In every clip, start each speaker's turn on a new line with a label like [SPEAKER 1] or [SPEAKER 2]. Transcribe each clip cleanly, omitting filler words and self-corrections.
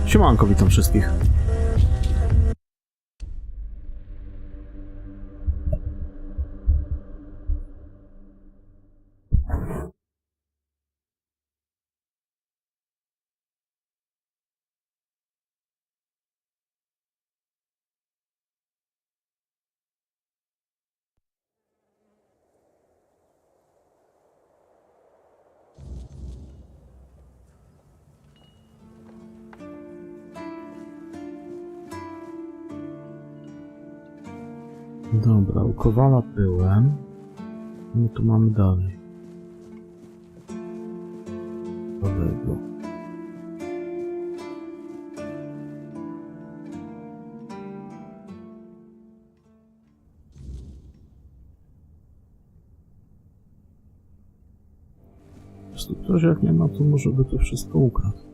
[SPEAKER 1] Siemanko, witam wszystkich. Dobra, u Kowala byłem. No tu mamy dalej. Nowego. Ktoś jak nie ma, to może by to wszystko ukradł.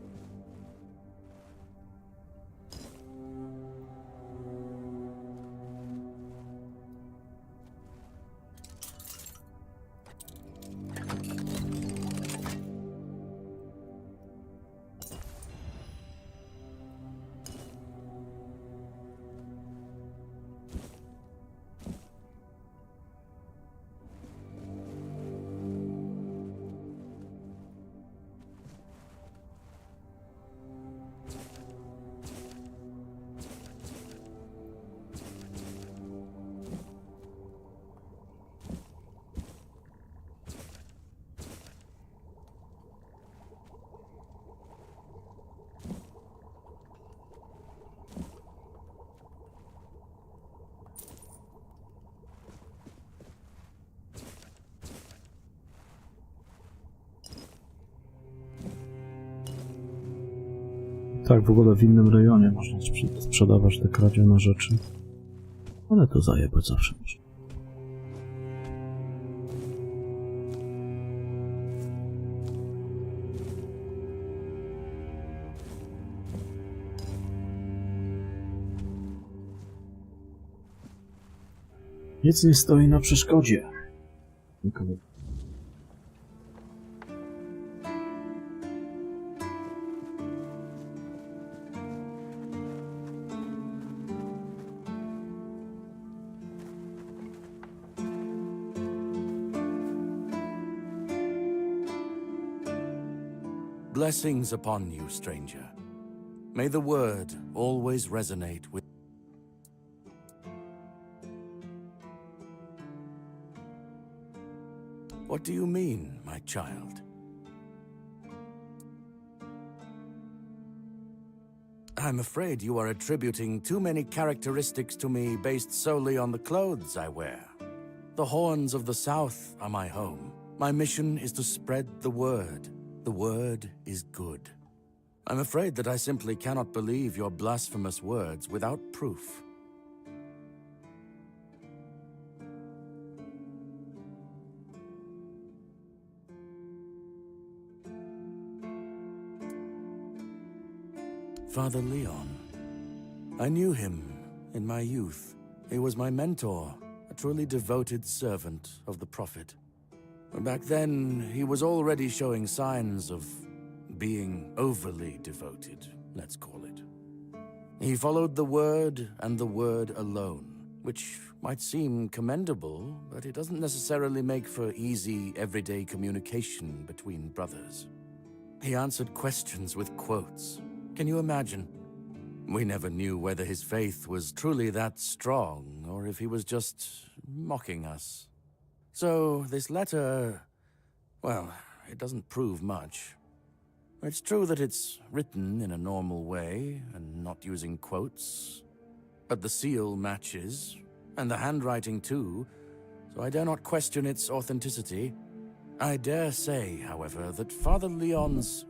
[SPEAKER 1] Tak, w ogóle w innym rejonie można sprzedawać te kradzione rzeczy. Ale to zajebać zawsze można. Nic nie stoi na przeszkodzie. Nikogo.
[SPEAKER 2] Blessings upon you, stranger. May the word always resonate with... What do you mean, my child? I'm afraid you are attributing too many characteristics to me based solely on the clothes I wear. The horns of the South are my home. My mission is to spread the word. The word is good. I'm afraid that I simply cannot believe your blasphemous words without proof. Father Leon. I knew him in my youth. He was my mentor, a truly devoted servant of the Prophet. Back then, he was already showing signs of being overly devoted, let's call it. He followed the word and the word alone, which might seem commendable, but it doesn't necessarily make for easy, everyday communication between brothers. He answered questions with quotes. Can you imagine? We never knew whether his faith was truly that strong, or if he was just mocking us. So, this letter, well, it doesn't prove much. It's true that it's written in a normal way, and not using quotes, but the seal matches, and the handwriting too, so I dare not question its authenticity. I dare say, however, that Father Leon's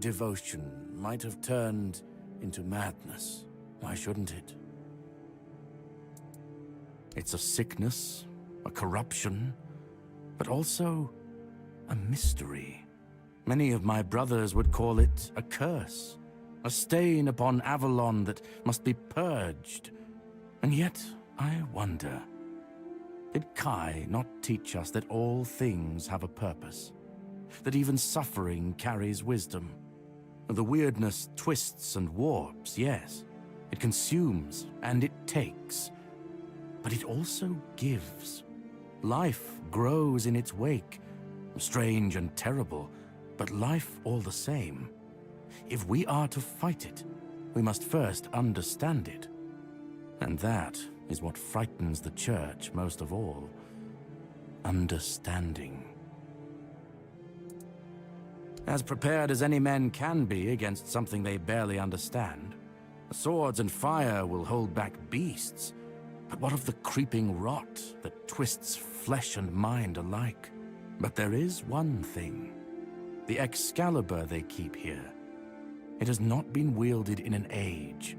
[SPEAKER 2] devotion might have turned into madness. Why shouldn't it? It's a sickness, a corruption, but also a mystery. Many of my brothers would call it a curse. a stain upon Avalon that must be purged. And yet, I wonder, did Kai not teach us that all things have a purpose? That even suffering carries wisdom? The weirdness twists and warps, yes. It consumes and it takes. But it also gives. Life grows in its wake. Strange and terrible, but life all the same. If we are to fight it, we must first understand it. And that is what frightens the Church most of all. Understanding. As prepared as any men can be against something they barely understand. Swords and fire will hold back beasts. But what of the creeping rot that twists flesh and mind alike? But there is one thing. The Excalibur they keep here. It has not been wielded in an age,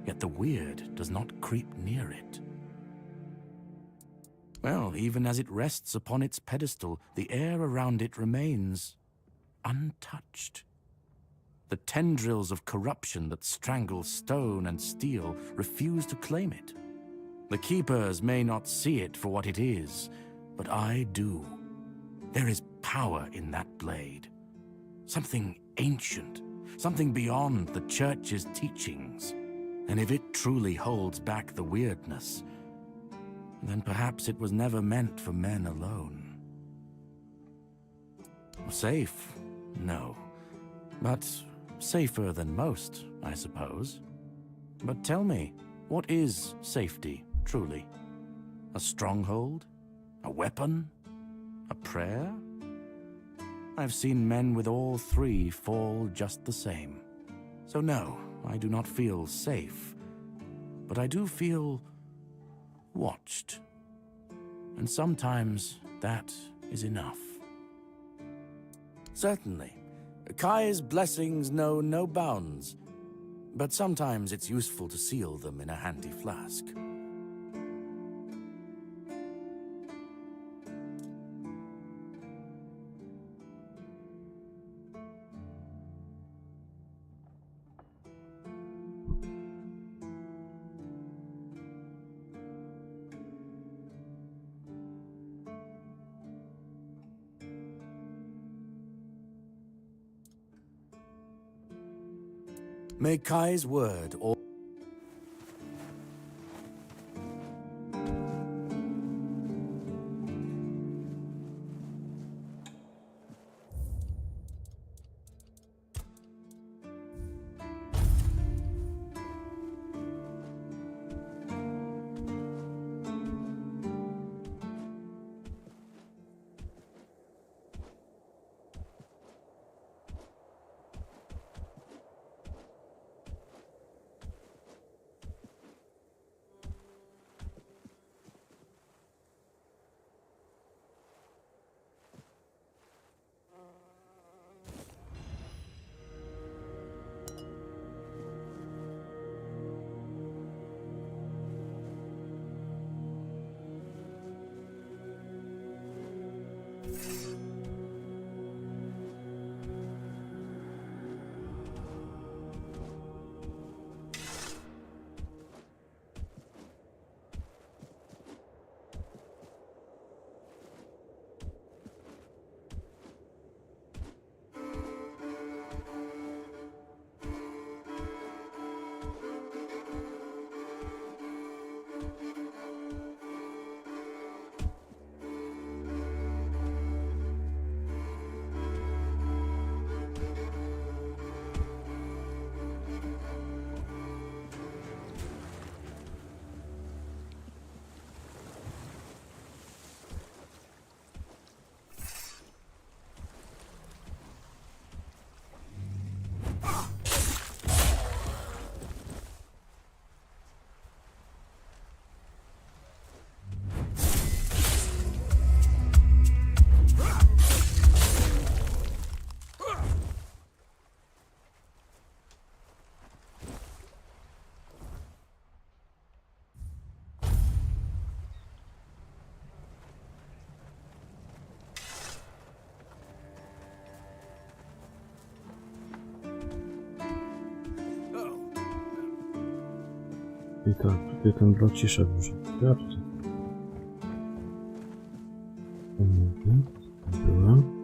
[SPEAKER 2] yet the weird does not creep near it. Well, even as it rests upon its pedestal, the air around it remains untouched. The tendrils of corruption that strangle stone and steel refuse to claim it. The keepers may not see it for what it is, but I do. There is power in that blade. Something ancient, something beyond the Church's teachings. And if it truly holds back the weirdness, then perhaps it was never meant for men alone. Safe? No. But safer than most, I suppose. But tell me, what is safety, truly? A stronghold? A weapon? A prayer? I've seen men with all three fall just the same. So no, I do not feel safe. But I do feel watched. And sometimes that is enough. Certainly. Kai's blessings know no bounds, but sometimes it's useful to seal them in a handy flask. May Kai's word or
[SPEAKER 1] I tak, tutaj ten braciszek może. Ja tutaj. Byłem.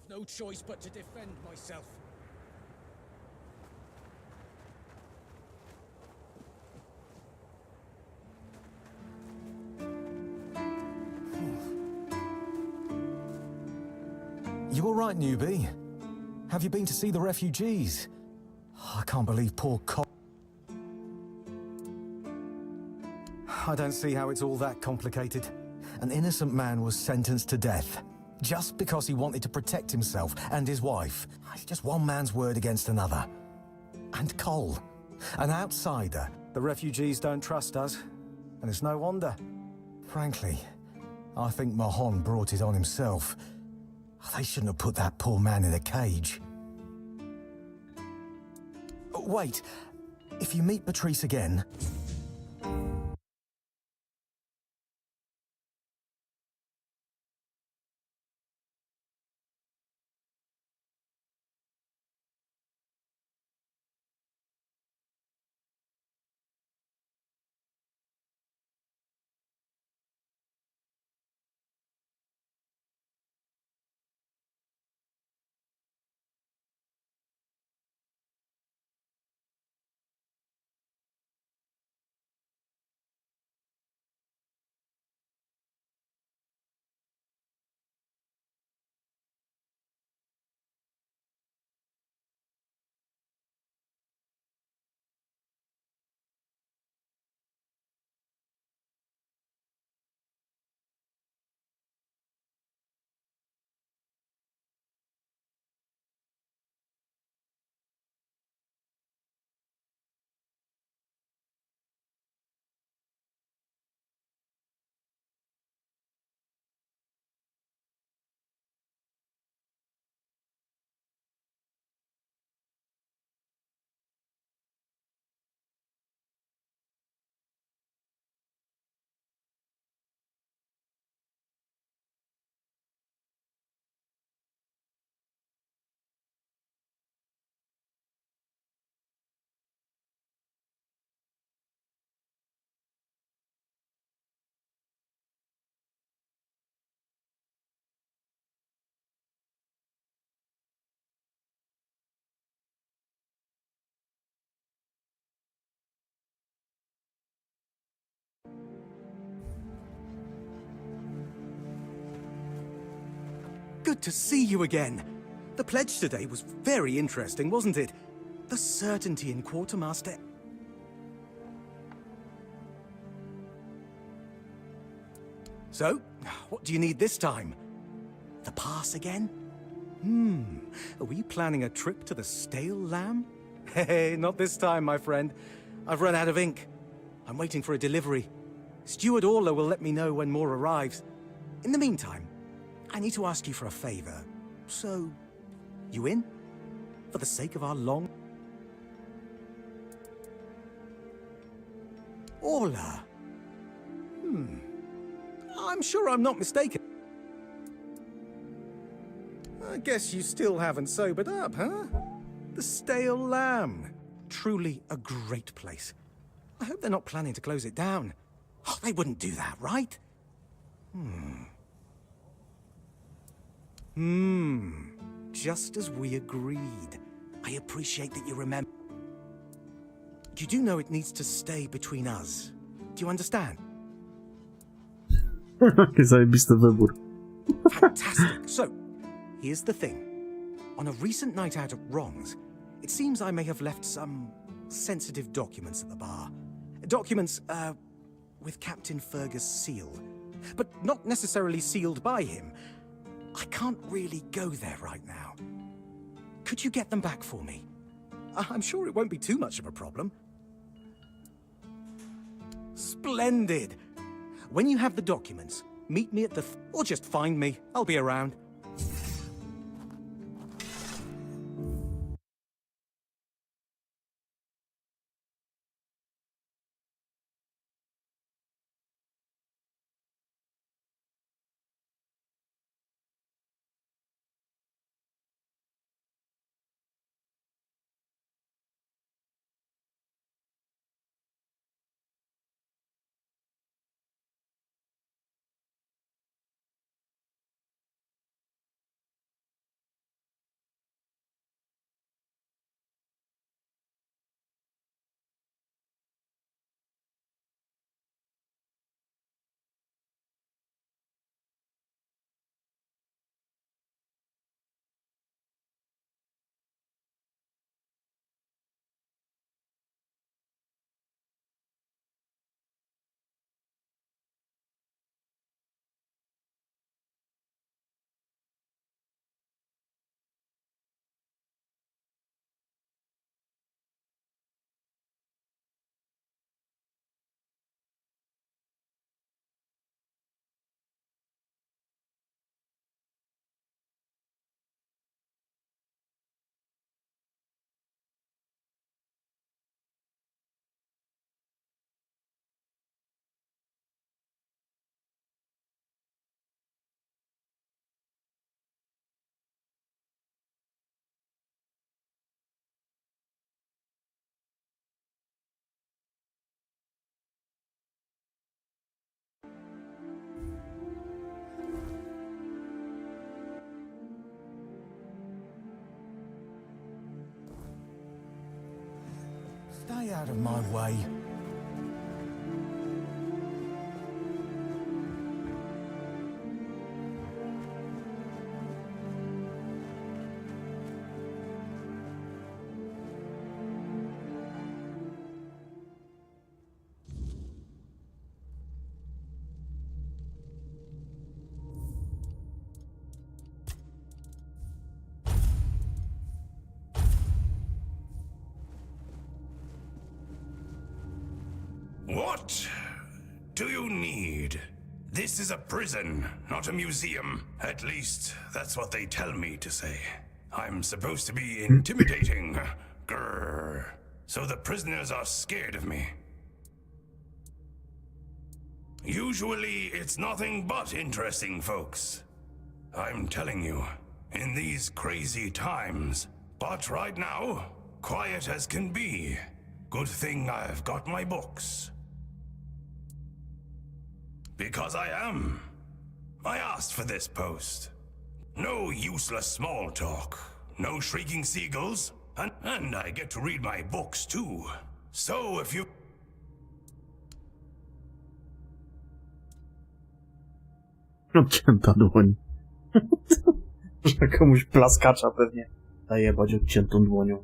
[SPEAKER 3] No choice but to defend myself.
[SPEAKER 4] You all right, newbie? Have you been to see the refugees? I can't believe poor I don't see how it's all that complicated. An innocent man was sentenced to death just because he wanted to protect himself and his wife. It's just one man's word against another. And Cole, an outsider. The refugees don't trust us, and it's no wonder. Frankly, I think Mahon brought it on himself. They shouldn't have put that poor man in a cage. Wait, if you meet Patrice again...
[SPEAKER 3] Good to see you again. The pledge today was very interesting, wasn't it? The certainty in Quartermaster... So, what do you need this time? The pass again? Are we planning a trip to the Stale Lamb? Hey, not this time, my friend. I've run out of ink. I'm waiting for a delivery. Steward Orla will let me know when more arrives. In the meantime, I need to ask you for a favor. So, you in? For the sake of our long... Orla. I'm sure I'm not mistaken. I guess you still haven't sobered up, huh? The Stale Lamb. Truly a great place. I hope they're not planning to close it down. Oh, they wouldn't do that, right? Just as we agreed. I appreciate that you remember. You do know it needs to stay between us. Do you understand?
[SPEAKER 1] Jaki zajebisty wybór.
[SPEAKER 3] Fantastic. So, here's the thing. On a recent night out at Wrongs, it seems I may have left some sensitive documents at the bar. Documents, with Captain Fergus' seal. But not necessarily sealed by him. I can't really go there right now. Could you get them back for me? I'm sure it won't be too much of a problem. Splendid! When you have the documents, meet me at the... or just find me. I'll be around.
[SPEAKER 4] Stay out of my way.
[SPEAKER 5] What do you need? This is a prison, not a museum. At least, that's what they tell me to say. I'm supposed to be intimidating. Grrr. So the prisoners are scared of me. Usually, it's nothing but interesting folks. I'm telling you, in these crazy times. But right now, quiet as can be. Good thing I've got my books. Because I am. I asked for this post. No useless small talk. No shrieking seagulls. And I get to read my books too. So if you...
[SPEAKER 1] Odcięta dłoń. Że komuś plaskacza pewnie najebać odciętą dłonią.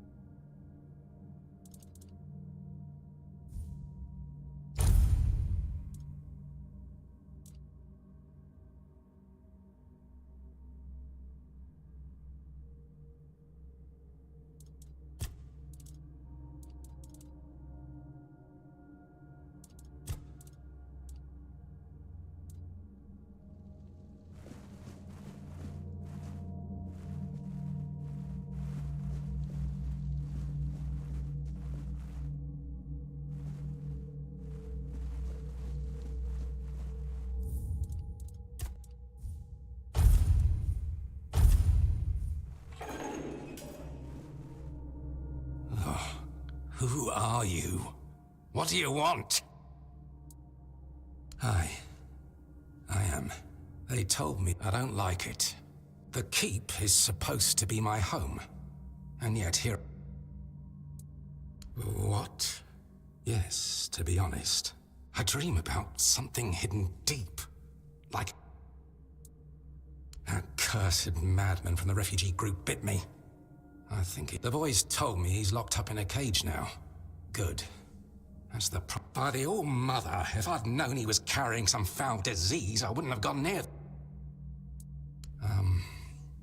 [SPEAKER 5] Who are you? What do you want? I am. They told me I don't like it. The keep is supposed to be my home. And yet here... What? Yes, to be honest. I dream about something hidden deep. Like... That cursed madman from the refugee group bit me. I think the boys told me he's locked up in a cage now. Good. That's the By the All-Mother, if I'd known he was carrying some foul disease, I wouldn't have gone near...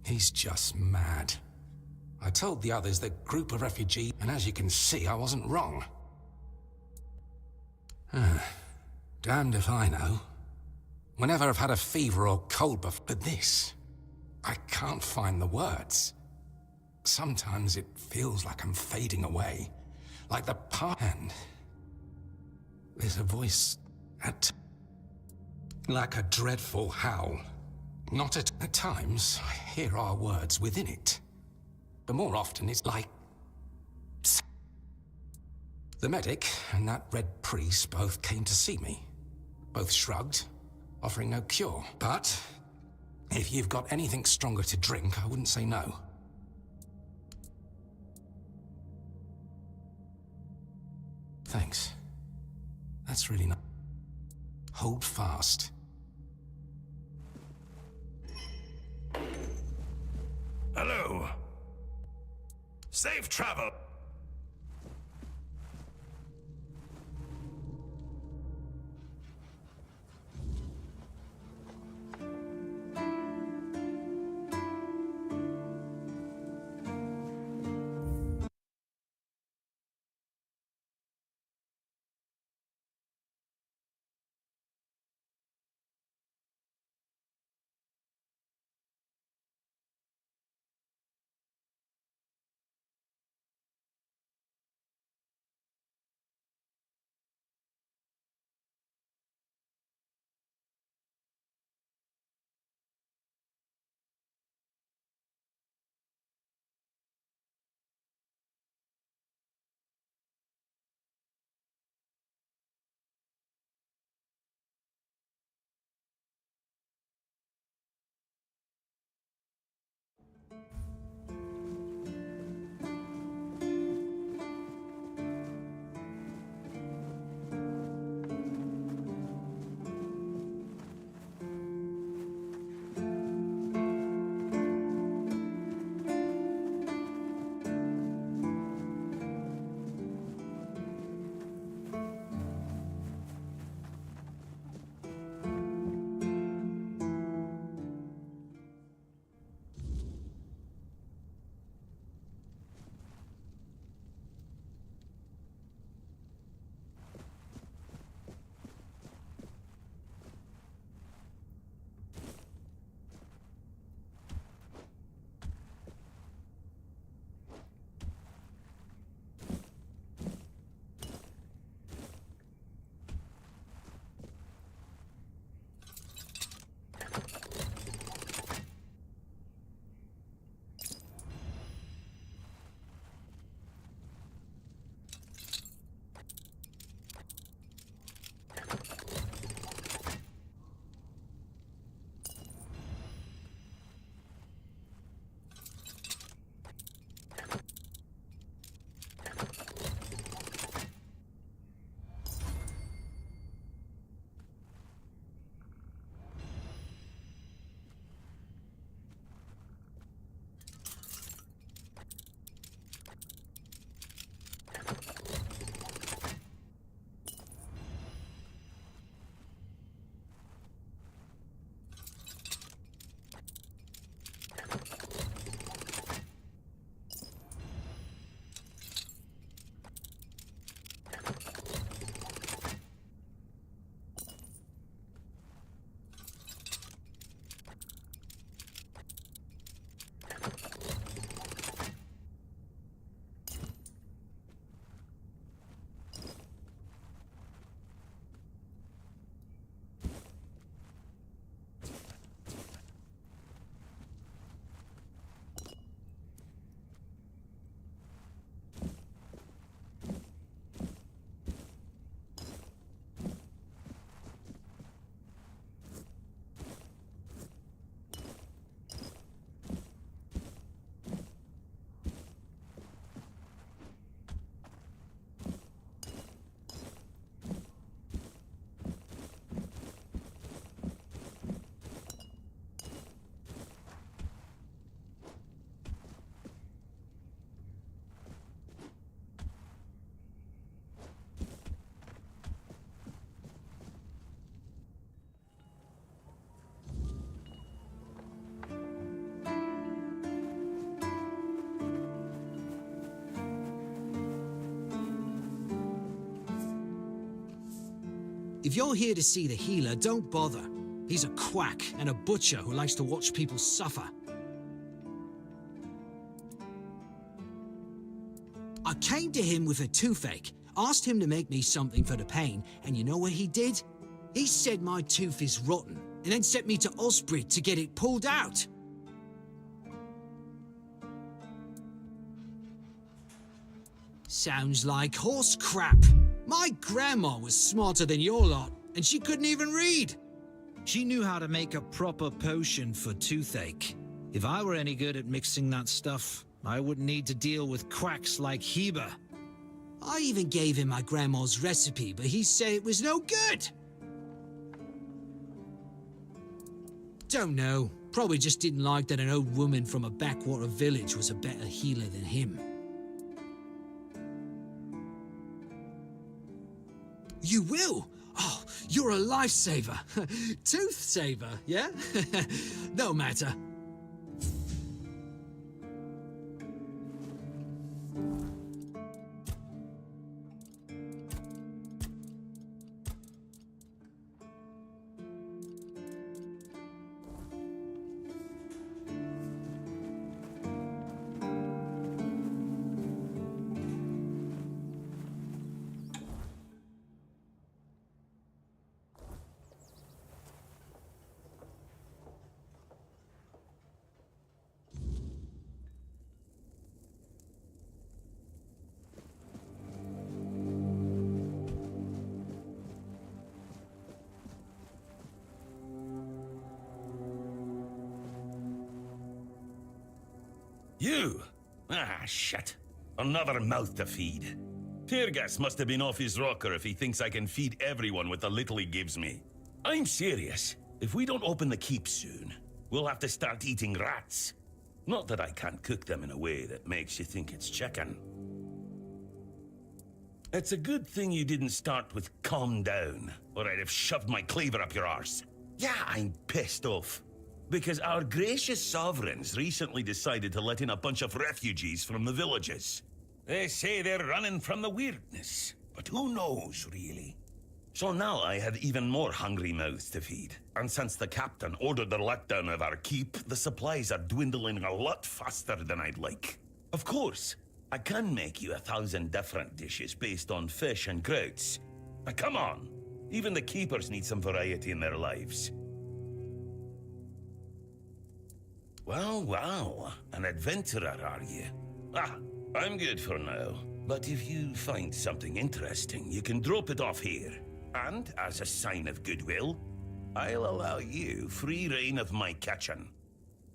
[SPEAKER 5] He's just mad. I told the others the group of refugees, and as you can see, I wasn't wrong. Damned if I know. Whenever I've had a fever or cold but this, I can't find the words. Sometimes it feels like I'm fading away, like the and there's a voice like a dreadful howl. Not at times, I hear our words within it. But more often it's like... The medic and that red priest both came to see me. Both shrugged, offering no cure. But if you've got anything stronger to drink, I wouldn't say no. Thanks. That's really nice. Hold fast. Hello. Safe travel.
[SPEAKER 6] If you're here to see the healer, don't bother. He's a quack and a butcher who likes to watch people suffer. I came to him with a toothache, asked him to make me something for the pain, and you know what he did? He said my tooth is rotten, and then sent me to Osprey to get it pulled out. Sounds like horse crap. My grandma was smarter than your lot, and she couldn't even read. She knew how to make a proper potion for toothache. If I were any good at mixing that stuff, I wouldn't need to deal with quacks like Heber. I even gave him my grandma's recipe, but he said it was no good. Don't know. Probably just didn't like that an old woman from a backwater village was a better healer than him. You will? Oh, you're a lifesaver. Tooth saver, yeah? No matter.
[SPEAKER 5] You? Ah, shit. Another mouth to feed. Teargas must have been off his rocker if he thinks I can feed everyone with the little he gives me. I'm serious. If we don't open the keep soon, we'll have to start eating rats. Not that I can't cook them in a way that makes you think it's chicken. It's a good thing you didn't start with calm down, or I'd have shoved my cleaver up your arse. Yeah, I'm pissed off. Because our gracious sovereigns recently decided to let in a bunch of refugees from the villages. They say they're running from the weirdness, but who knows, really? So now I have even more hungry mouths to feed. And since the captain ordered the letdown of our keep, the supplies are dwindling a lot faster than I'd like. Of course, I can make you 1,000 different dishes based on fish and grouts. Now come on, even the keepers need some variety in their lives. Well, an adventurer, are you? Ah, I'm good for now. But if you find something interesting, you can drop it off here. And, as a sign of goodwill, I'll allow you free reign of my kitchen.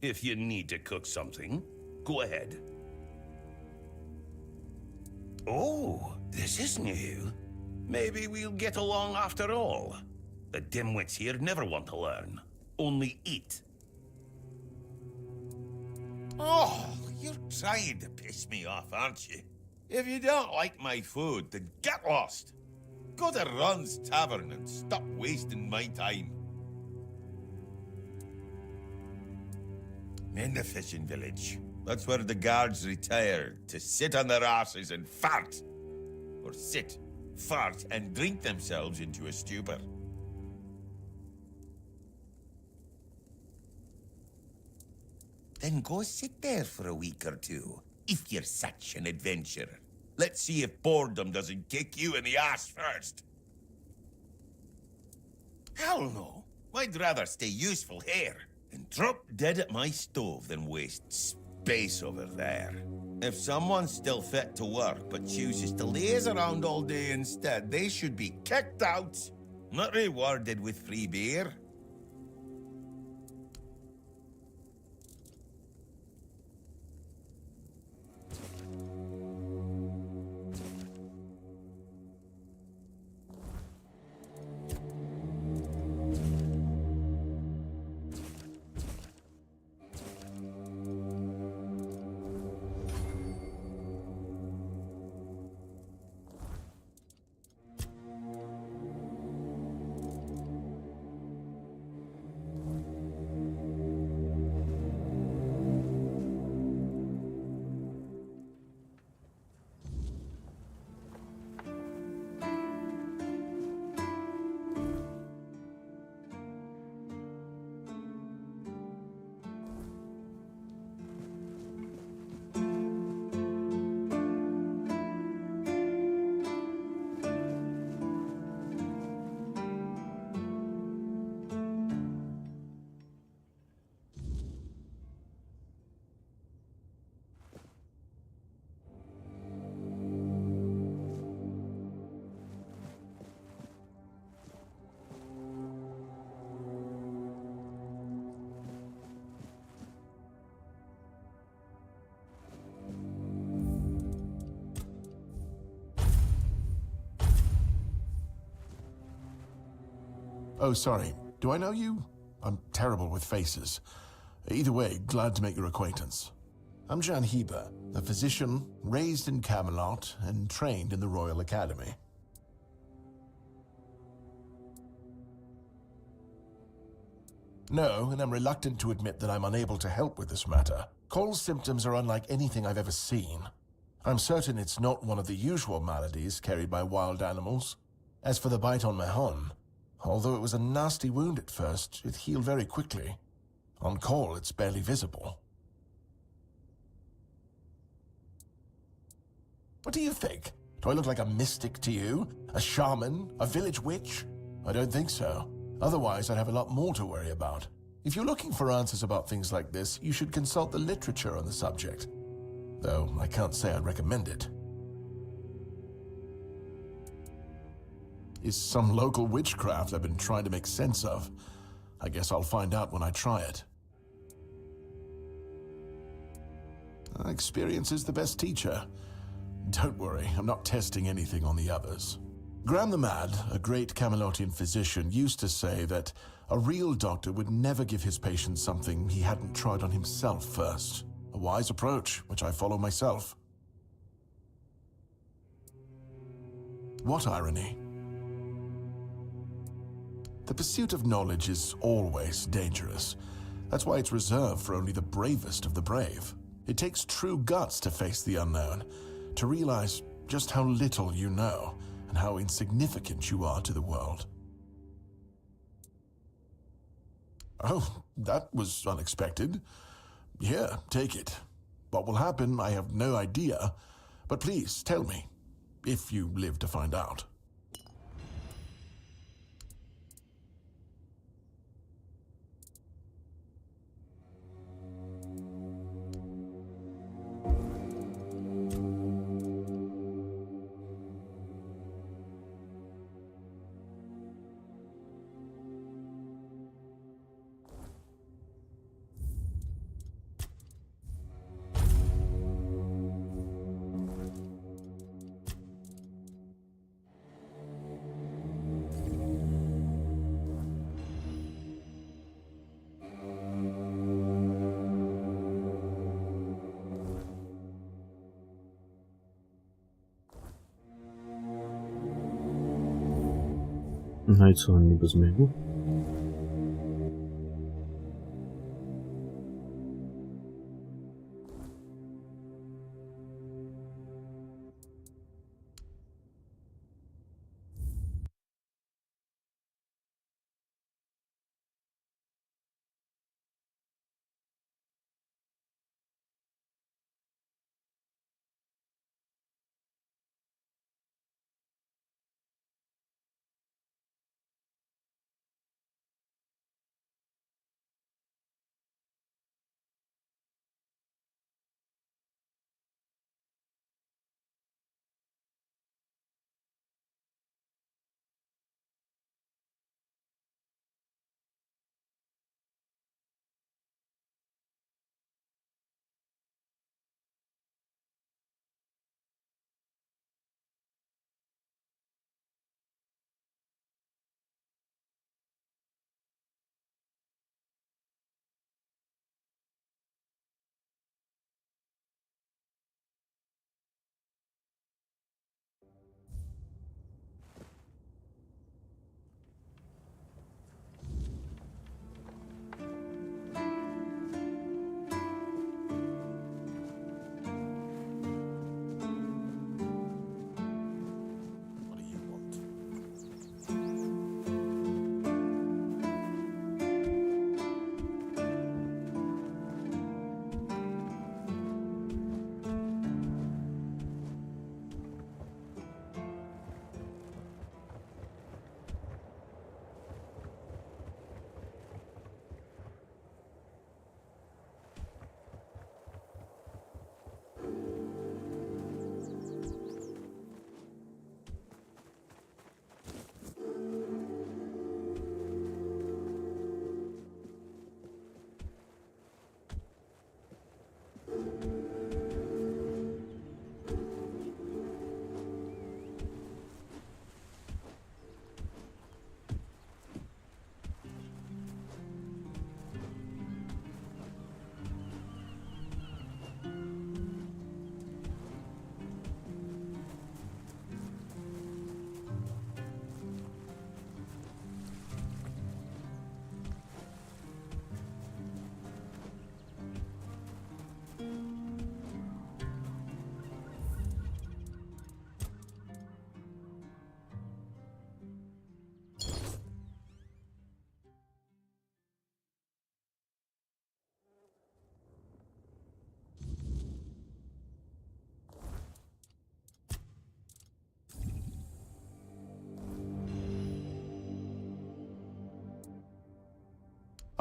[SPEAKER 5] If you need to cook something, go ahead. Oh, this is new. Maybe we'll get along after all. The dimwits here never want to learn, only eat. Oh, you're trying to piss me off, aren't you? If you don't like my food, then get lost. Go to Ron's Tavern and stop wasting my time. In the fishing village. That's where the guards retire to sit on their asses and fart. Or sit, fart, and drink themselves into a stupor. Then go sit there for a week or two, if you're such an adventurer. Let's see if boredom doesn't kick you in the ass first. Hell no. I'd rather stay useful here and drop dead at my stove than waste space over there. If someone's still fit to work but chooses to laze around all day instead, they should be kicked out, not rewarded with free beer.
[SPEAKER 7] Oh, sorry. Do I know you? I'm terrible with faces. Either way, glad to make your acquaintance. I'm Jan Heber, a physician raised in Camelot and trained in the Royal Academy. No, and I'm reluctant to admit that I'm unable to help with this matter. Cole's symptoms are unlike anything I've ever seen. I'm certain it's not one of the usual maladies carried by wild animals. As for the bite on Mahon, although it was a nasty wound at first, it healed very quickly. On Cole, it's barely visible. What do you think? Do I look like a mystic to you? A shaman? A village witch? I don't think so. Otherwise, I'd have a lot more to worry about. If you're looking for answers about things like this, you should consult the literature on the subject. Though, I can't say I'd recommend it. Is some local witchcraft I've been trying to make sense of. I guess I'll find out when I try it. Experience is the best teacher. Don't worry, I'm not testing anything on the others. Graham the Mad, a great Camelotian physician, used to say that a real doctor would never give his patients something he hadn't tried on himself first. A wise approach, which I follow myself. What irony? The pursuit of knowledge is always dangerous. That's why it's reserved for only the bravest of the brave. It takes true guts to face the unknown, to realize just how little you know, and how insignificant you are to the world. Oh, that was unexpected. Here, take it. What will happen, I have no idea, but please tell me, if you live to find out.
[SPEAKER 1] No i co, niby zmienił?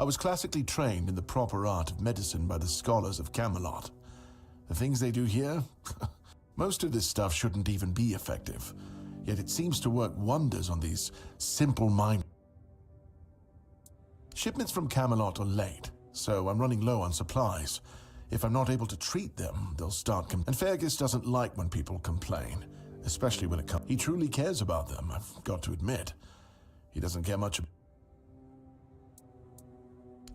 [SPEAKER 7] I was classically trained in the proper art of medicine by the scholars of Camelot. The things they do here? Most of this stuff shouldn't even be effective, yet it seems to work wonders on these simple-minded. Shipments from Camelot are late, so I'm running low on supplies. If I'm not able to treat them, they'll start and Fergus doesn't like when people complain, especially when it comes. He truly cares about them, I've got to admit. He doesn't care much.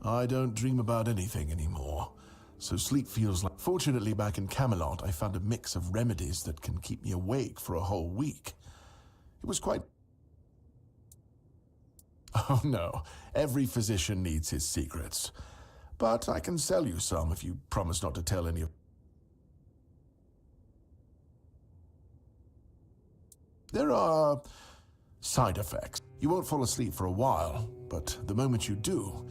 [SPEAKER 7] I don't dream about anything anymore, so sleep feels like... Fortunately, back in Camelot, I found a mix of remedies that can keep me awake for a whole week. It was quite... Oh no, every physician needs his secrets. But I can sell you some if you promise not to tell any of... There are side effects. You won't fall asleep for a while, but the moment you do,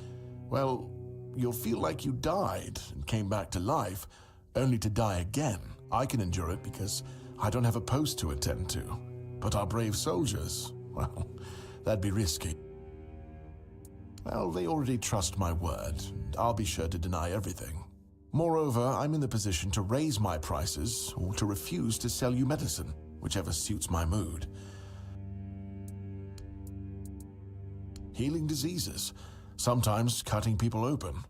[SPEAKER 7] well, you'll feel like you died and came back to life, only to die again. I can endure it because I don't have a post to attend to. But our brave soldiers, well, that'd be risky. Well, they already trust my word, and I'll be sure to deny everything. Moreover, I'm in the position to raise my prices or to refuse to sell you medicine, whichever suits my mood. Healing diseases, sometimes cutting people open.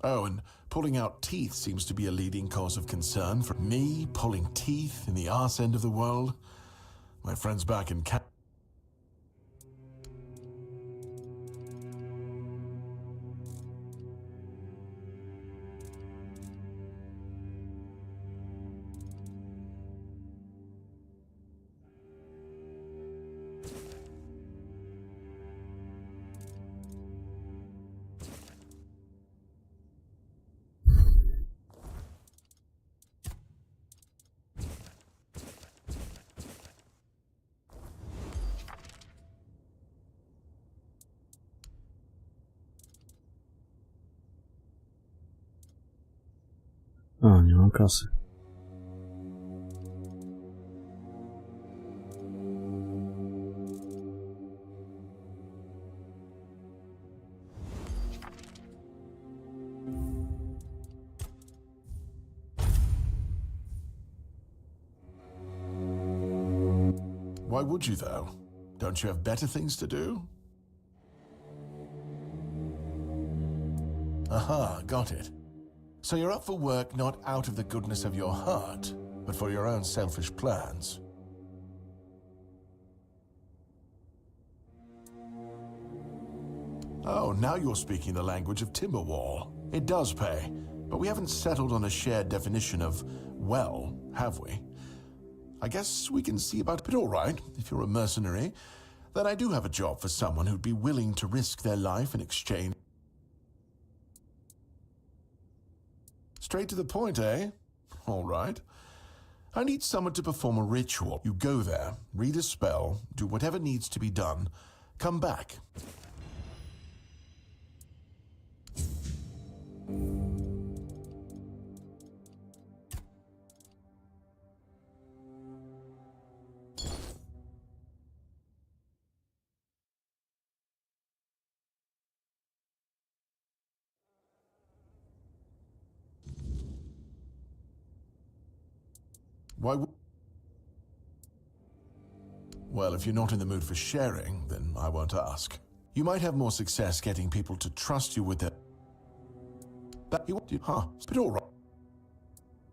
[SPEAKER 7] Oh, and pulling out teeth seems to be a leading cause of concern for me, pulling teeth in the arse end of the world. My friends back in
[SPEAKER 1] A, nie mam kasy.
[SPEAKER 7] Why would you, though? Don't you have better things to do? Aha, got it. So you're up for work not out of the goodness of your heart, but for your own selfish plans. Oh, now you're speaking the language of Timberwall. It does pay, but we haven't settled on a shared definition of well, have we? I guess we can see about it, but all right, if you're a mercenary, then I do have a job for someone who'd be willing to risk their life in exchange. Straight to the point, eh? All right. I need someone to perform a ritual. You go there, read a spell, do whatever needs to be done, come back. Why would... Well, if you're not in the mood for sharing, then I won't ask. You might have more success getting people to trust you with their... But you... Huh, but all right.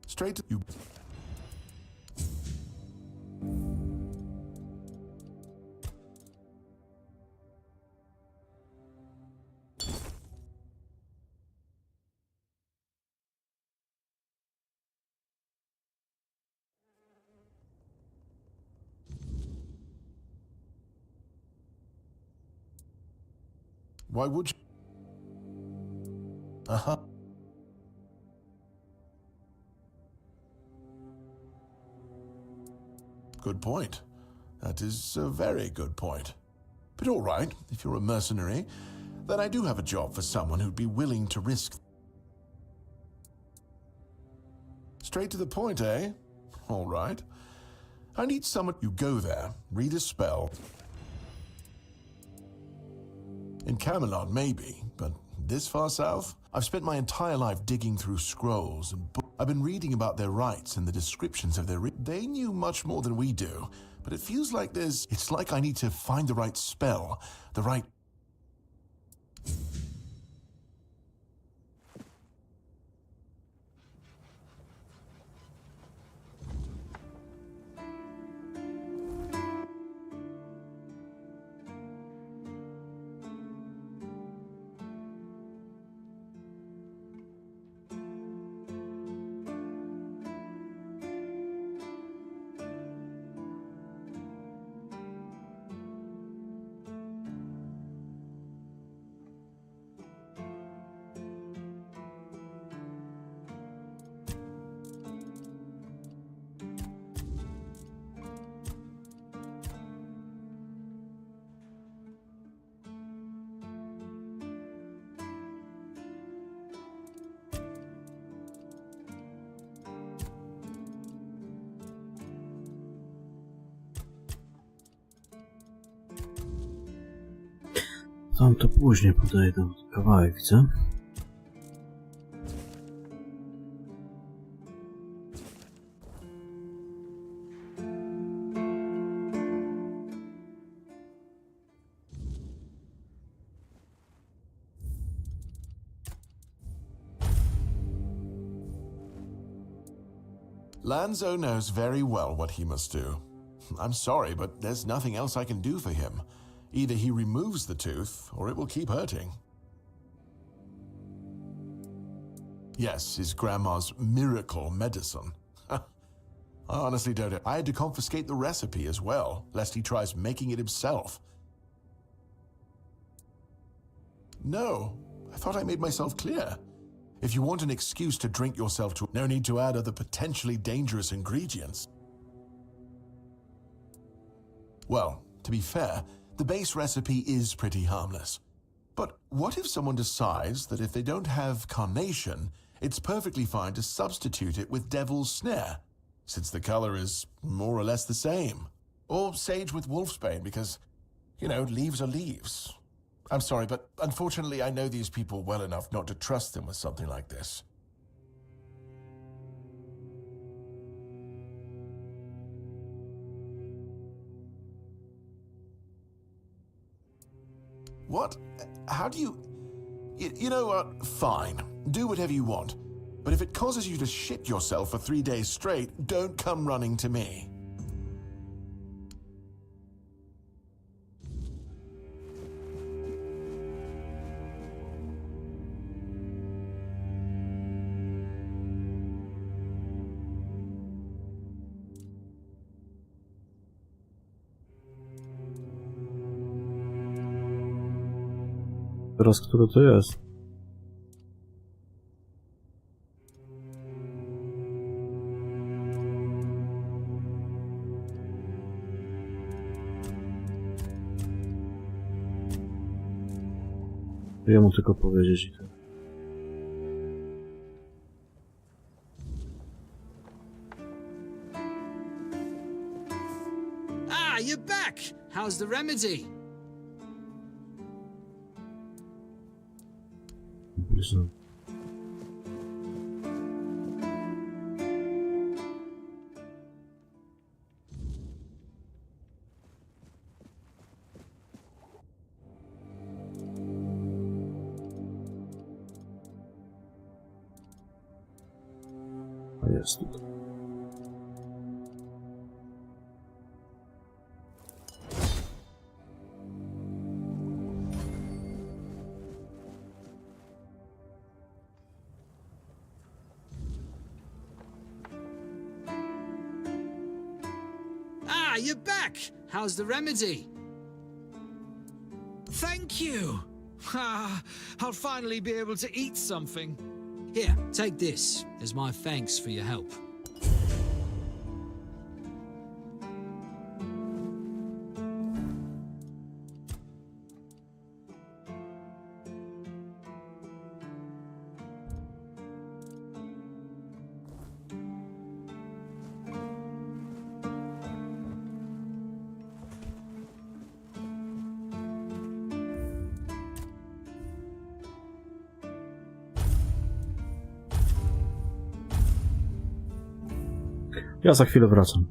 [SPEAKER 7] Straight to... You... Why would you? Uh-huh. Good point. That is a very good point. But all right, if you're a mercenary, then I do have a job for someone who'd be willing to risk... Straight to the point, eh? All right. I need someone... You go there, read a spell... In Camelot, maybe, but This far south? I've spent my entire life digging through scrolls and I've been reading about their rites and the descriptions of their They knew much more than we do, but it feels like it's like I need to find the right spell, the right...
[SPEAKER 1] Tam to później podejdę, kawałek widzę.
[SPEAKER 7] Lanzo knows very well what he must do. I'm sorry, but there's nothing else I can do for him. Either he removes the tooth, or it will keep hurting. Yes, his grandma's miracle medicine. I honestly don't know. I had to confiscate the recipe as well, lest he tries making it himself. No, I thought I made myself clear. If you want an excuse to drink yourself to, no need to add other potentially dangerous ingredients. Well, to be fair, the base recipe is pretty harmless. But what if someone decides that if they don't have carnation, it's perfectly fine to substitute it with devil's snare, since the color is more or less the same? Or sage with wolfsbane, because, you know, leaves are leaves. I'm sorry, but unfortunately I know these people well enough not to trust them with something like this. What? How do you... You know what? Fine. Do whatever you want. But if it causes you to shit yourself for 3 days straight, don't come running to me.
[SPEAKER 1] Teraz, które to jest? Jemu tylko powiedzieć i tyle.
[SPEAKER 6] Ah, you're back! How's the remedy?
[SPEAKER 1] Blizzard. A jest tutaj.
[SPEAKER 6] Ah, you're back! How's the remedy? Thank you! Ah, I'll finally be able to eat something. Here, take this as my thanks for your help.
[SPEAKER 1] Ja za chwilę wracam.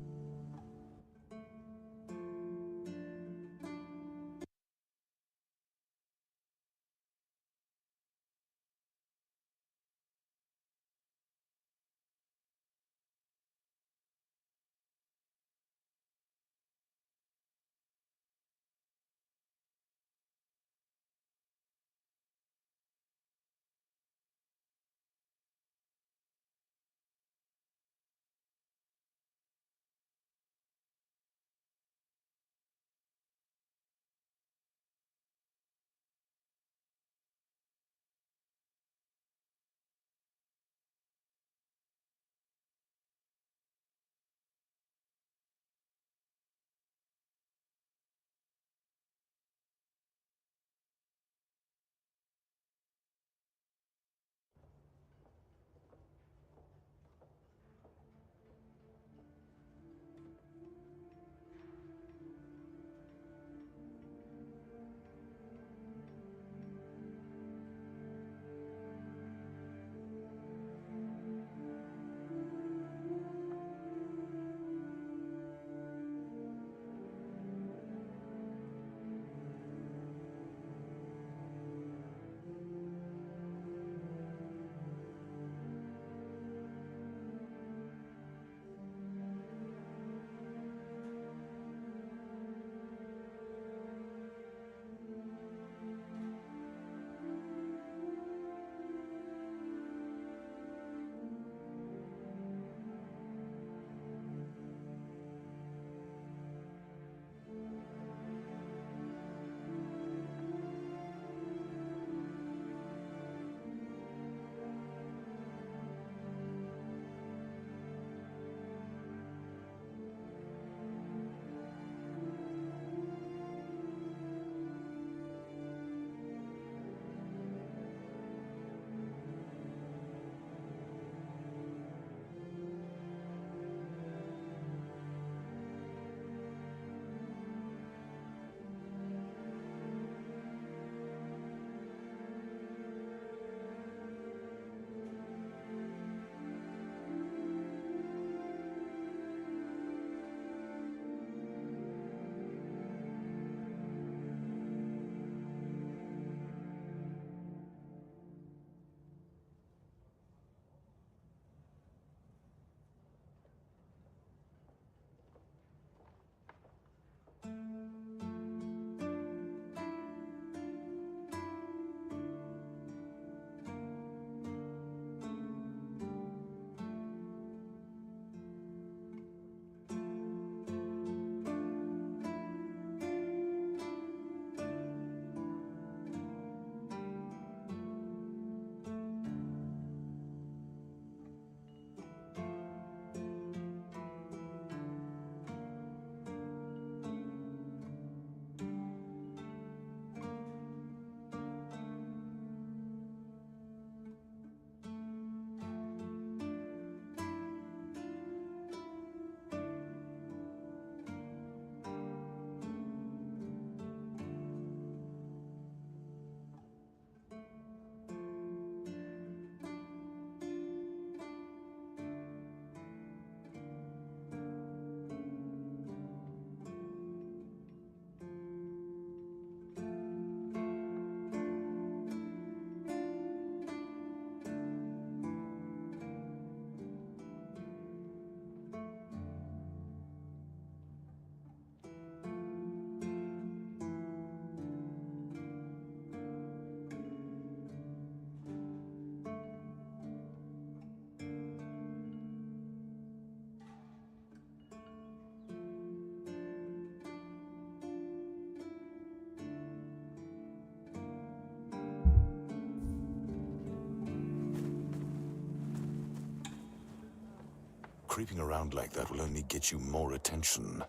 [SPEAKER 8] Creeping around like that will only get you more attention.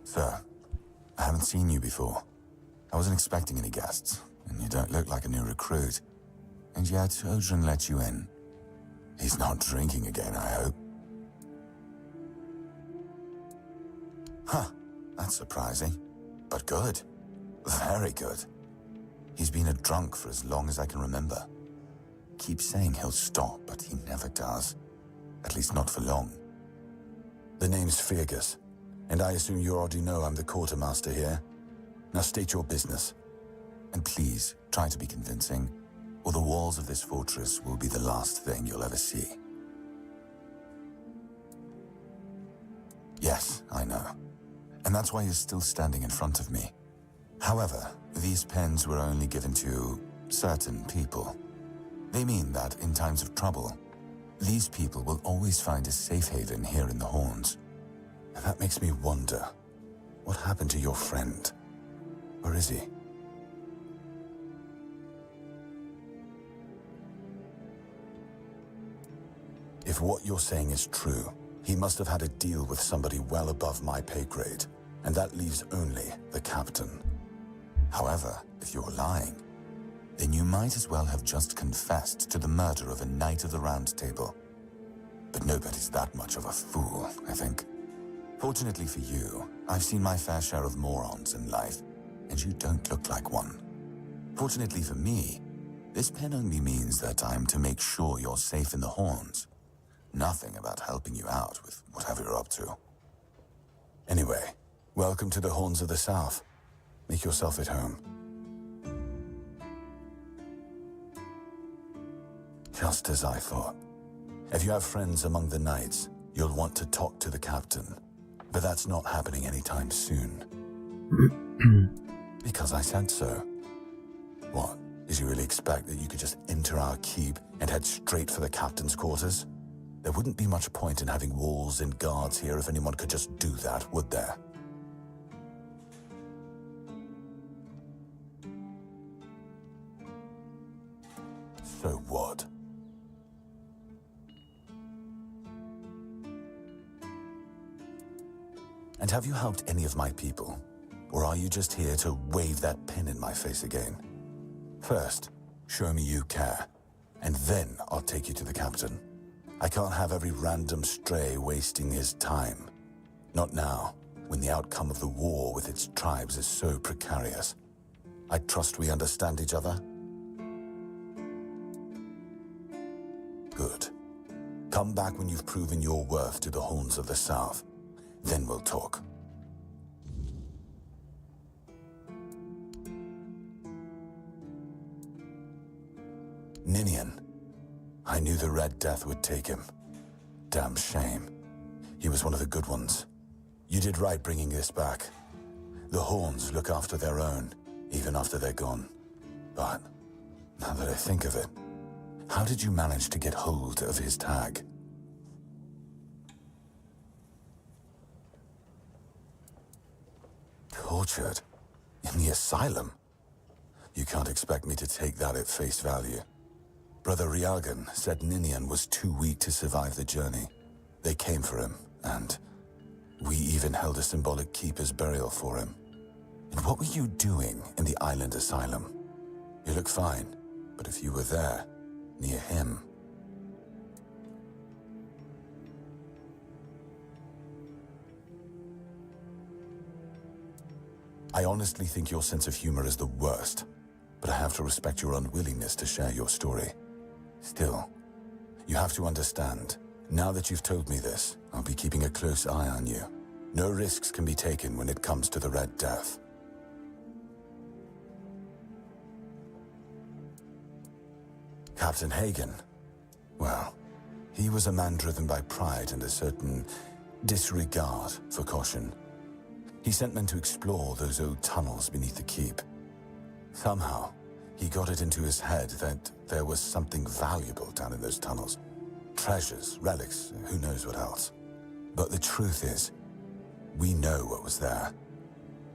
[SPEAKER 9] Sir, I haven't seen you before. I wasn't expecting any guests, and you don't look like a new recruit. And yet, Odrin let you in. He's not drinking again, I hope. Huh, that's surprising. But good. Very good. He's been a drunk for as long as I can remember. keep saying he'll stop, but he never does. At least not for long. The name's Fergus, and I assume you already know I'm the quartermaster here. Now state your business. And please, try to be convincing, or the walls of this fortress will be the last thing you'll ever see. Yes, I know. And that's why you're still standing in front of me. However, these pens were only given to certain people. They mean that in times of trouble, these people will always find a safe haven here in the Horns. And that makes me wonder, what happened to your friend? Where is he? If what you're saying is true, he must have had a deal with somebody well above my pay grade, and that leaves only the captain. However, if you're lying, then you might as well have just confessed to the murder of a Knight of the Round Table. But nobody's that much of a fool, I think. Fortunately for you, I've seen my fair share of morons in life, and you don't look like one. Fortunately for me, this pen only means that I'm to make sure you're safe in the Horns. Nothing about helping you out with whatever you're up to. Anyway, welcome to the Horns of the South. Make yourself at home. Just as I thought. If you have friends among the knights, you'll want to talk to the captain. But that's not happening anytime soon. Because I said so. What? Did you really expect that you could just enter our keep and head straight for the captain's quarters? There wouldn't be much point in having walls and guards here if anyone could just do that, would there? So what? And have you helped any of my people? Or are you just here to wave that pen in my face again? First, show me you care, and then I'll take you to the captain. I can't have every random stray wasting his time. Not now, when the outcome of the war with its tribes is so precarious. I trust we understand each other? Good. Come back when you've proven your worth to the Horns of the South. Then we'll talk. Ninian. I knew the Red Death would take him. Damn shame. He was one of the good ones. You did right bringing this back. The Horns look after their own, even after they're gone. But, now that I think of it, how did you manage to get hold of his tag? Tortured? In the asylum? You can't expect me to take that at face value. Brother Riagan said Ninian was too weak to survive the journey. They came for him, and we even held a symbolic keeper's burial for him. And what were you doing in the island asylum? You look fine, but if you were there, near him... I honestly think your sense of humor is the worst, but I have to respect your unwillingness to share your story. Still, you have to understand, now that you've told me this, I'll be keeping a close eye on you. No risks can be taken when it comes to the Red Death. Captain Hagen, well, he was a man driven by pride and a certain disregard for caution. He sent men to explore those old tunnels beneath the keep. Somehow, he got it into his head that there was something valuable down in those tunnels. Treasures, relics, who knows what else. But the truth is, we know what was there.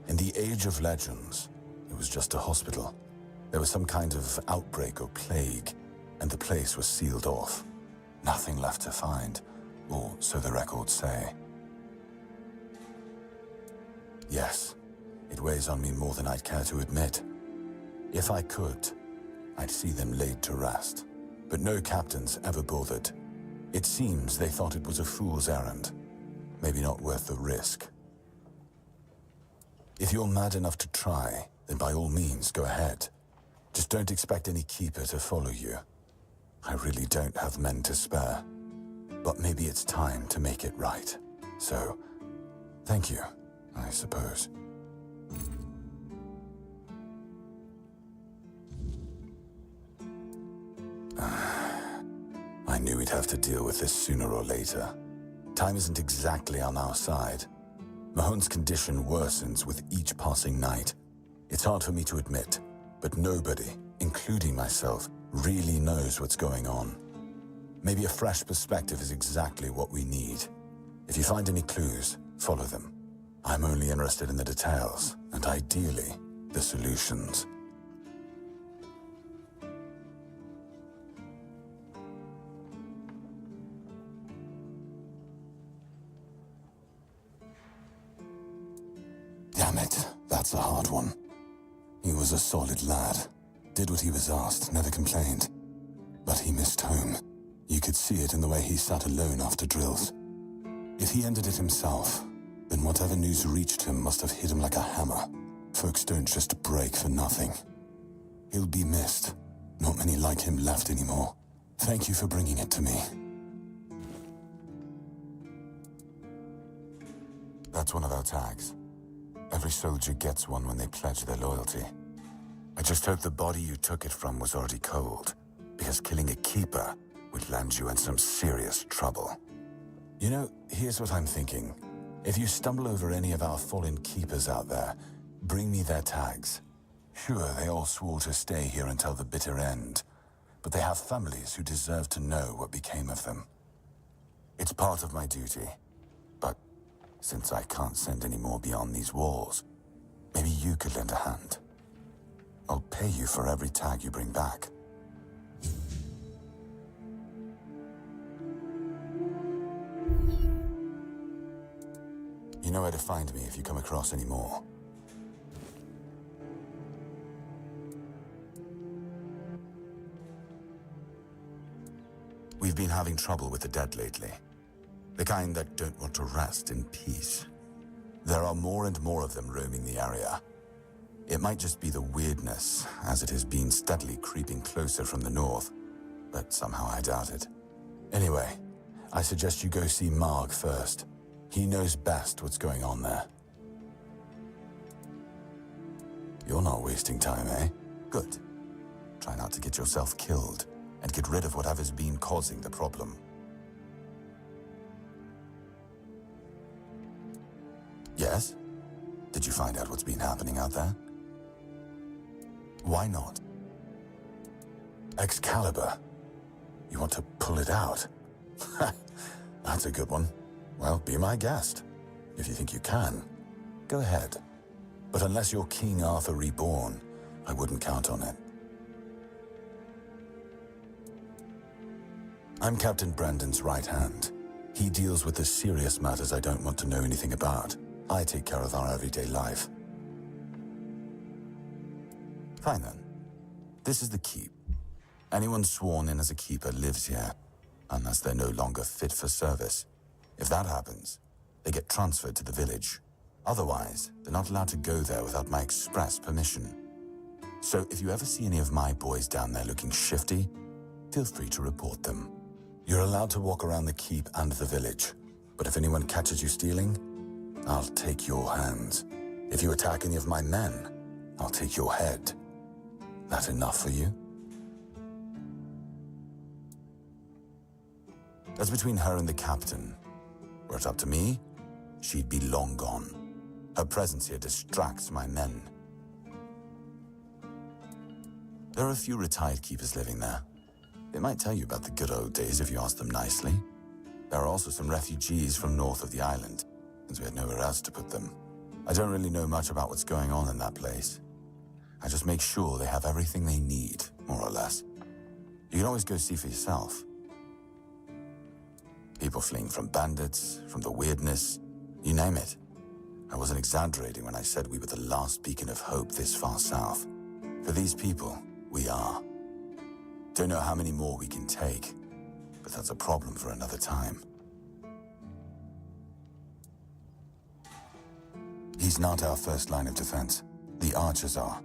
[SPEAKER 9] In the Age of Legends, it was just a hospital. There was some kind of outbreak or plague, and the place was sealed off. Nothing left to find, or so the records say. Yes, it weighs on me more than I'd care to admit. If I could, I'd see them laid to rest. But no captains ever bothered. It seems they thought it was a fool's errand. Maybe not worth the risk. If you're mad enough to try, then by all means, go ahead. Just don't expect any keeper to follow you. I really don't have men to spare. But maybe it's time to make it right. So, thank you, I suppose. I knew we'd have to deal with this sooner or later. Time isn't exactly on our side. Mahon's condition worsens with each passing night. It's hard for me to admit, but nobody, including myself, really knows what's going on. Maybe a fresh perspective is exactly what we need. If you find any clues, follow them. I'm only interested in the details, and ideally, the solutions. Damn it, that's a hard one. He was a solid lad. Did what he was asked, never complained. But he missed home. You could see it in the way he sat alone after drills. If he ended it himself, then whatever news reached him must have hit him like a hammer. Folks don't just break for nothing. He'll be missed. Not many like him left anymore. Thank you for bringing it to me. That's one of our tags. Every soldier gets one when they pledge their loyalty. I just hope the body you took it from was already cold, because killing a keeper would land you in some serious trouble. You know, here's what I'm thinking. If you stumble over any of our fallen keepers out there, bring me their tags. Sure, they all swore to stay here until the bitter end, but they have families who deserve to know what became of them. It's part of my duty, but since I can't send any more beyond these walls, maybe you could lend a hand. I'll pay you for every tag you bring back. You know where to find me if you come across any more. We've been having trouble with the dead lately. The kind that don't want to rest in peace. There are more and more of them roaming the area. It might just be the weirdness, as it has been steadily creeping closer from the north, but somehow I doubt it. Anyway, I suggest you go see Marg first. He knows best what's going on there. You're not wasting time, eh? Good. Try not to get yourself killed, and get rid of whatever's been causing the problem. Yes? Did you find out what's been happening out there? Why not? Excalibur. You want to pull it out? That's a good one. Well, be my guest. If you think you can, go ahead. But unless you're King Arthur reborn, I wouldn't count on it. I'm Captain Brandon's right hand. He deals with the serious matters I don't want to know anything about. I take care of our everyday life. Fine then. This is the keep. Anyone sworn in as a keeper lives here, unless they're no longer fit for service. If that happens, they get transferred to the village. Otherwise, they're not allowed to go there without my express permission. So if you ever see any of my boys down there looking shifty, feel free to report them. You're allowed to walk around the keep and the village, but if anyone catches you stealing, I'll take your hands. If you attack any of my men, I'll take your head. That enough for you? That's between her and the captain. Were it up to me, she'd be long gone. Her presence here distracts my men. There are a few retired keepers living there. They might tell you about the good old days if you ask them nicely. There are also some refugees from north of the island, since we had nowhere else to put them. I don't really know much about what's going on in that place. I just make sure they have everything they need, more or less. You can always go see for yourself. People fleeing from bandits, from the weirdness, you name it. I wasn't exaggerating when I said we were the last beacon of hope this far south. For these people, we are. Don't know how many more we can take, but that's a problem for another time. He's not our first line of defense. The archers are.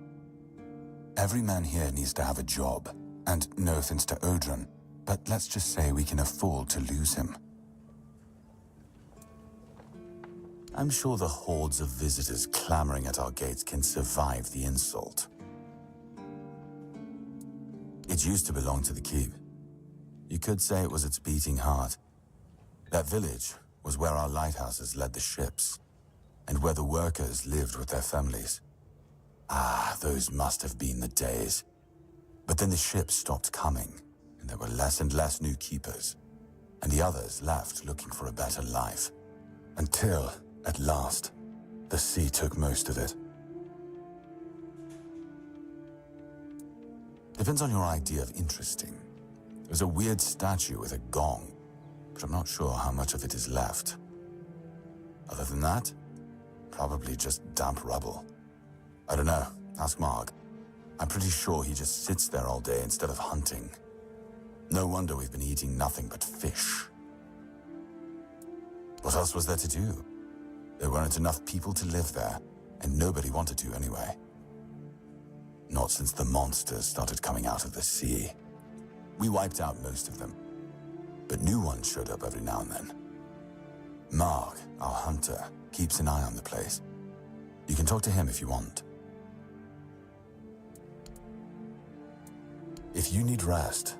[SPEAKER 9] Every man here needs to have a job, and no offense to Odrin, but let's just say we can afford to lose him. I'm sure the hordes of visitors clamoring at our gates can survive the insult. It used to belong to the keep. You could say it was its beating heart. That village was where our lighthouses led the ships, and where the workers lived with their families. Ah, those must have been the days. But then the ships stopped coming, and there were less and less new keepers, and the others left looking for a better life. Until, at last, the sea took most of it. Depends on your idea of interesting. There's a weird statue with a gong, but I'm not sure how much of it is left. Other than that, probably just damp rubble. I don't know, ask Marg. I'm pretty sure he just sits there all day instead of hunting. No wonder we've been eating nothing but fish. What else was there to do? There weren't enough people to live there, and nobody wanted to anyway. Not since the monsters started coming out of the sea. We wiped out most of them, but new ones showed up every now and then. Marg, our hunter, keeps an eye on the place. You can talk to him if you want. If you need rest,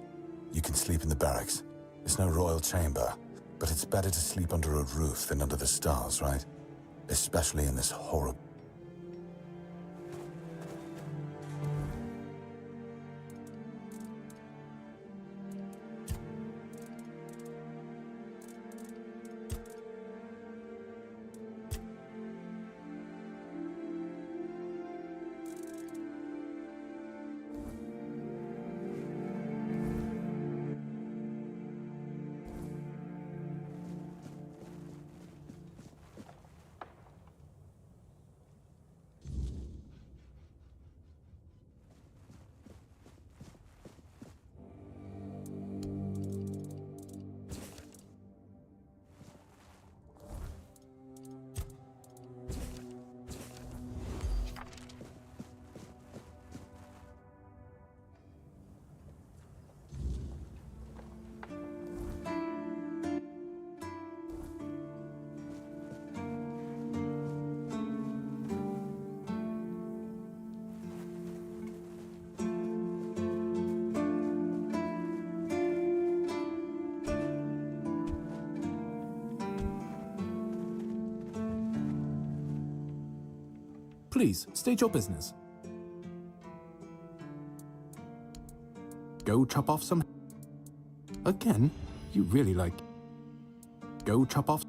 [SPEAKER 9] you can sleep in the barracks. It's no royal chamber, but it's better to sleep under a roof than under the stars, right? Especially in this horrible...
[SPEAKER 10] Please, state your business. Go chop off some... Again? You really like... Go chop off...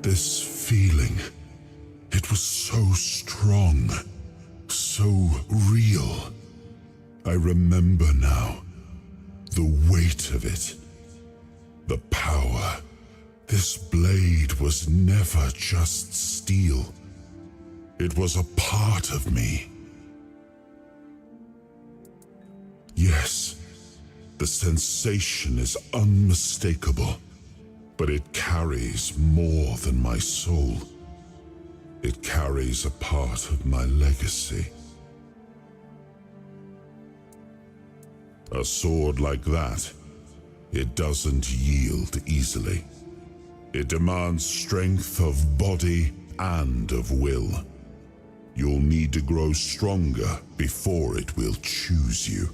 [SPEAKER 5] This feeling, it was so strong, so real. I remember now, the weight of it, the power. This blade was never just steel. It was a part of me.
[SPEAKER 11] Yes, the sensation is unmistakable, but it carries more than my soul. It carries a part of my legacy. A sword like that, it doesn't yield easily. It demands strength of body and of will. You'll need to grow stronger before it will choose you.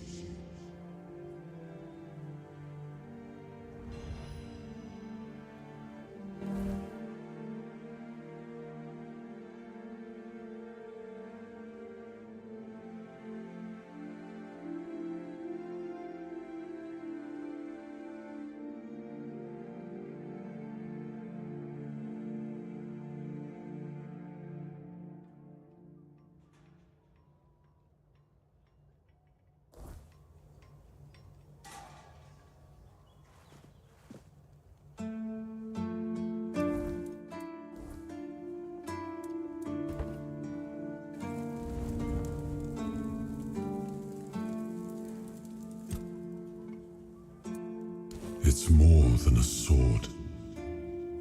[SPEAKER 11] It's more than a sword.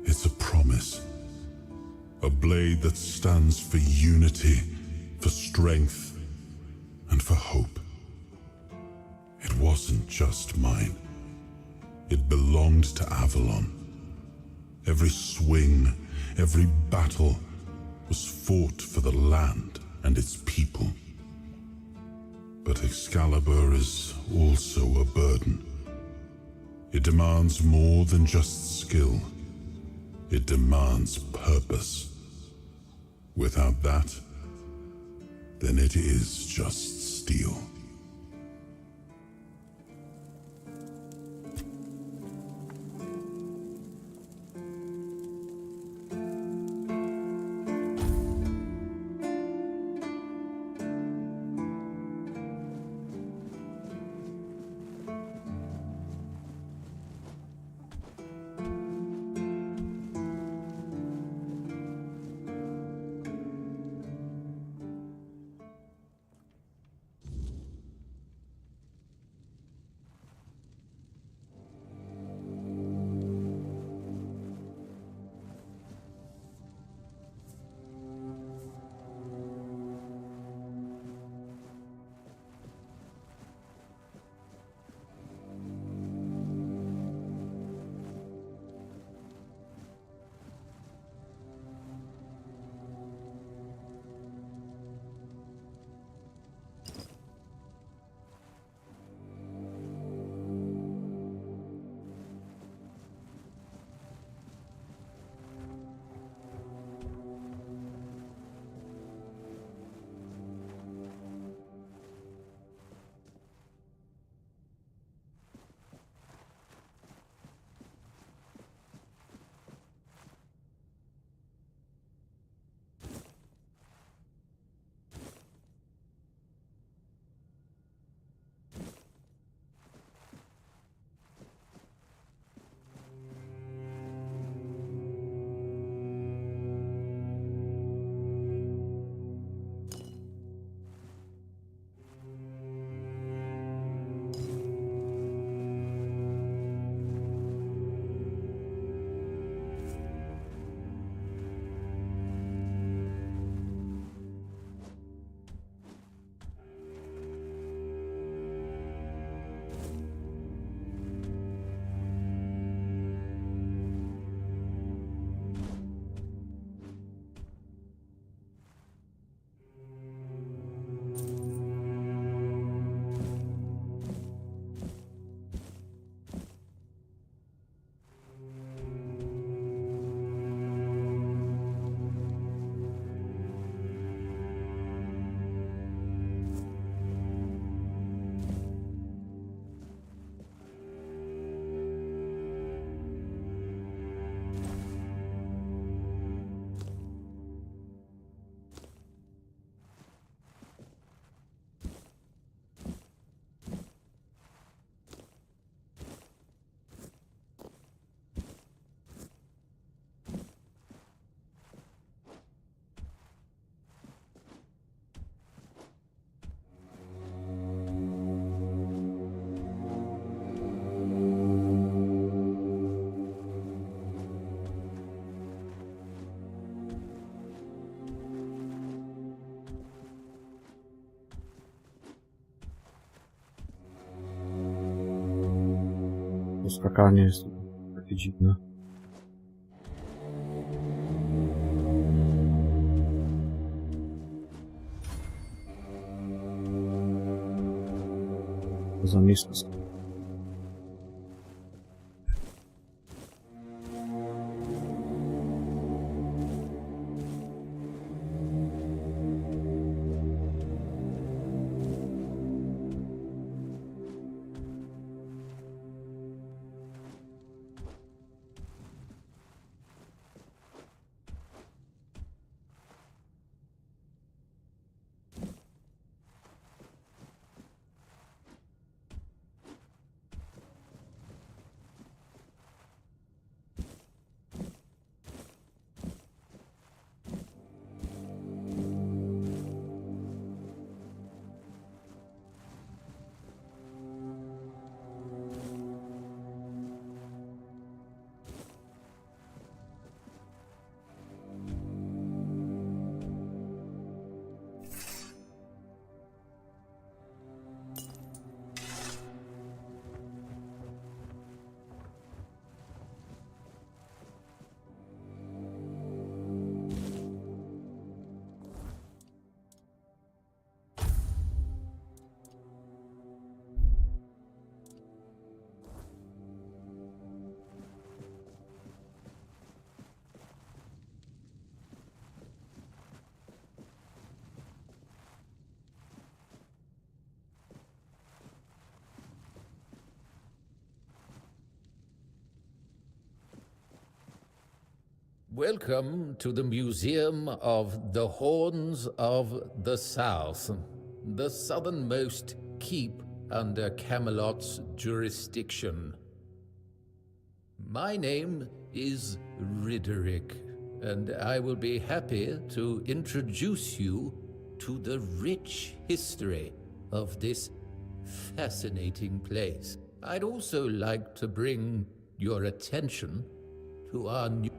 [SPEAKER 11] It's a promise. A blade that stands for unity, for strength, and for hope. It wasn't just mine. It belonged to Avalon. Every swing, every battle was fought for the land and its people. But Excalibur is also a burden. It demands more than just skill. It demands purpose. Without that, then it is just steel.
[SPEAKER 1] skakanie jest takie dziwne. Za nisko.
[SPEAKER 12] Welcome to the Museum of the Horns of the South, the southernmost keep under Camelot's jurisdiction. My name is Ridderick, and I will be happy to introduce you to the rich history of this fascinating place. I'd also like to bring your attention to our new...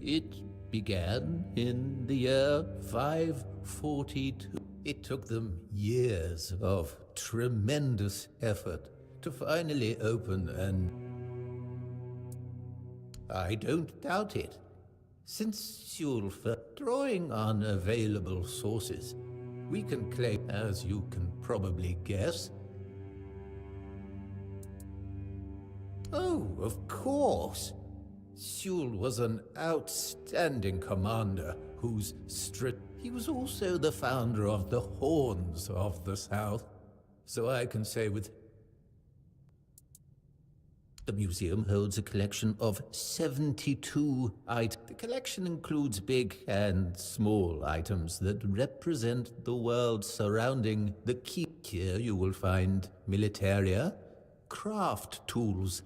[SPEAKER 12] It began in the year 542. It took them years of tremendous effort to finally open, and I don't doubt it. Since you'll drawing on available sources, we can claim, as you can probably guess. Oh, of course. Sewell was an outstanding commander whose he was also the founder of the Horns of the South, so I can say with... The museum holds a collection of 72 items. The collection includes big and small items that represent the world surrounding the keep. Here you will find militaria, craft tools.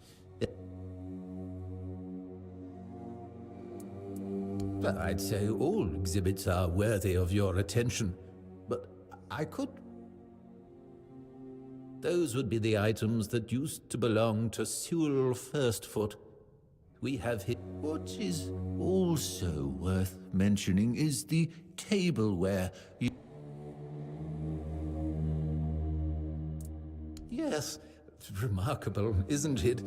[SPEAKER 12] I'd say all exhibits are worthy of your attention, but I could... Those would be the items that used to belong to Sewell Firstfoot. We have hit... What is also worth mentioning is the tableware. Yes, it's remarkable, isn't it?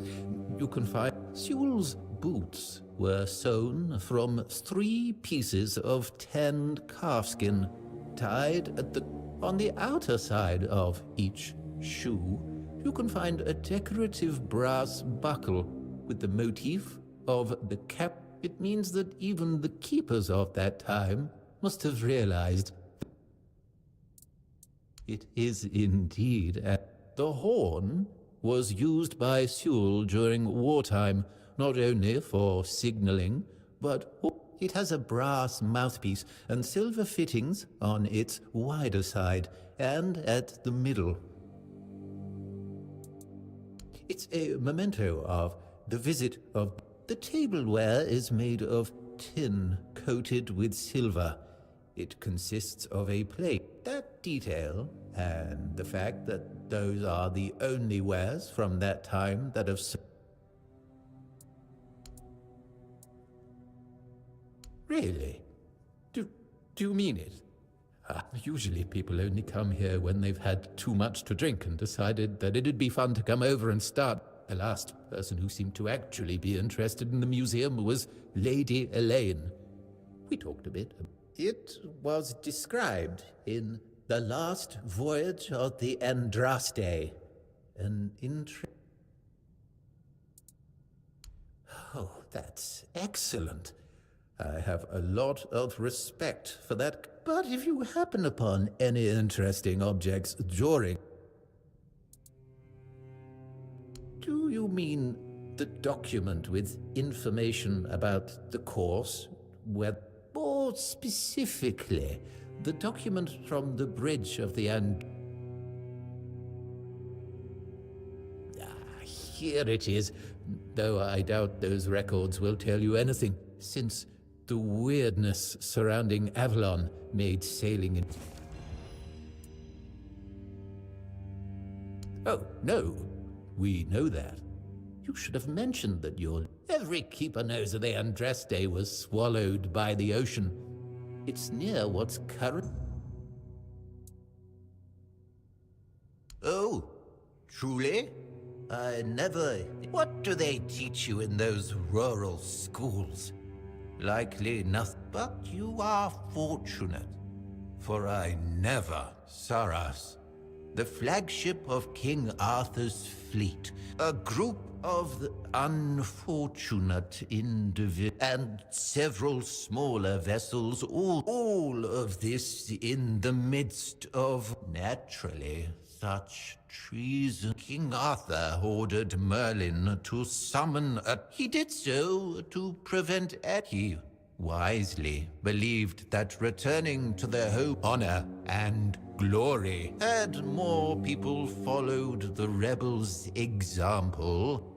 [SPEAKER 12] You can find Sewell's boots were sewn from 3 pieces of tanned calfskin, tied at on the outer side of each shoe. You can find a decorative brass buckle with the motif of the cap. It means that even the keepers of that time must have realized it is indeed the horn was used by Sewell during wartime, not only for signaling, but it has a brass mouthpiece and silver fittings on its wider side and at the middle. It's a memento of the visit of... The tableware is made of tin coated with silver. It consists of a plate. That detail, and the fact that those are the only wares from that time that have... Really? Do you mean it? Usually people only come here when they've had too much to drink and decided that it'd be fun to come over and start. The last person who seemed to actually be interested in the museum was Lady Elaine. We talked a bit. It was described in The Last Voyage of the Andraste. Oh, that's excellent. I have a lot of respect for that. But if you happen upon any interesting objects during... Do you mean the document with information about the course? More specifically, the document from the bridge of the here it is, though I doubt those records will tell you anything, since the weirdness surrounding Avalon made sailing in... Oh, no. We know that. You should have mentioned that every keeper knows that the Andraste was swallowed by the ocean. It's near what's current... Oh, truly? I never... What do they teach you in those rural schools? Likely nothing. But you are fortunate, for I never saw us. The flagship of King Arthur's fleet, a group of the unfortunate individuals, and several smaller vessels, all of this in the midst of, naturally, such treason. King Arthur ordered Merlin to summon he did so to prevent he wisely believed that returning to their home honor and glory had more people followed the rebels' example.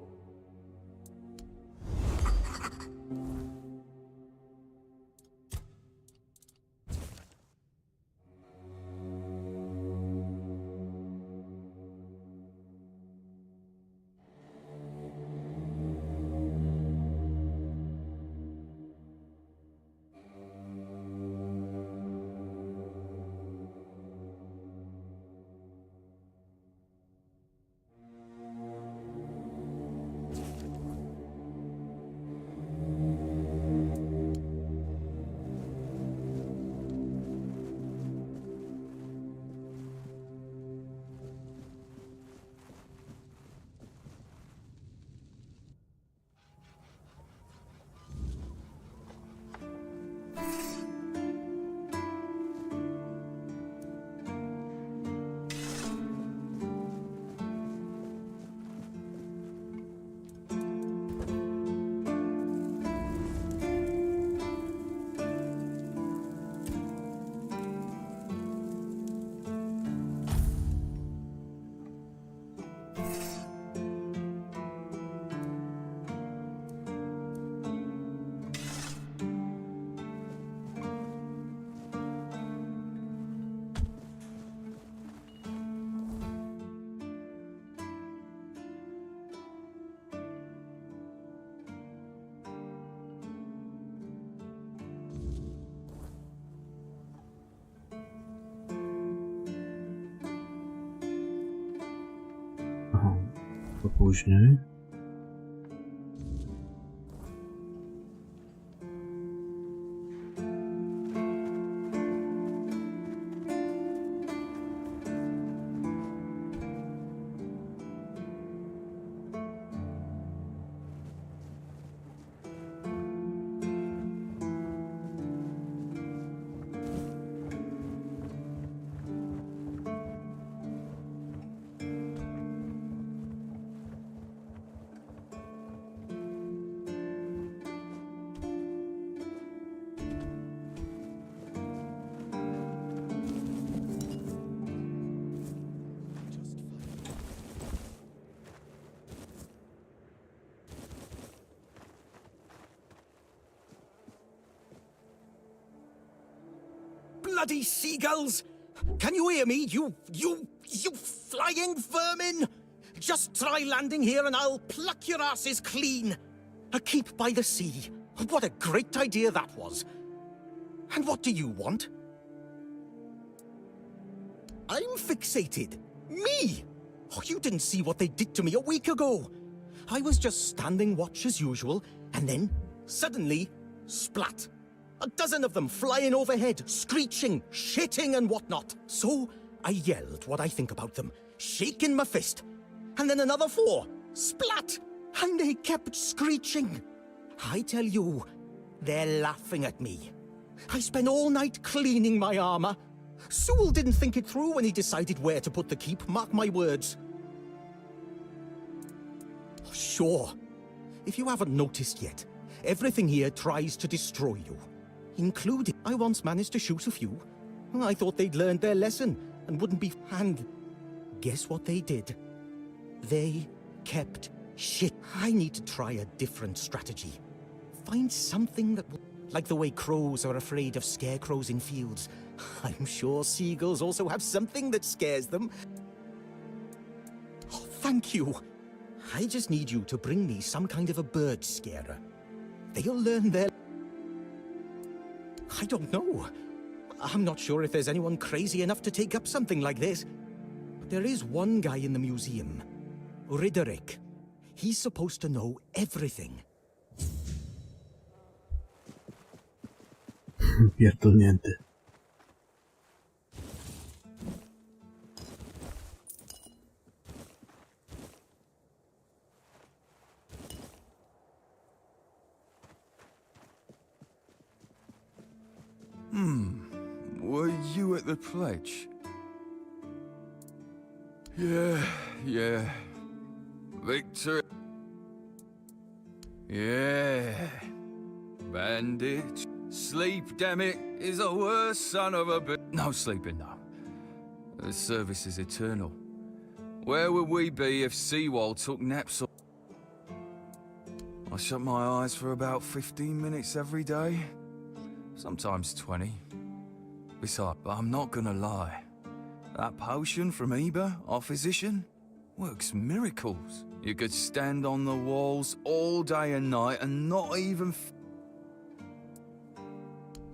[SPEAKER 1] To później.
[SPEAKER 3] Bloody seagulls! Can you hear me, you flying vermin? Just try landing here and I'll pluck your asses clean. A keep by the sea. What a great idea that was. And what do you want? I'm fixated. Me! Oh, you didn't see what they did to me a week ago. I was just standing watch as usual, and then, suddenly, splat. A dozen of them flying overhead, screeching, shitting and whatnot. So, I yelled what I think about them, shaking my fist. And then another 4, splat! And they kept screeching. I tell you, they're laughing at me. I spent all night cleaning my armor. Sewell didn't think it through when he decided where to put the keep, mark my words. Sure. If you haven't noticed yet, everything here tries to destroy you. Including, I once managed to shoot a few. I thought they'd learned their lesson and wouldn't be... And guess what they did? They kept shit. I need to try a different strategy. Find something that will... Like the way crows are afraid of scarecrows in fields. I'm sure seagulls also have something that scares them. Oh, thank you. I just need you to bring me some kind of a bird scarer. They'll learn their... I don't know. I'm not sure if there's anyone crazy enough to take up something like this. But there is one guy in the museum. Riderick. He's supposed to know everything.
[SPEAKER 1] Pierdolnięty.
[SPEAKER 13] Were you at the pledge? Yeah. Victory. Yeah. Bandage. Sleep, damn it, is a worse son of a bitch. No sleeping, no. The service is eternal. Where would we be if Seawall took naps? I shut my eyes for about 15 minutes every day. Sometimes 20. Besides, but I'm not gonna lie. That potion from Eber, our physician, works miracles. You could stand on the walls all day and night and not even...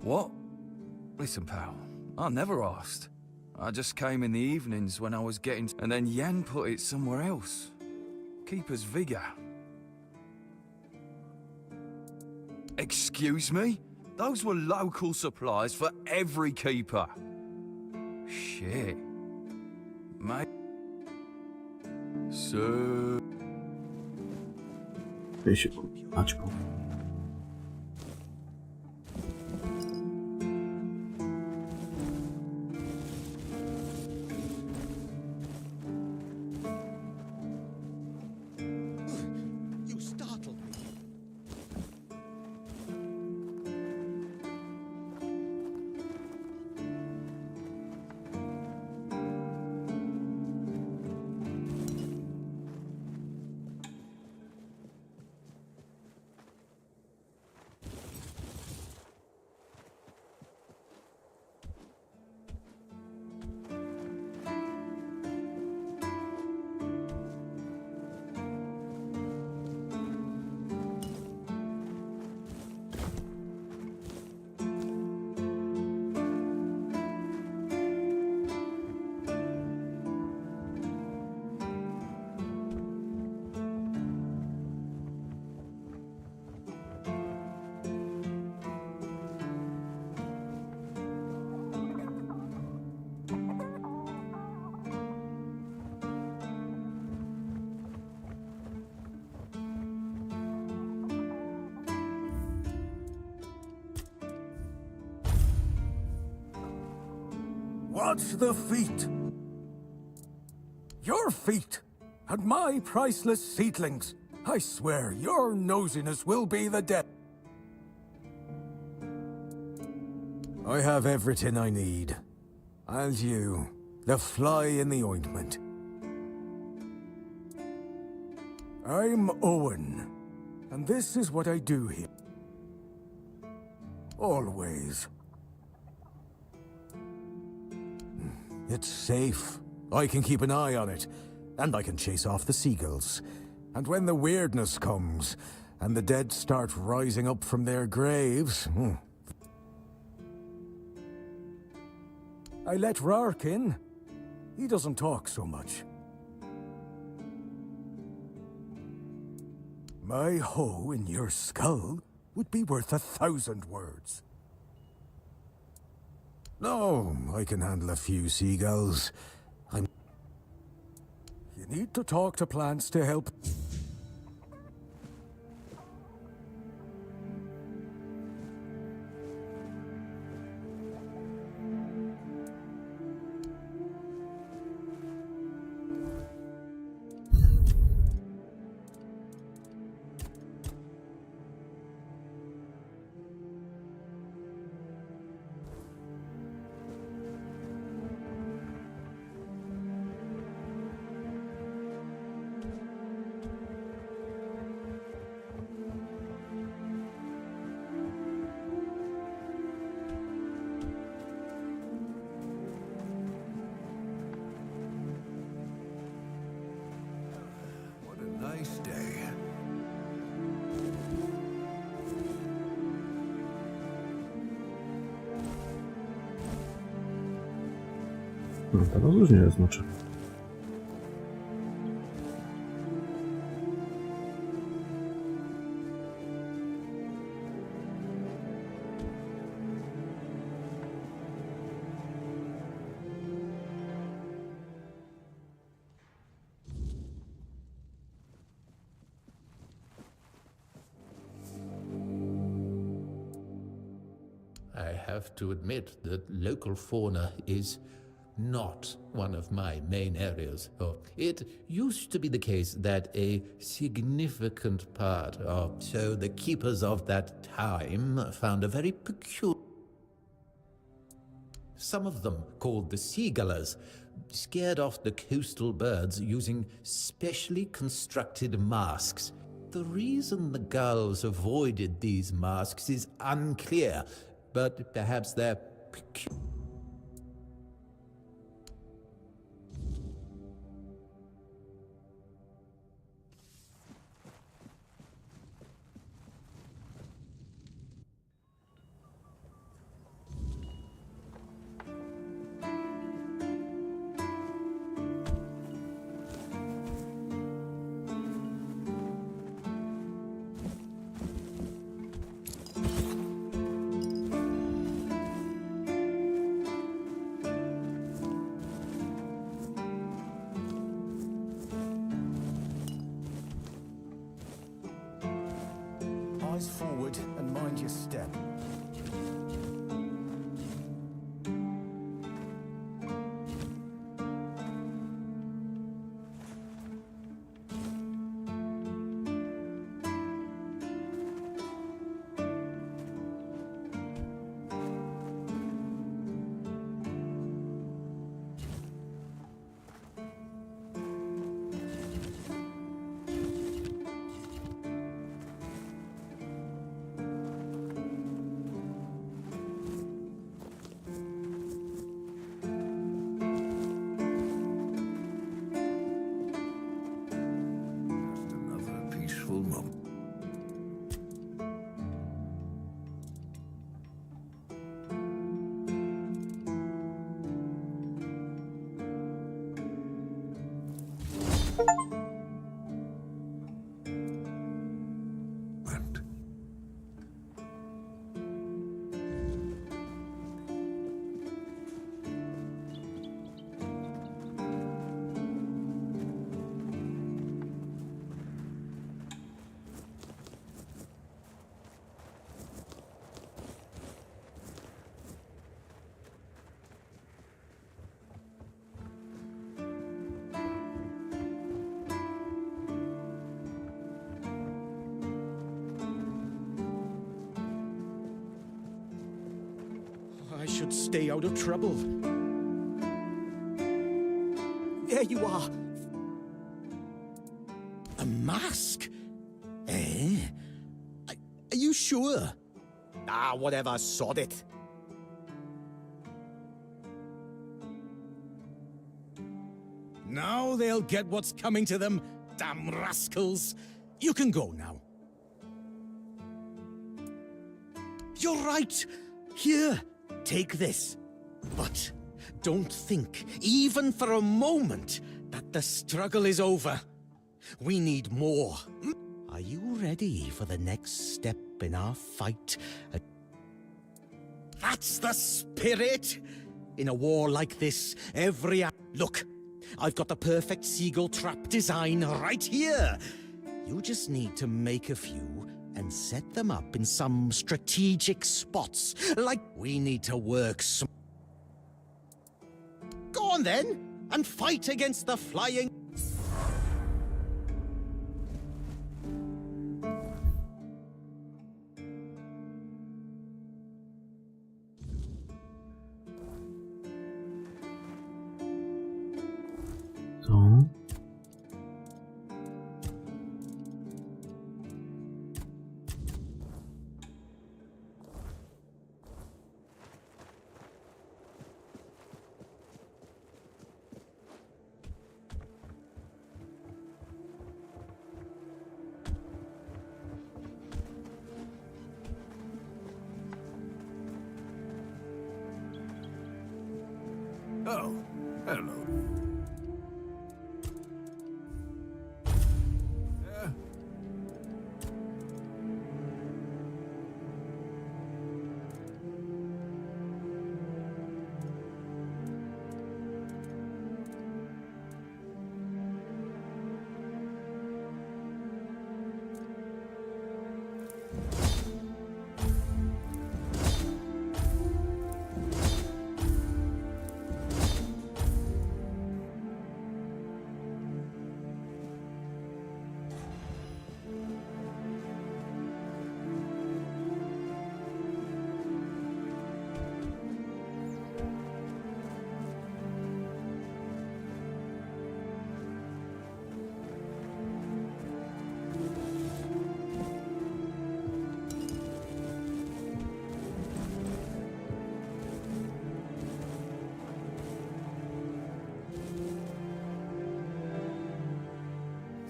[SPEAKER 13] What? Listen, pal, I never asked. I just came in the evenings when I was getting... And then Yan put it somewhere else. Keeper's vigor. Excuse me? Those were local supplies for every keeper. Shit. Mate. So...
[SPEAKER 1] Basic. Magical.
[SPEAKER 3] You startled me.
[SPEAKER 4] What's the feat? Your feat, and my priceless seedlings. I swear, your nosiness will be the death. I have everything I need. And you, the fly in the ointment. I'm Owen, and this is what I do here. Always. It's safe. I can keep an eye on it, and I can chase off the seagulls. And when the weirdness comes, and the dead start rising up from their graves... I let Rark in. He doesn't talk so much. My hoe in your skull would be worth 1,000 words. No, I can handle a few seagulls. You need to talk to plants to help.
[SPEAKER 14] Nice day.
[SPEAKER 1] No, teraz już nie jest znaczy.
[SPEAKER 12] I have to admit that local fauna is not one of my main areas. It used to be the case that a significant part of so the keepers of that time found a very peculiar. Some of them, called the seagullers, scared off the coastal birds using specially constructed masks. The reason the gulls avoided these masks is unclear, but perhaps they're peculiar.
[SPEAKER 4] Eyes forward and mind your step.
[SPEAKER 3] I should stay out of trouble. There you are. A mask? Eh? Are you sure? Ah, whatever, sod it. Now they'll get what's coming to them, damn rascals. You can go now. You're right. Here, take this. But
[SPEAKER 15] Don't think, even for a moment, that the struggle is over. We need more. Are you ready for the next step in our fight? That's the spirit! In a war like this, Look, I've got the perfect seagull trap design right here. You just need to make a few and set them up in some strategic spots. Like, we need to work Go on then, and fight against the flying...
[SPEAKER 1] To.
[SPEAKER 14] Oh, hello.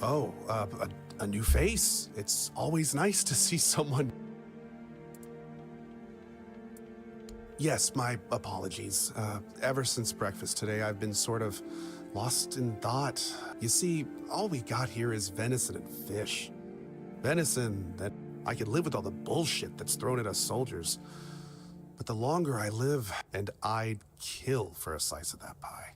[SPEAKER 16] Oh, a new face. It's always nice to see someone. Yes, my apologies. Ever since breakfast today, I've been sort of lost in thought. You see, all we got here is venison and fish. Venison that I could live with all the bullshit that's thrown at us soldiers. But the longer I live, and I'd kill for a slice of that pie.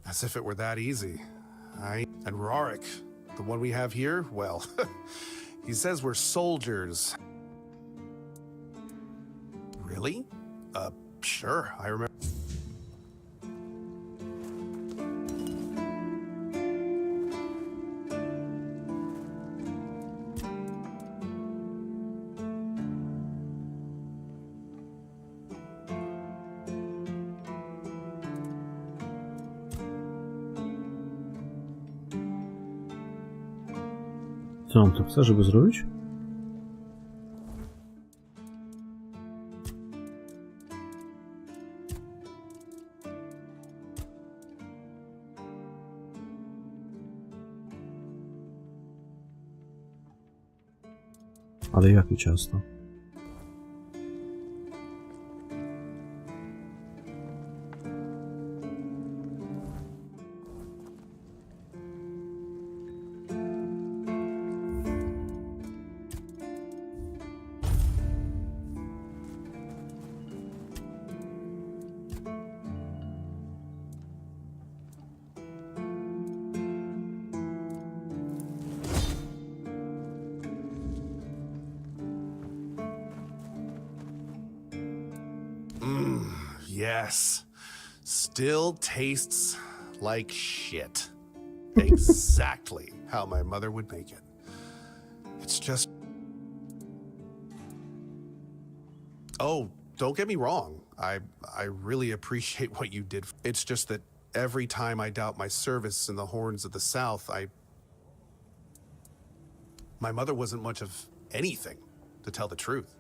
[SPEAKER 16] As if it were that easy. And Rorik, the one we have here, well, he says we're soldiers. Really? Sure, I remember.
[SPEAKER 1] Co on to chce, żeby zrobić? Ale jakie ciasto?
[SPEAKER 16] Yes. Still tastes like shit. Exactly how my mother would make it. It's just... Oh, don't get me wrong. I really appreciate what you did. It's just that every time I doubt my service in the Horns of the South, my mother wasn't much of anything, to tell the truth.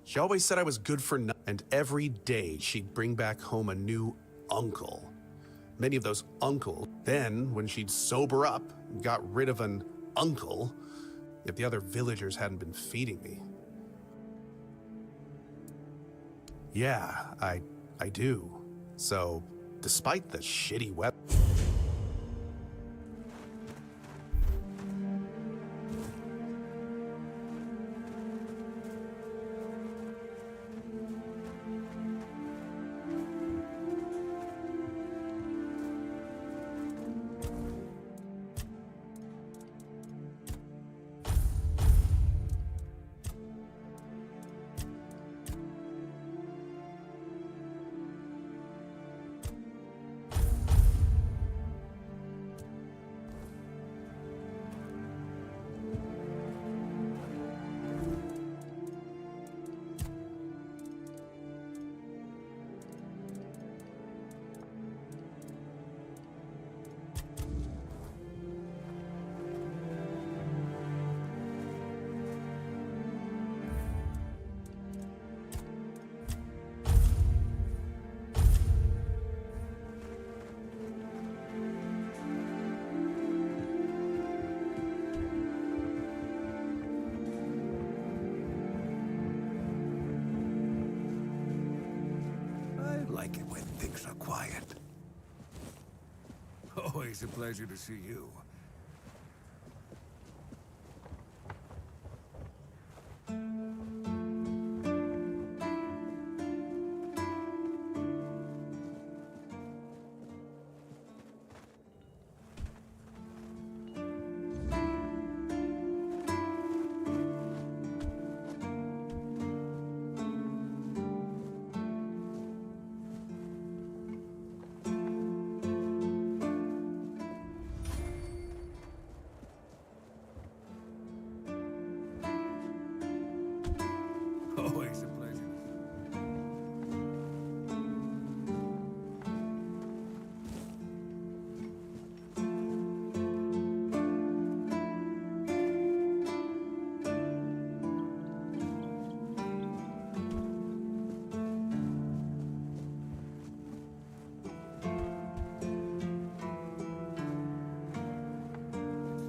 [SPEAKER 16] She always said I was good for nothing, and every day she'd bring back home a new uncle. Many of those uncles. Then, when she'd sober up and got rid of an uncle, if the other villagers hadn't been feeding me. Yeah, I do. So, despite the shitty web...
[SPEAKER 14] Like it when things are quiet. Always a pleasure to see you. Always a pleasure.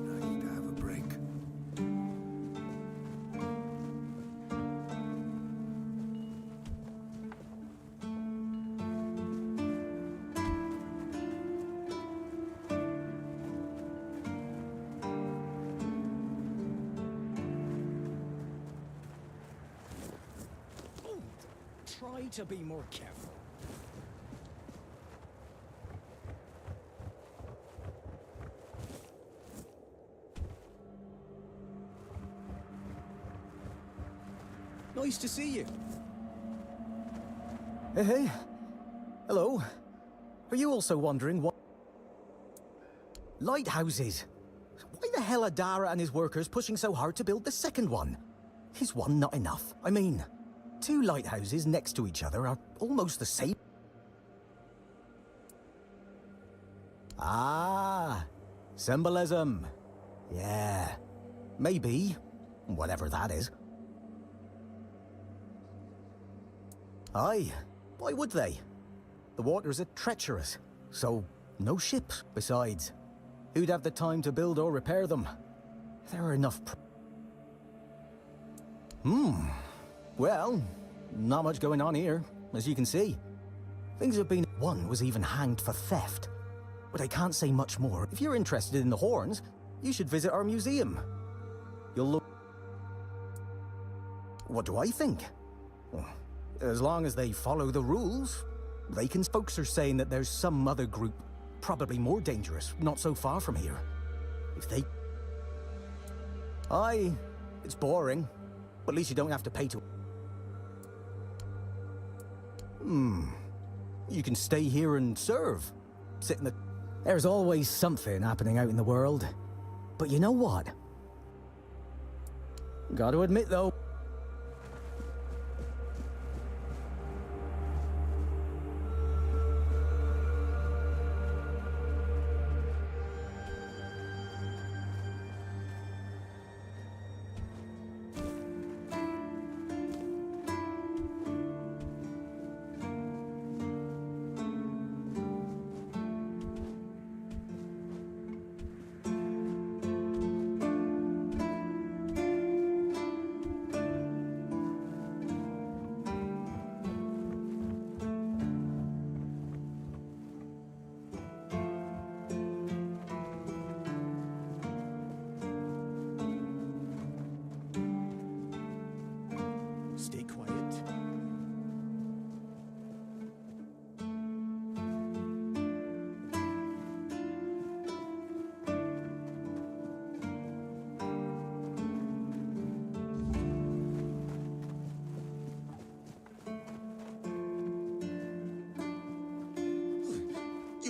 [SPEAKER 14] Nice to have a break.
[SPEAKER 15] Try to be more careful. Nice to see you.
[SPEAKER 4] Hey. Hello. Are you also wondering what... Lighthouses. Why the hell are Dara and his workers pushing so hard to build the second one? Is one not enough? I mean, 2 lighthouses next to each other are almost the same. Ah, symbolism. Yeah, maybe. Whatever that is. Aye, why would they? The waters are treacherous, so no ships. Besides, who'd have the time to build or repair them? There are enough... Well, not much going on here, as you can see. Things have been... One was even hanged for theft. But I can't say much more. If you're interested in the horns, you should visit our museum. You'll look... What do I think? Well, as long as they follow the rules, they can... Folks are saying that there's some other group, probably more dangerous, not so far from here. If they... Aye, it's boring. But at least you don't have to pay to... You can stay here and serve. Sit in the... There's always something happening out in the world. But you know what? Gotta admit, though...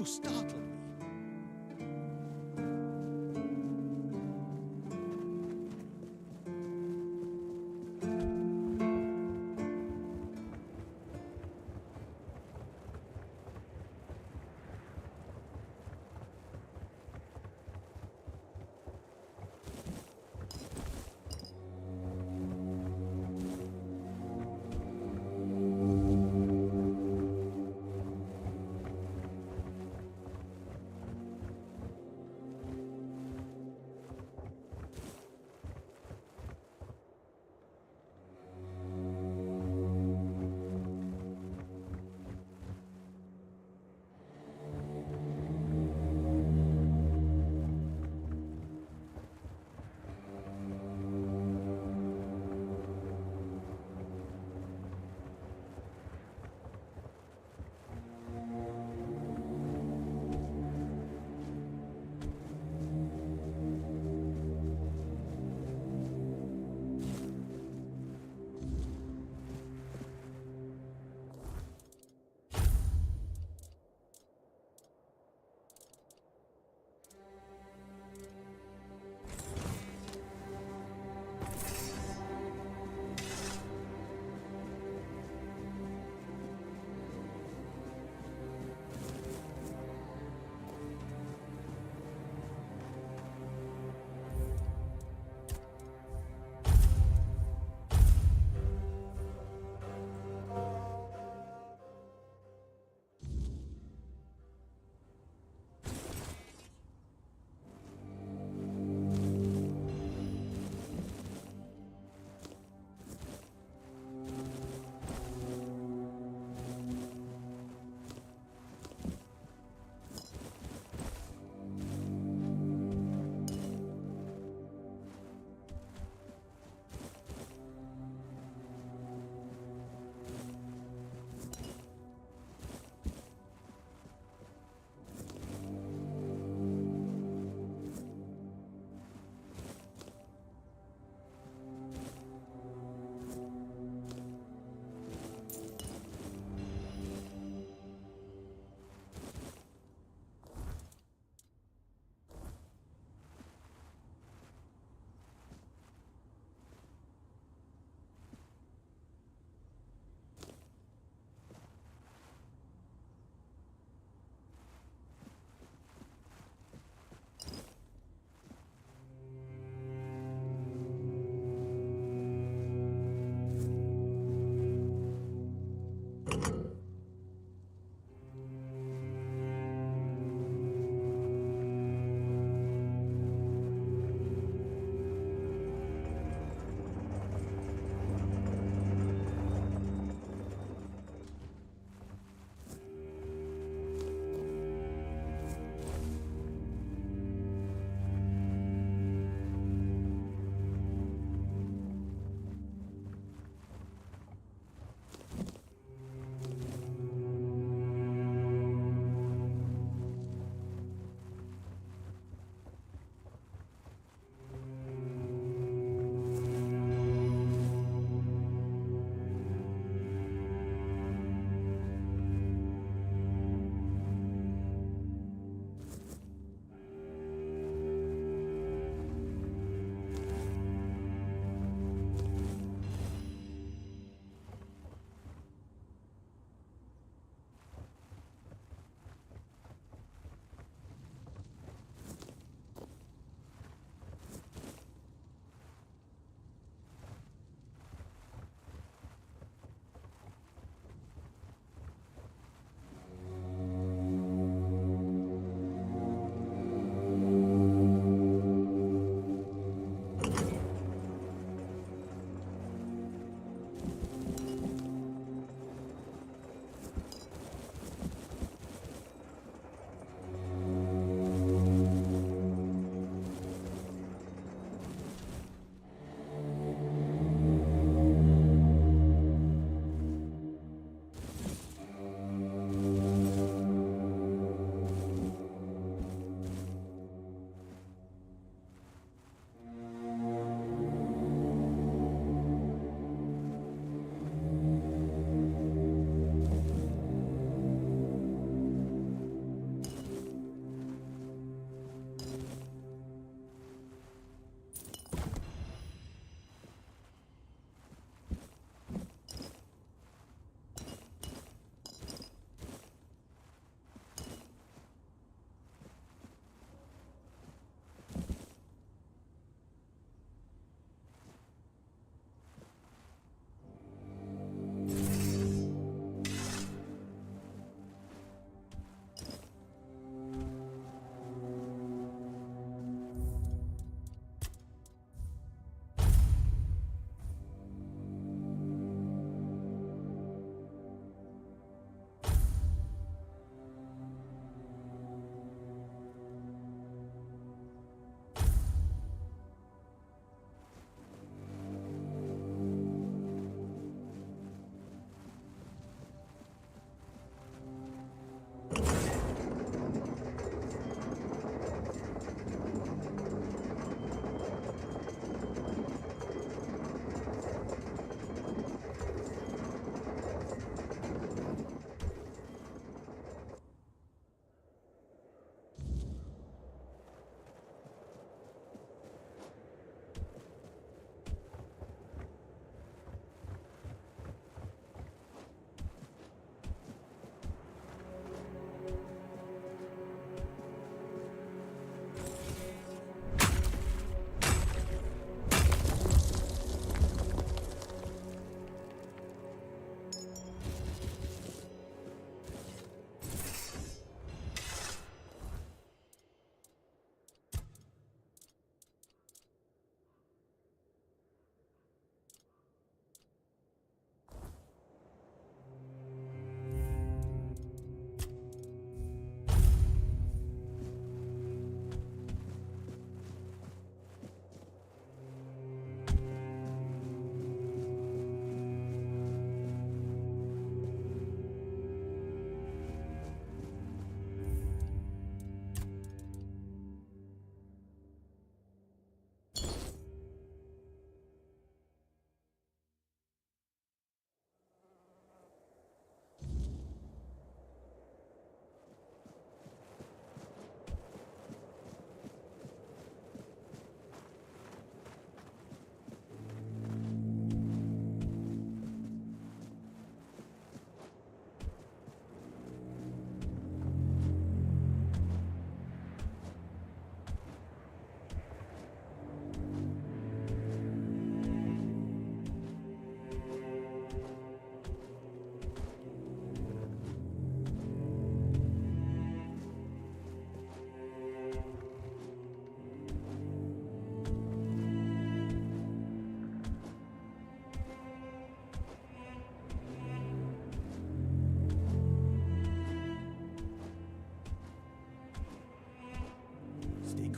[SPEAKER 15] to startle me.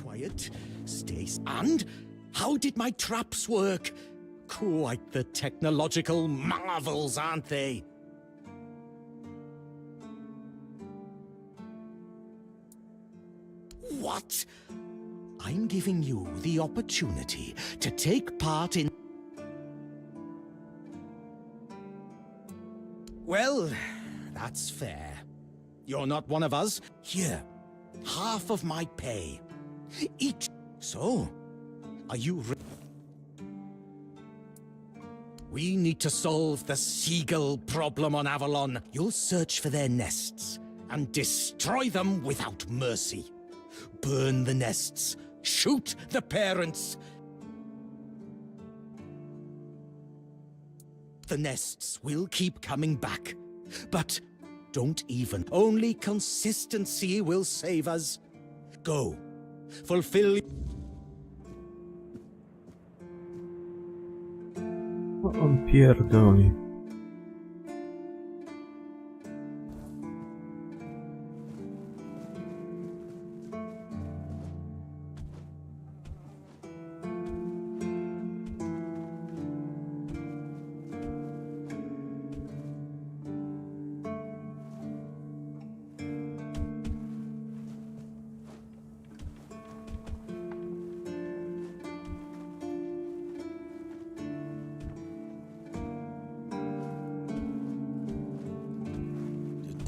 [SPEAKER 15] quiet. And how did my traps work? Quite the technological marvels, aren't they? What? I'm giving you the opportunity to take part in... Well, that's fair. You're not one of us. Here, half of my pay. Each. So, are you... We need to solve the seagull problem on Avalon. You'll search for their nests and destroy them without mercy. Burn the nests. Shoot the parents. The nests will keep coming back. But don't even. Only consistency will save us. Go. Fulfill...
[SPEAKER 1] On pierdoli.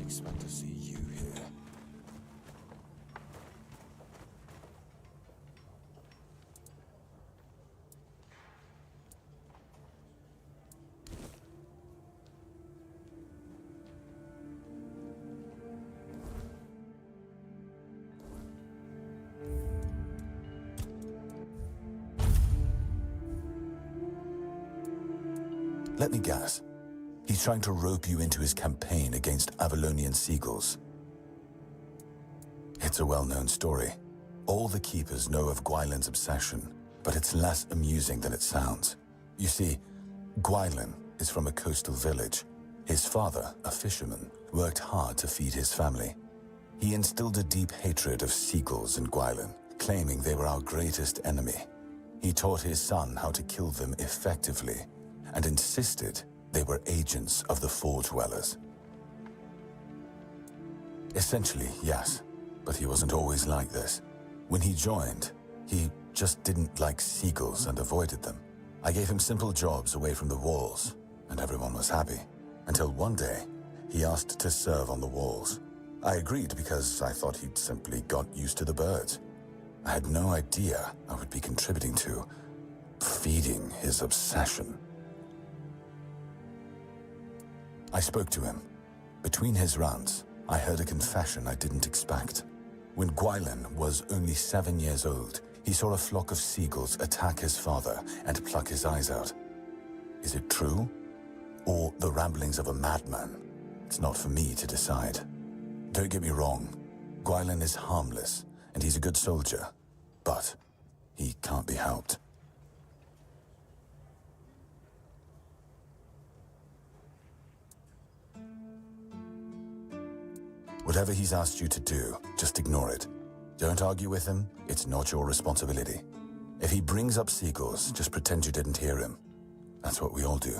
[SPEAKER 8] Expect to see you here.
[SPEAKER 9] Let me guess. He's trying to rope you into his campaign against Avalonian seagulls. It's a well-known story. All the keepers know of Gwylin's obsession, but it's less amusing than it sounds. You see, Gwylin is from a coastal village. His father, a fisherman, worked hard to feed his family. He instilled a deep hatred of seagulls in Gwylin, claiming they were our greatest enemy. He taught his son how to kill them effectively, and insisted they were agents of the Four Dwellers. Essentially, yes, but he wasn't always like this. When he joined, he just didn't like seagulls and avoided them. I gave him simple jobs away from the walls, and everyone was happy. Until one day, he asked to serve on the walls. I agreed because I thought he'd simply got used to the birds. I had no idea I would be contributing to feeding his obsession. I spoke to him. Between his rants, I heard a confession I didn't expect. When Gwylin was only 7 years old, he saw a flock of seagulls attack his father and pluck his eyes out. Is it true? Or the ramblings of a madman? It's not for me to decide. Don't get me wrong. Gwylin is harmless, and he's a good soldier. But he can't be helped. Whatever he's asked you to do, just ignore it. Don't argue with him, it's not your responsibility. If he brings up seagulls, just pretend you didn't hear him. That's what we all do.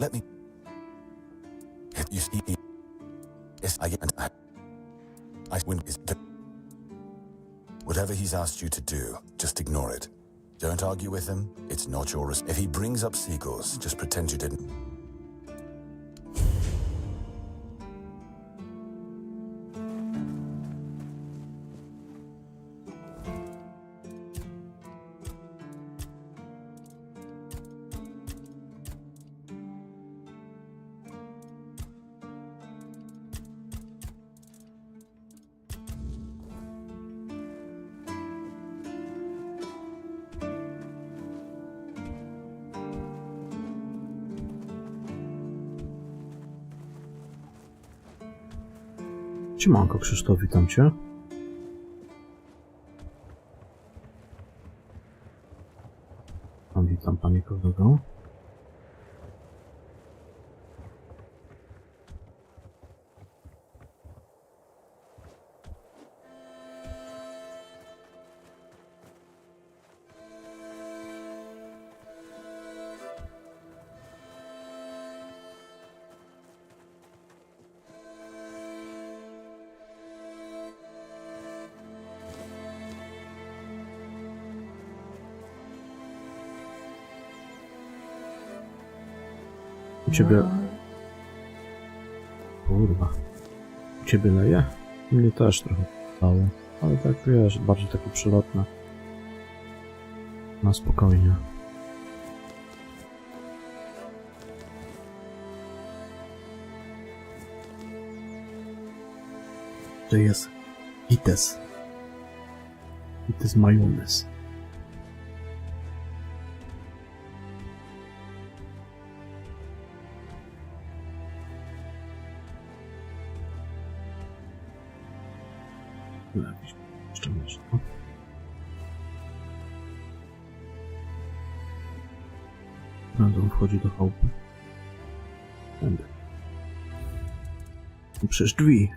[SPEAKER 9] Let me... You see... Yes, I win... Whatever he's asked you to do, just ignore it. Don't argue with him, it's not your... If he brings up seagulls, just pretend you didn't...
[SPEAKER 1] Siemanko Krzysztof, witam cię. Witam panie kolego. U ciebie... Kurwa. U ciebie leje? Mnie też trochę dało. Ale tak wiesz, bardziej takie przelotne. Na spokojnie. To jest ites. Ites majonez. Jeszcze myślę. Będą wchodzi do chałupy. Będę. Przecież drzwi.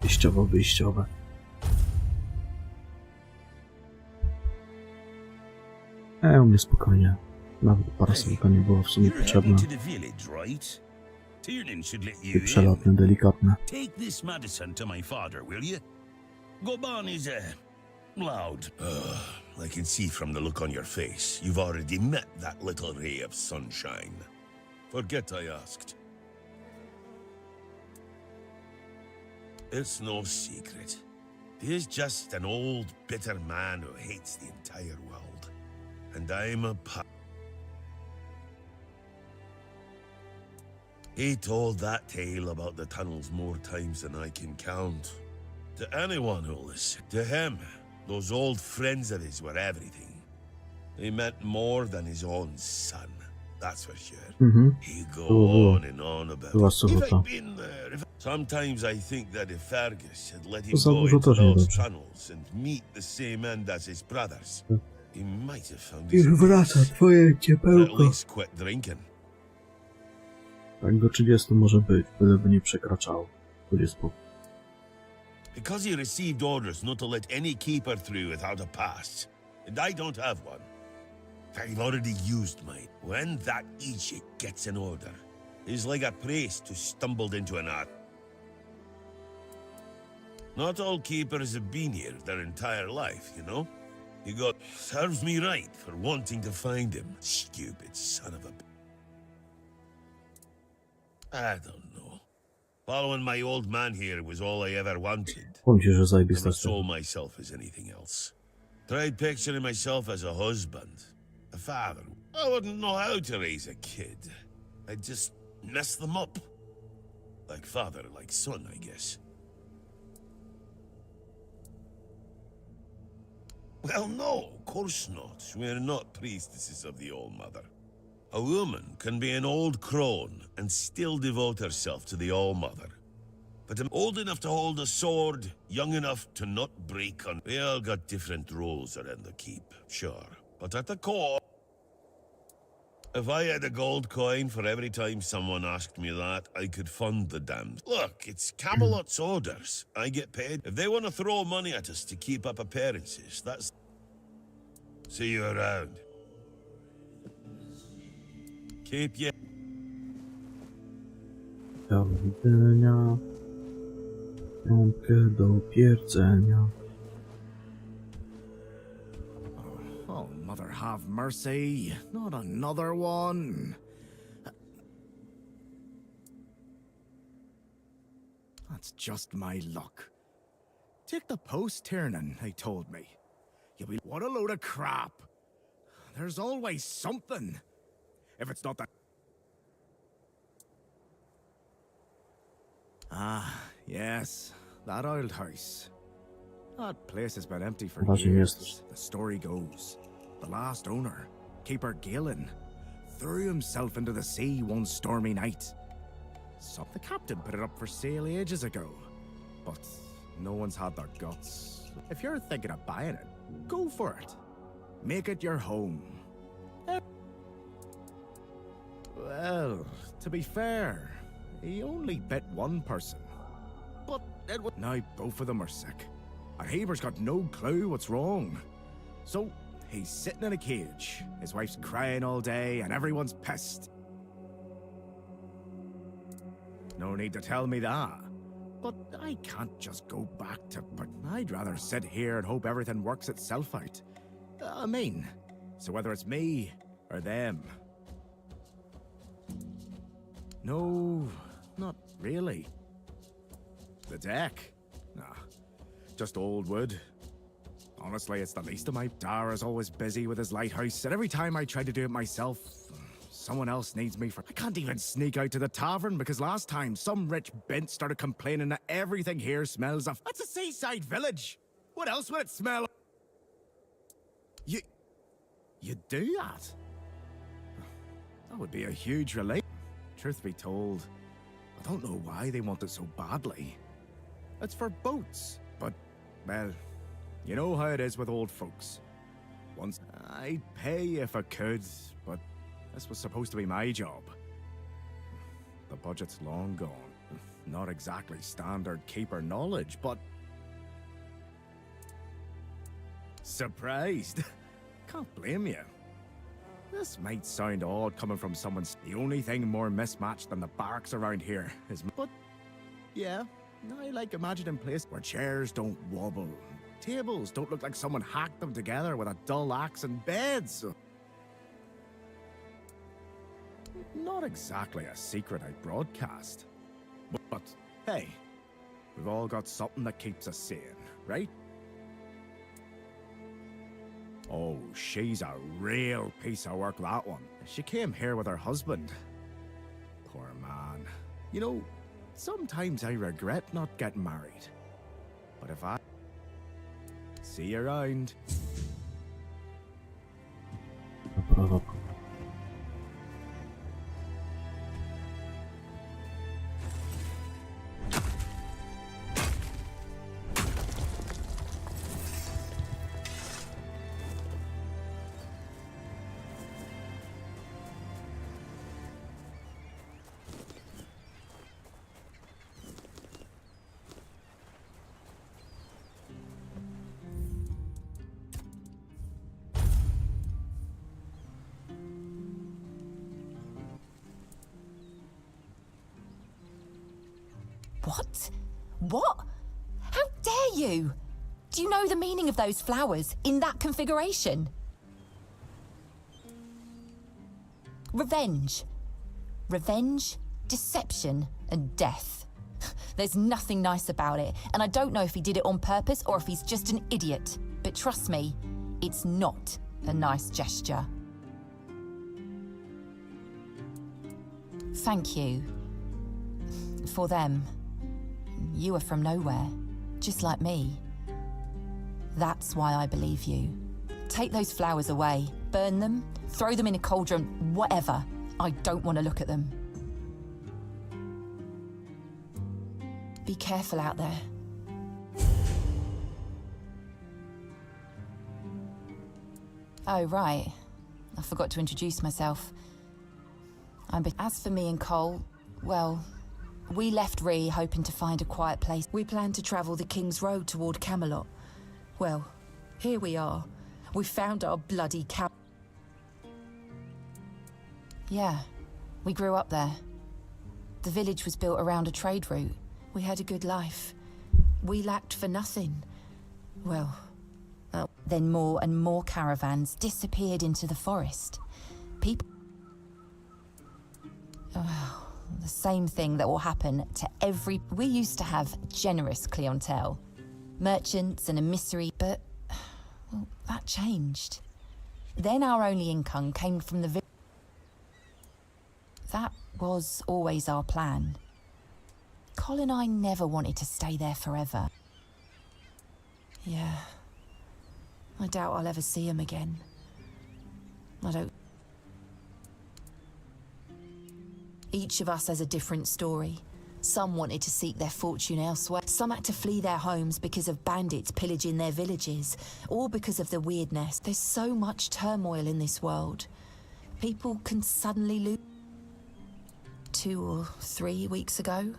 [SPEAKER 1] Wyjściowe. U mnie spokojnie. Nawet parasolka nie była w sumie potrzebna. I przelotne, delikatne.
[SPEAKER 5] Take this medicine to my father, will you? Goban is loud. I can see from the look on your face, you've already met that little ray of sunshine. Forget I asked. It's no secret. He's just an old, bitter man who hates the entire world. And I'm a He told that tale about the tunnels more times than I can count. To anyone who'll listen. To him, those old friends of his were everything. They meant more than his own son. That's for sure. He'd go on and on about it. If I'd been there, sometimes I think that if Fergus had let him go into those tunnels and meet the same end as his brothers, he might have found his at least quit drinking.
[SPEAKER 1] Tak do 30 może być, byleby nie przekraczał 20.
[SPEAKER 5] Because he received orders not to let any keeper through without a pass, and I don't have one. I've already used mine. When that idiot gets an order, he's like a priest who stumbled into an art. Not all keepers have been here their entire life, you know? He serves me right for wanting to find him. Stupid son of a... I don't know. Following my old man here was all I ever wanted. Never saw myself as anything else. Tried picturing myself as a husband, a father. I wouldn't know how to raise a kid. I'd just mess them up. Like father, like son, I guess. Well, no, of course not. We're not priestesses of the All-Mother. A woman can be an old crone and still devote herself to the All-Mother. But I'm old enough to hold a sword, young enough to not break on... We all got different roles around the keep, sure. But at the core... If I had a gold coin for every time someone asked me that, I could fund the damned. Look, it's Camelot's orders. I get paid. If they want to throw money at us to keep up appearances, that's... See you around. Keep you.
[SPEAKER 1] Do widzenia. Piątkę do pierdzenia.
[SPEAKER 15] Oh, mother have mercy. Not another one. That's just my luck. Take the post turning, they told me. You'll be... What a load of crap. There's always something. If it's not that... Ah, yes. That old house. That place has been empty for years. The story goes. The last owner, Keeper Galen, threw himself into the sea one stormy night. So the captain put it up for sale ages ago.
[SPEAKER 17] but no one's had their guts. If you're thinking of buying it, go for it. Make it your home. Well, to be fair, he only bit one person. But it would now both of them are sick. And Haber's got no clue what's wrong. So he's sitting in a cage. His wife's crying all day and everyone's pissed. No need to tell me that. But I can't just go back to... But I'd rather sit here and hope everything works itself out. I mean, so whether it's me or them... No, not really. The deck? Nah, just old wood. Honestly, it's the least of my... Dara's always busy with his lighthouse, and every time I try to do it myself, someone else needs me for... I can't even sneak out to the tavern because last time some rich bint started complaining that everything here smells of... That's a seaside village! What else would it smell of? You do that? That would be a huge relief. Truth be told, I don't know why they want it so badly. It's for boats, but, well, you know how it is with old folks. Once I'd pay if I could, but this was supposed to be my job. The budget's long gone. Not exactly standard keeper knowledge, but... Surprised? Can't blame you. This might sound odd coming from someone's... The only thing more mismatched than the barracks around here is... But, yeah, I like imagining places where chairs don't wobble. Tables don't look like someone hacked them together with a dull axe, and beds. Not exactly a secret I broadcast. But, hey, we've all got something that keeps us sane, right? Oh, she's a real piece of work, that one. She came here with her husband. Poor man. You know, sometimes I regret not getting married. But if I... See you around.
[SPEAKER 18] What? What? How dare you? Do you know the meaning of those flowers in that configuration? Revenge. Revenge, deception, and death. There's nothing nice about it, and I don't know if he did it on purpose or if he's just an idiot. But trust me, it's not a nice gesture. Thank you. For them. You are from nowhere, just like me. That's why I believe you. Take those flowers away, burn them, throw them in a cauldron, whatever. I don't want to look at them. Be careful out there. Oh, right. I forgot to introduce myself. As for me and Cole, well... We left Ree hoping to find a quiet place. We planned to travel the King's Road toward Camelot. Well, here we are. We found our bloody camp. Yeah, we grew up there. The village was built around a trade route. We had a good life. We lacked for nothing. Well, then more and more caravans disappeared into the forest. People... The same thing that will happen to every... We used to have generous clientele. Merchants and emissary, but... Well, that changed. Then our only income came from the village. That was always our plan. Col and I never wanted to stay there forever. Yeah. I doubt I'll ever see him again. I don't... Each of us has a different story. Some wanted to seek their fortune elsewhere. Some had to flee their homes because of bandits pillaging their villages, or because of the weirdness. There's so much turmoil in this world. People can suddenly lose. 2 or 3 weeks ago,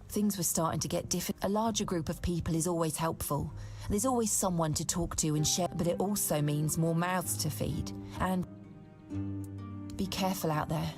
[SPEAKER 18] things were starting to get different. A larger group of people is always helpful. There's always someone to talk to and share, but it also means more mouths to feed. And be careful out there.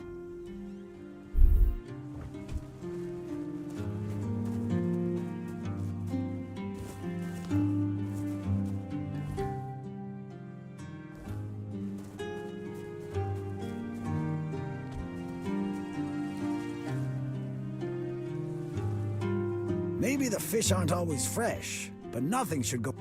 [SPEAKER 19] Maybe the fish aren't always fresh, but nothing should go...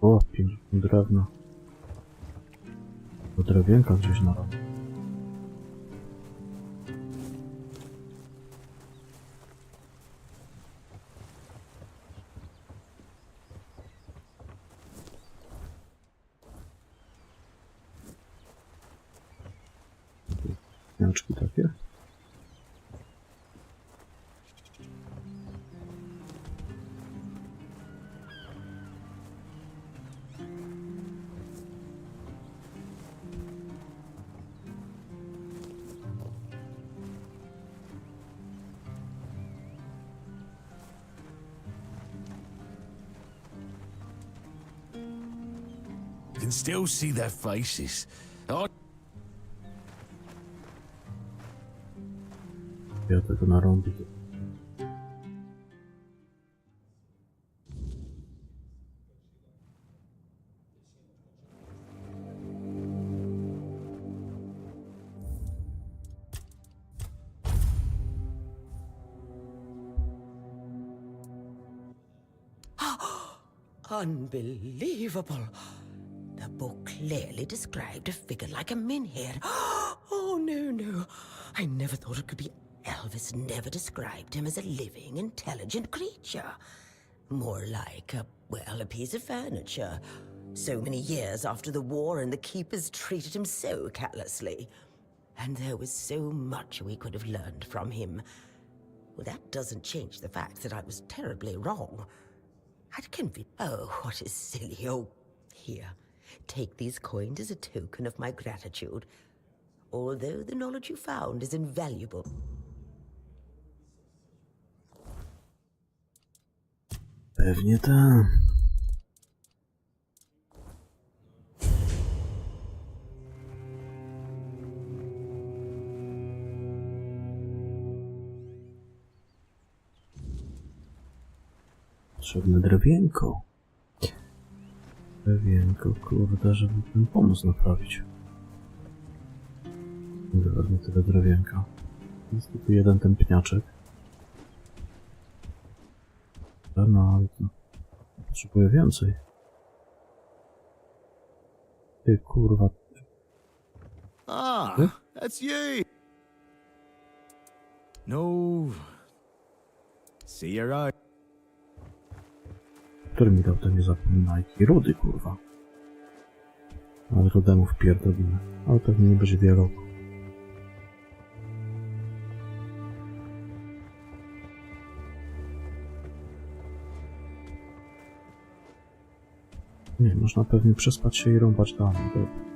[SPEAKER 1] O, 5 drewna. Do drewienka gdzieś na rogu. Miaczki takie.
[SPEAKER 2] You can still see their faces. Oh.
[SPEAKER 1] Ja tego narąbię.
[SPEAKER 20] Unbelievable. The book clearly described a figure like a menhir. Oh, no. I never thought it could be. Elvis never described him as a living, intelligent creature. More like a piece of furniture. So many years after the war, and the keepers treated him so callously. And there was so much we could have learned from him. Well, that doesn't change the fact that I was terribly wrong. I'd convinced. Oh, what is silly. Oh, here. Take these coins as a token of my gratitude. Although the knowledge you found is invaluable.
[SPEAKER 1] Pewnie tak. Potrzebne drewienko. Drewienko, kurde, żeby ten pomysł naprawić. Wygodnie tyle drewienka. Jest tylko jeden ten pniaczek. No, ale to potrzebuję więcej. Ty kurwa.
[SPEAKER 17] Ah, that's you. No. See your eye.
[SPEAKER 1] Który mi dał te niezapominajki? Rudy, kurwa. Ale rudemu wpierdolimy. Ale pewnie nie będzie dialogu. Nie, można pewnie przespać się i rąbać dalej. Dobra.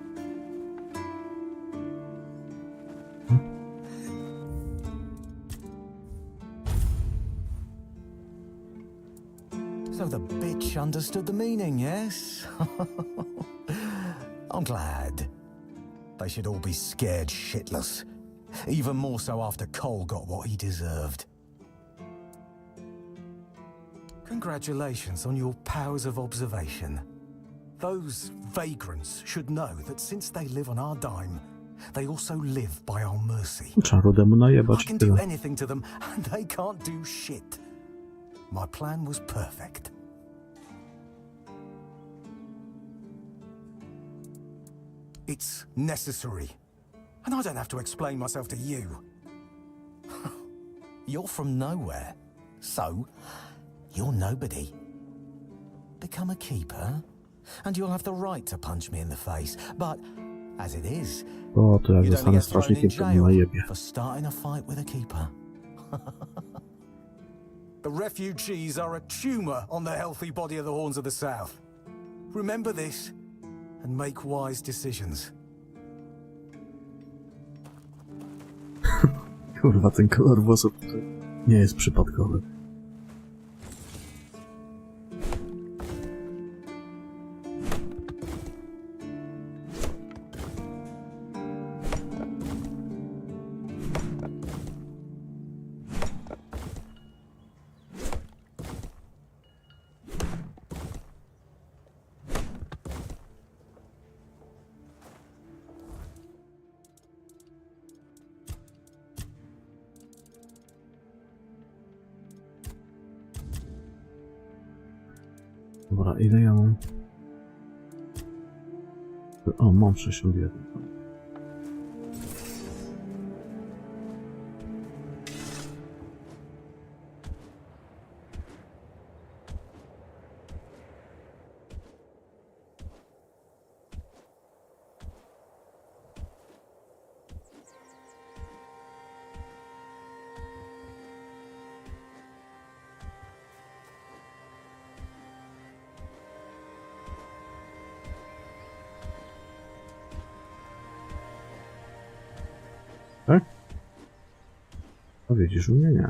[SPEAKER 4] So the bitch understood the meaning, yes? I'm glad. They should all be scared shitless. Even more so after Cole got what he deserved. Congratulations on your powers of observation. Those vagrants should know that since they live on our dime, they also live by our mercy.
[SPEAKER 1] Trzeba rudemu najebać
[SPEAKER 4] I can
[SPEAKER 1] tyle.
[SPEAKER 4] do anything to them, and they can't do shit. My plan was perfect. It's necessary. And I don't have to explain myself to you. You're from nowhere. So, you're nobody. Become a keeper, and you'll have the right to punch me in the face. But, as it is,
[SPEAKER 1] O, to jak
[SPEAKER 4] you'd only
[SPEAKER 1] zostanę
[SPEAKER 4] get thrown in
[SPEAKER 1] strażnikiem, to mnie
[SPEAKER 4] jail
[SPEAKER 1] najebie.
[SPEAKER 4] for starting a fight with a keeper. The refugees are a tumor on the healthy body of the Horns of the South. Remember this, and make wise decisions.
[SPEAKER 1] Kurwa, ten kolor włosów tutaj nie jest przypadkowy. Dobra, ile ja mam? O, mam 61. Tak? A widzisz, u mnie nie.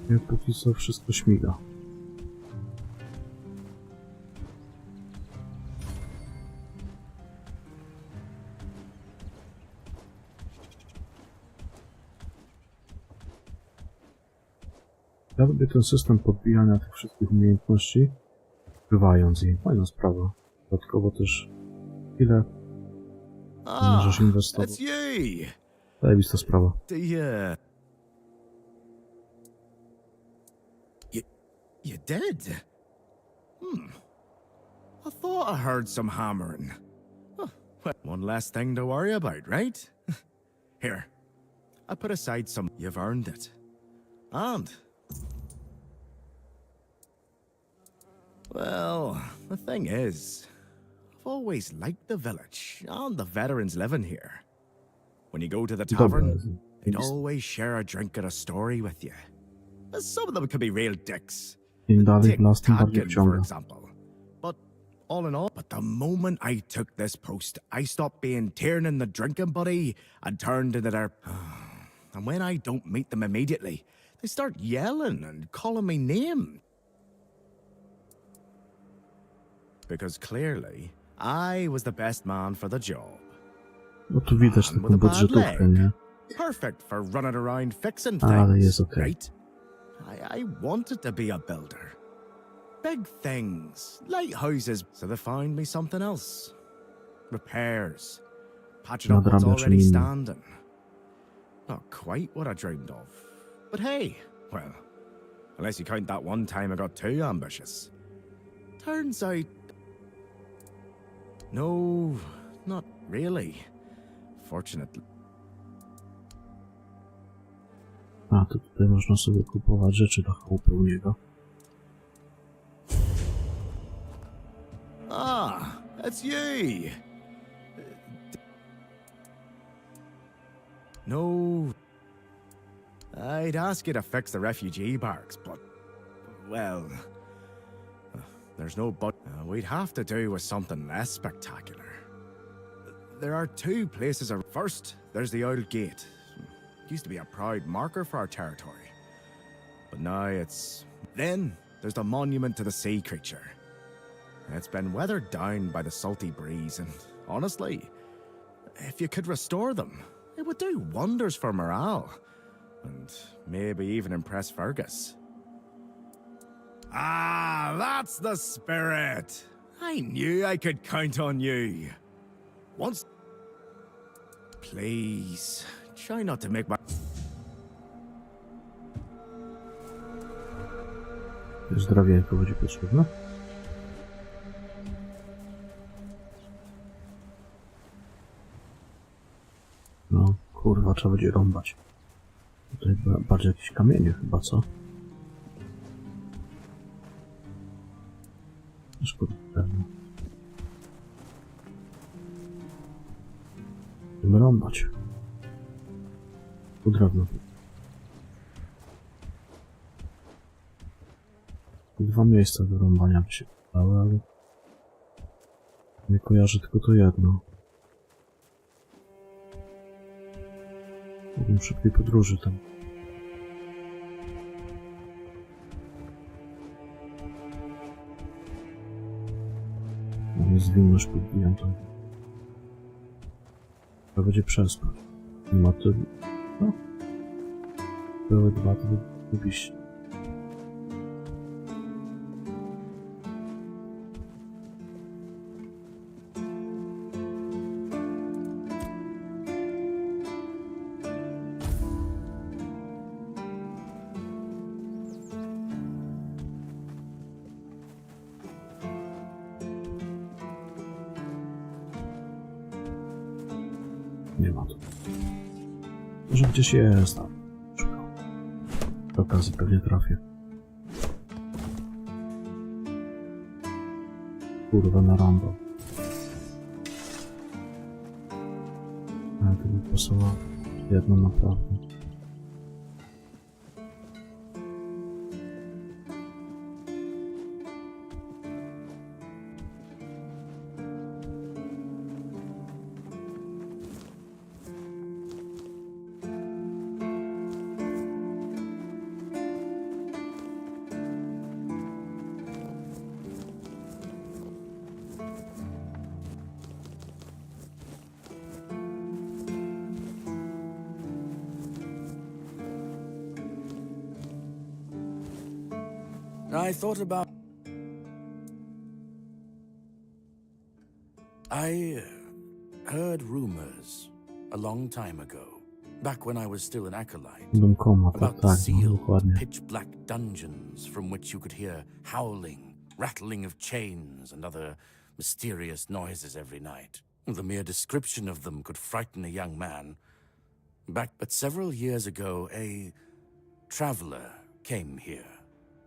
[SPEAKER 1] Jak póki co wszystko śmiga. Ja lubię ten system podbijania tych wszystkich umiejętności, ukrywając je. Fajna sprawa. Dodatkowo też ile możesz inwestować. Zajebista sprawa.
[SPEAKER 17] You did? I thought I heard some hammering. Oh, well, one less thing to worry about, right? Here, I put aside some. You've earned it. And well, the thing is, I've always liked the village and the veterans living here. When you go to the tavern, they'd always share a drink or a story with you. Some of them could be real dicks.
[SPEAKER 1] Im dalej w las, tym bardziej
[SPEAKER 17] Tadkin, for
[SPEAKER 1] wciąga.
[SPEAKER 17] example. But all in all, the moment I took this post, I stopped being Tiernan the drinking buddy and turned into their... And when I don't meet them immediately, they start yelling and calling me name. Because clearly, I was the best man for the job.
[SPEAKER 1] No tu widać
[SPEAKER 17] Man
[SPEAKER 1] taką
[SPEAKER 17] with a bad
[SPEAKER 1] budżetówkę,
[SPEAKER 17] leg.
[SPEAKER 1] nie?
[SPEAKER 17] Perfect for running around fixing
[SPEAKER 1] Ale
[SPEAKER 17] things,
[SPEAKER 1] jest okej.
[SPEAKER 17] right? I wanted to be a builder. Big things, lighthouses. So they found me something else. Repairs. Patching up what's
[SPEAKER 1] Nadrabia czym
[SPEAKER 17] already
[SPEAKER 1] innym.
[SPEAKER 17] standing. Not quite what I dreamed of. But hey, well, unless you count that one time I got too ambitious. Turns out... No, not really. Fortunately.
[SPEAKER 1] A, to tutaj można sobie kupować rzeczy do chałupy u niego.
[SPEAKER 17] Ah, it's you! No... I'd ask you to fix the refugee barracks, but... Well... There's no but... we'd have to do with something less spectacular. There are two places... First, there's the old gate. It used to be a proud marker for our territory. But now it's... Then, there's the monument to the sea creature. It's been weathered down by the salty breeze, and honestly, if you could restore them, it It would do wonders for morale. And maybe even impress Fergus. Ah, that's the spirit! I knew I could count on you. Once... Please, try not to make my...
[SPEAKER 1] Zdrowiejko będzie potrzebne. No, kurwa, trzeba będzie rąbać. Tutaj bardziej jakieś kamienie chyba, co? Szkoda, pewno. Będziemy rąbać. Tu drewno. Dwa miejsca do rąbania by się dały, ale nie kojarzę tylko to jedno. Byłem w szybkiej podróży tam. Mam zwinność podbijam to. Trzeba będzie przespać. Nie ma to... No. Były dwa, to lubiście. Nie ma tu. Może gdzieś jest tam. Szukam. Do okazji pewnie trafię. Kurwa na rambo. Ale to by pasowało. Jedno naprawdę.
[SPEAKER 2] I thought about... I heard rumors a long time ago, back when I was still an acolyte, about the sealed, pitch-black dungeons from which you could hear howling, rattling of chains, and other mysterious noises every night. The mere description of them could frighten a young man. But several years ago, a traveler came here.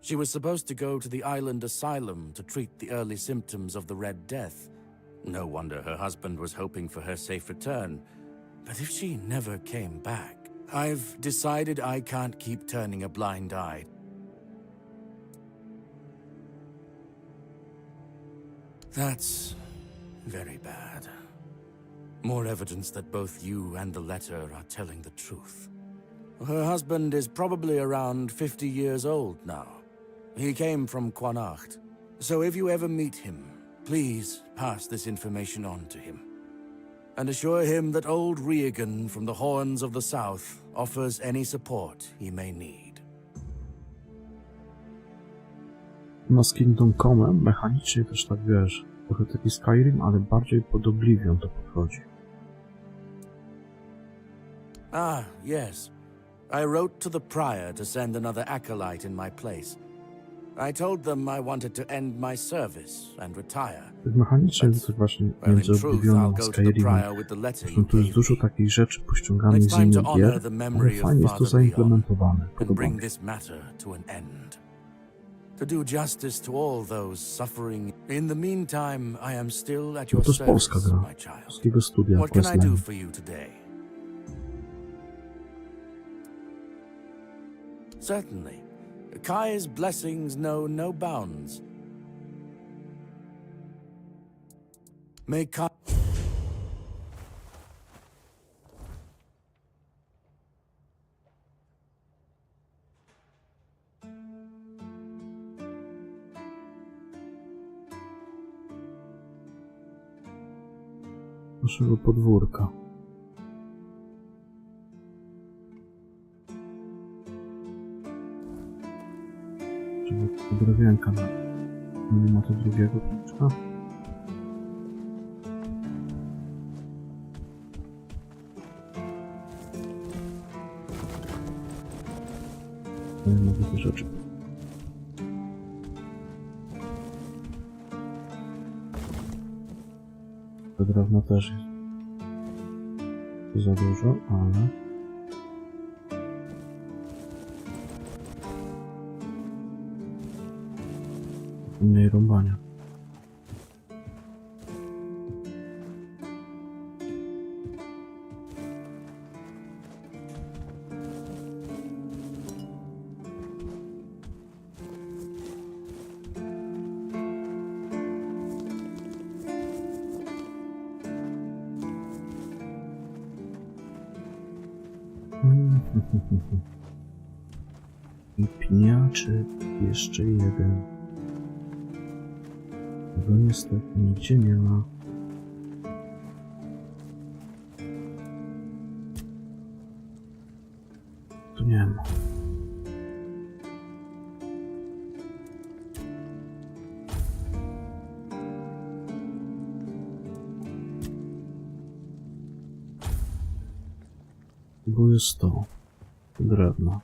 [SPEAKER 2] She was supposed to go to the island asylum to treat the early symptoms of the Red Death. No wonder her husband was hoping for her safe return. But if she never came back, I've decided I can't keep turning a blind eye. That's very bad. More evidence that both you and the letter are telling the truth. Her husband is probably around 50 years old now. He came from Quanacht, so if you ever meet him, please pass this information on to him. And assure him that old Regan from the Horns of the South offers any support he may need.
[SPEAKER 1] No z Kingdom Come'em mechanicznie też tak wiesz, trochę taki Skyrim, ale bardziej pod Oblivion to podchodzi.
[SPEAKER 2] Ah, yes. I wrote to the Prior to send another acolyte in my place. I told them I wanted to end my service and retire.
[SPEAKER 1] Mechanicznie to właśnie między Oblivionem a Skyrimem. Zresztą tu jest dużo takich rzeczy pościąganych z innych gier, ale fajnie jest to zaimplementowane. Podoba mi się.
[SPEAKER 2] To do justice to all those suffering. In the meantime, I am still at your
[SPEAKER 1] To jest polska
[SPEAKER 2] service,
[SPEAKER 1] gra,
[SPEAKER 2] my child.
[SPEAKER 1] polskiego studia
[SPEAKER 2] What can I do
[SPEAKER 1] Questline.
[SPEAKER 2] for you today? Certainly. Kai's blessings know no bounds. May Kai...
[SPEAKER 1] Naszego podwórka. Żeby drewienka na... Nie ma to drugiego klucza. Nie mogę te rzeczy. To drewno też jest za dużo, ale... Mniej rąbania. I pniaczek jeszcze jeden. Tego niestety nigdzie nie ma. Tu nie ma. Bo jest to drewno.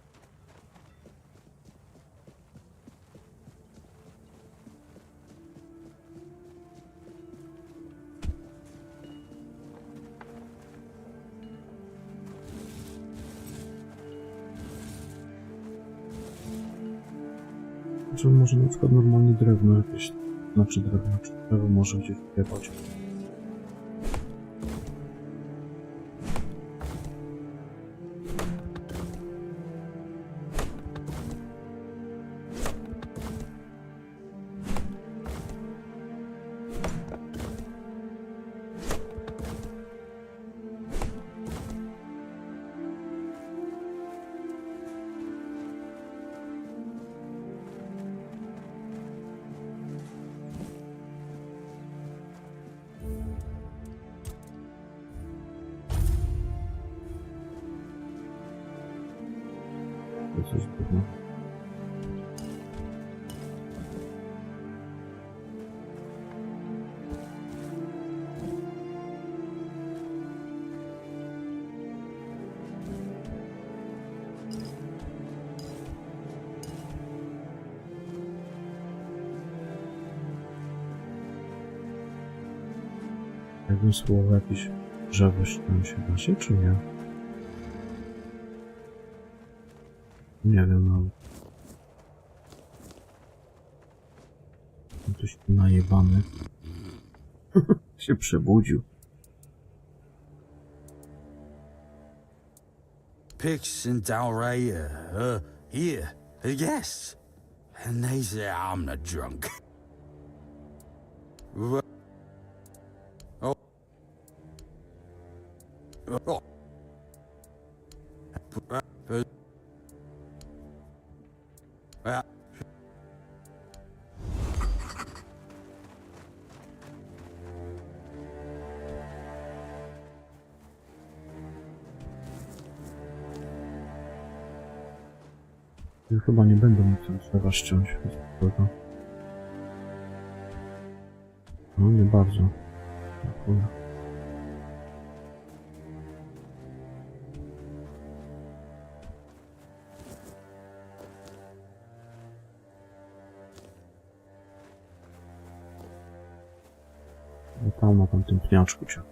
[SPEAKER 1] Czy może na przykład normalnie drewno jakieś, znaczy drewno, czy drewno może gdzieś wjechać. To coś trudno. Jakbym słowo jakieś drzewo tam się da się, czy nie? Nie wiem, ale... Ktoś tu najebany. się przebudził.
[SPEAKER 21] Pix and Dalray here, yes. And they say I'm the drunk. Oh. Oh.
[SPEAKER 1] Ja chyba nie będę mógł ten drzewa ściąć z tego. No nie bardzo. Dziękuję. Tam na tamtym pniaczku cię.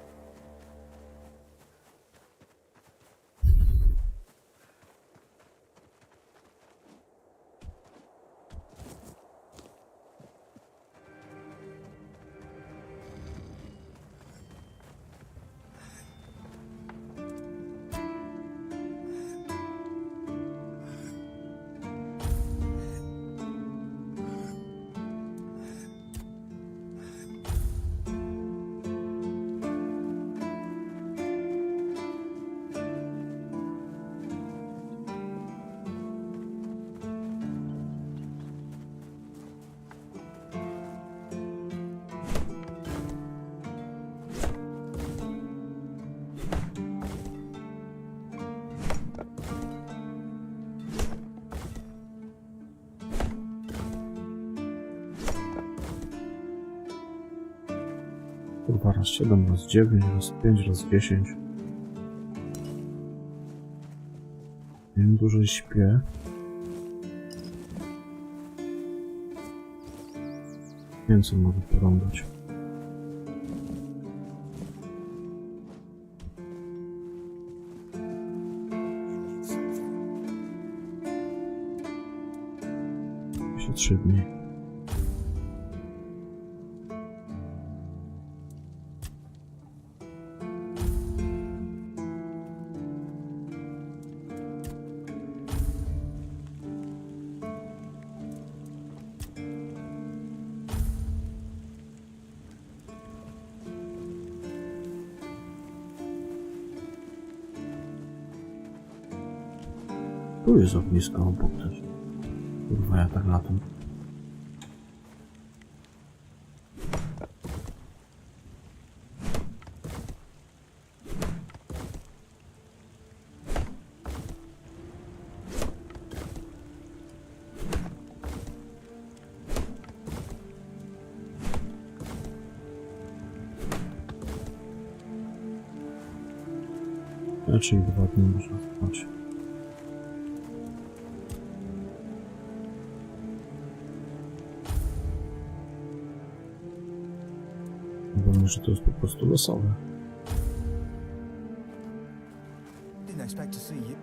[SPEAKER 1] Kurwa, raz 7, raz 9, raz 5, raz 10. Im dłużej śpię, więcej mogę porąbać. Się 3 dni. Tu jest ognisko obok też. Kurwa, ja tak latam. Czyli 2 dni można spać. Bo może to jest po prostu losowe.
[SPEAKER 4] Didn't expect to see you.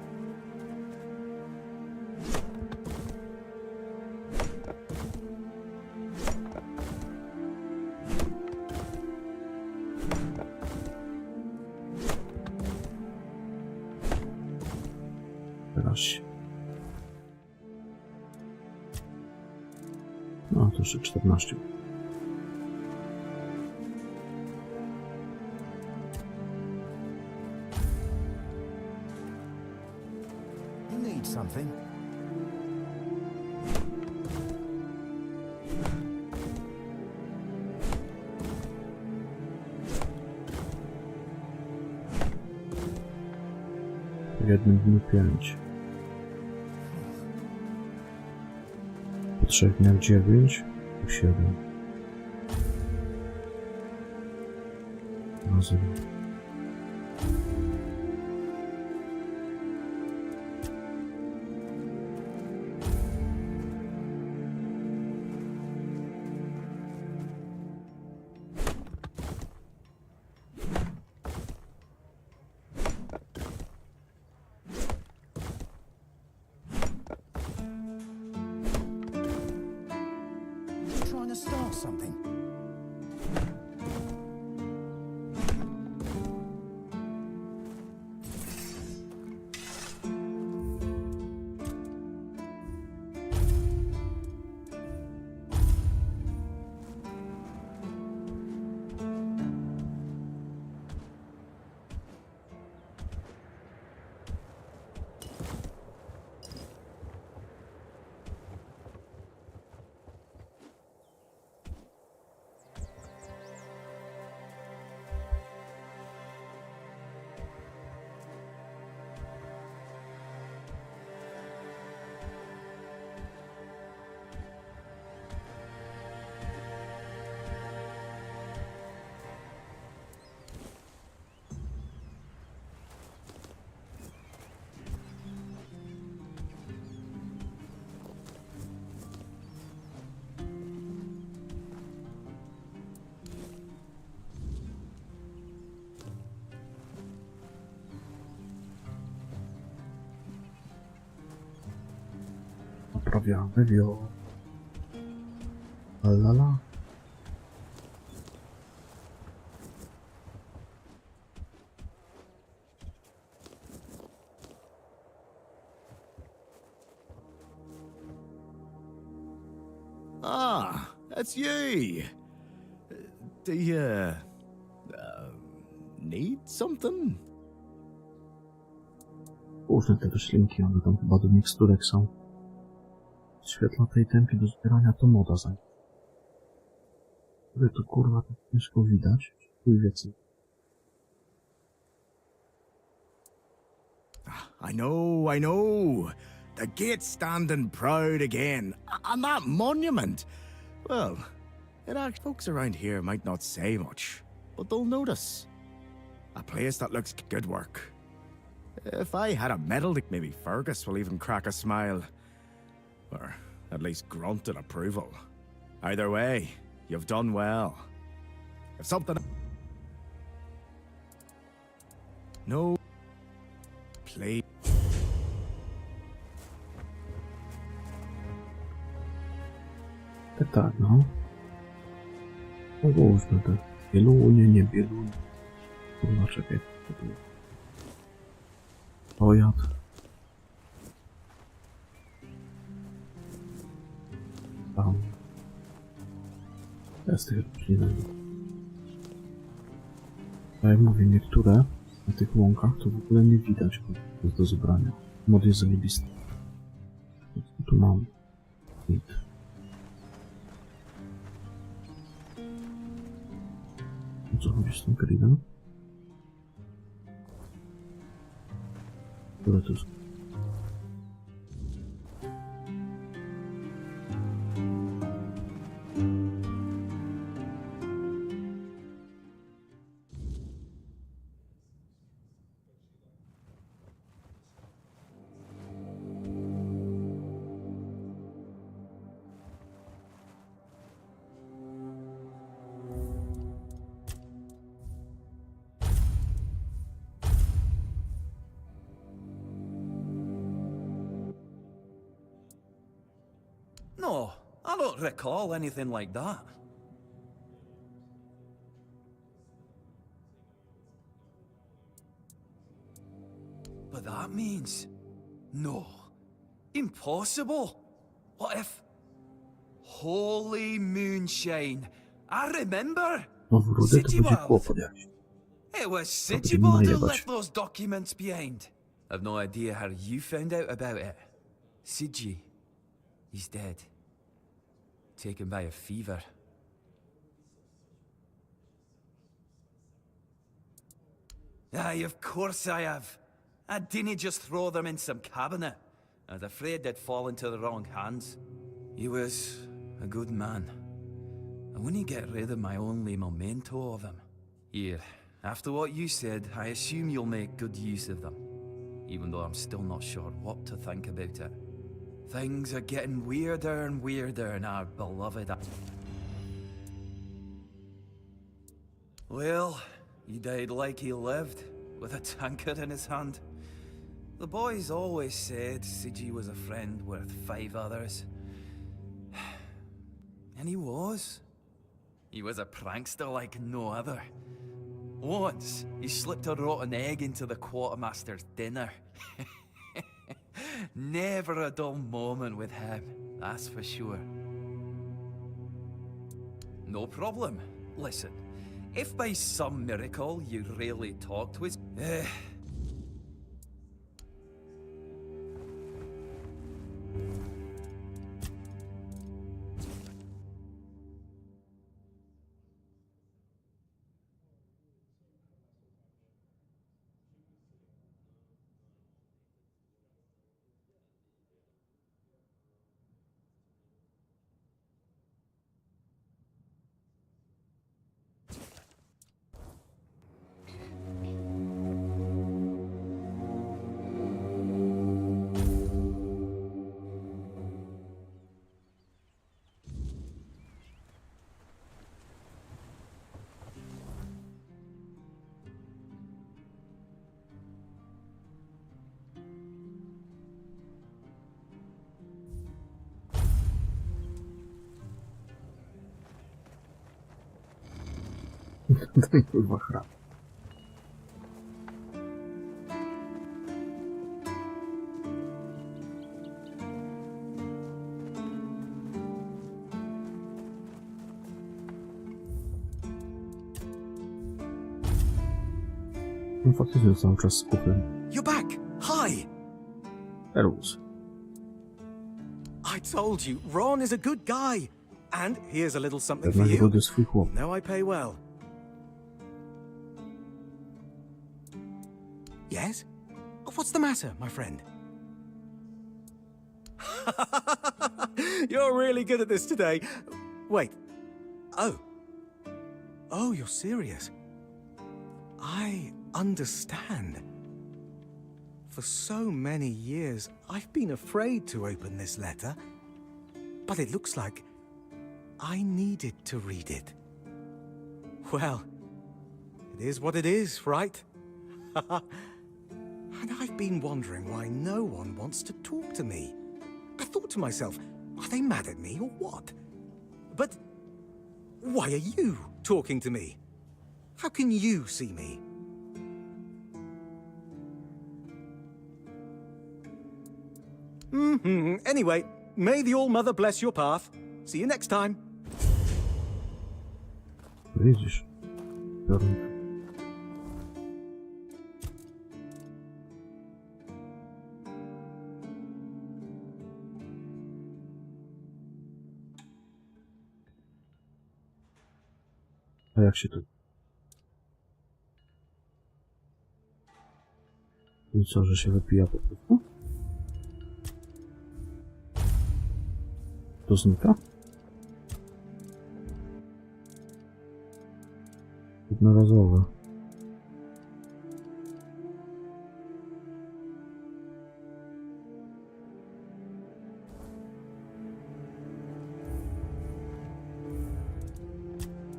[SPEAKER 1] Teraz się. No to jeszcze 14.
[SPEAKER 4] You need something?
[SPEAKER 1] W jednym dniu 5. Po 3 dniach 9, po 7. Razem.
[SPEAKER 4] Trying to start something.
[SPEAKER 1] Naprawiamy wio. Lala.
[SPEAKER 17] Ah, that's you. Do you need something?
[SPEAKER 1] Różne te roślinki, one tam chyba do miksturek są. Świetla tej tempie do zbierania to moda za nim. Które to kurwa tak ciężko widać. Chuj więcej.
[SPEAKER 17] I know. The gate's standing proud again. And that monument. Well, folks around here might not say much. but they'll notice. A place that looks good work. If I had a medal, maybe Fergus will even crack a smile. Or at least grunt in approval. Either way, you've done well. If something... No... Play...
[SPEAKER 1] Tak, no. Połóżmy te bielunie, nie bielunie. Kurwa, czekaj. Pojad. Tam. Jest tych roślinek. A jak mówię, niektóre na tych łąkach to w ogóle nie widać, bo jest do zebrania. Mod jest zajebisty. Tu mam. Nic. O co chodzi z tym gridem? Które to jest?
[SPEAKER 13] No, I don't recall anything like that. But that means... No. Impossible. What if... Holy moonshine. I remember.
[SPEAKER 1] No w rudy to będzie kłopot jakiś.
[SPEAKER 13] It was Sigibald who left those documents behind. I've no idea how you found out about it. Sigi. He's dead. Taken by a fever. Aye, of course I have. I didn't just throw them in some cabinet. I was afraid they'd fall into the wrong hands. He was a good man. I wouldn't get rid of my only memento of him. Here, after what you said, I assume you'll make good use of them. Even though I'm still not sure what to think about it. Things are getting weirder and weirder in our beloved... Well, he died like he lived, with a tankard in his hand. The boys always said Sigi was a friend worth 5 others. And he was. He was a prankster like no other. Once, he slipped a rotten egg into the quartermaster's dinner. Never a dull moment with him, that's for sure. No problem. Listen, if by some miracle you really talked with...
[SPEAKER 1] Ten kurwa chrap. No faktycznie cały czas skupy.
[SPEAKER 3] You're back! Hi!
[SPEAKER 1] Erus.
[SPEAKER 3] I told you, Ron is a good guy. And here's a little something for
[SPEAKER 1] Jednak
[SPEAKER 3] you.
[SPEAKER 1] rudy swój chłop.
[SPEAKER 3] Now I pay well. Yes? What's the matter, my friend? You're really good at this today. Wait. Oh. Oh, you're serious. I understand. For so many years, I've been afraid to open this letter. But it looks like I needed to read it. Well, it is what it is, right? And I've been wondering why no one wants to talk to me. I thought to myself, are they mad at me or what? But why are you talking to me? How can you see me? Anyway, may the All-Mother bless your path. See you next time.
[SPEAKER 1] Widzisz. A jak się to... I co, że się wypija po prostu? To znika? Jednorazowe.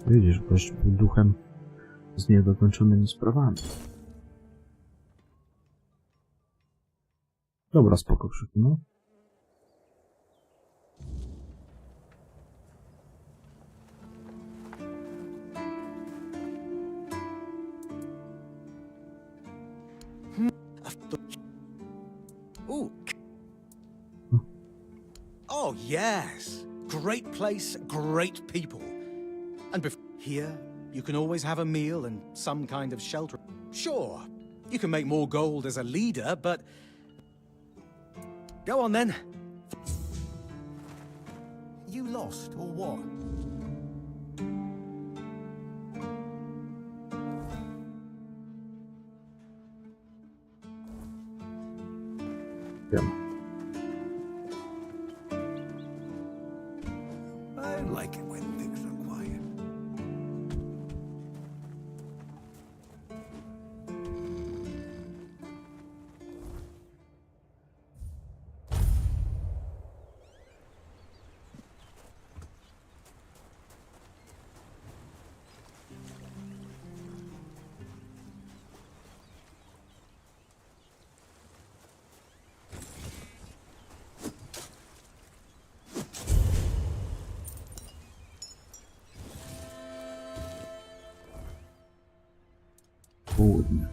[SPEAKER 1] Widzisz, gość był duchem z niedokończonymi sprawami. Dobra, spoko, Krzyku.
[SPEAKER 3] Ooh. Oh, yes. Great place, great people. And here, you can always have a meal and some kind of shelter. Sure, you can make more gold as a leader, but... Go on, then.
[SPEAKER 4] You lost, or what?
[SPEAKER 14] I like it when things are quiet.
[SPEAKER 1] Południe.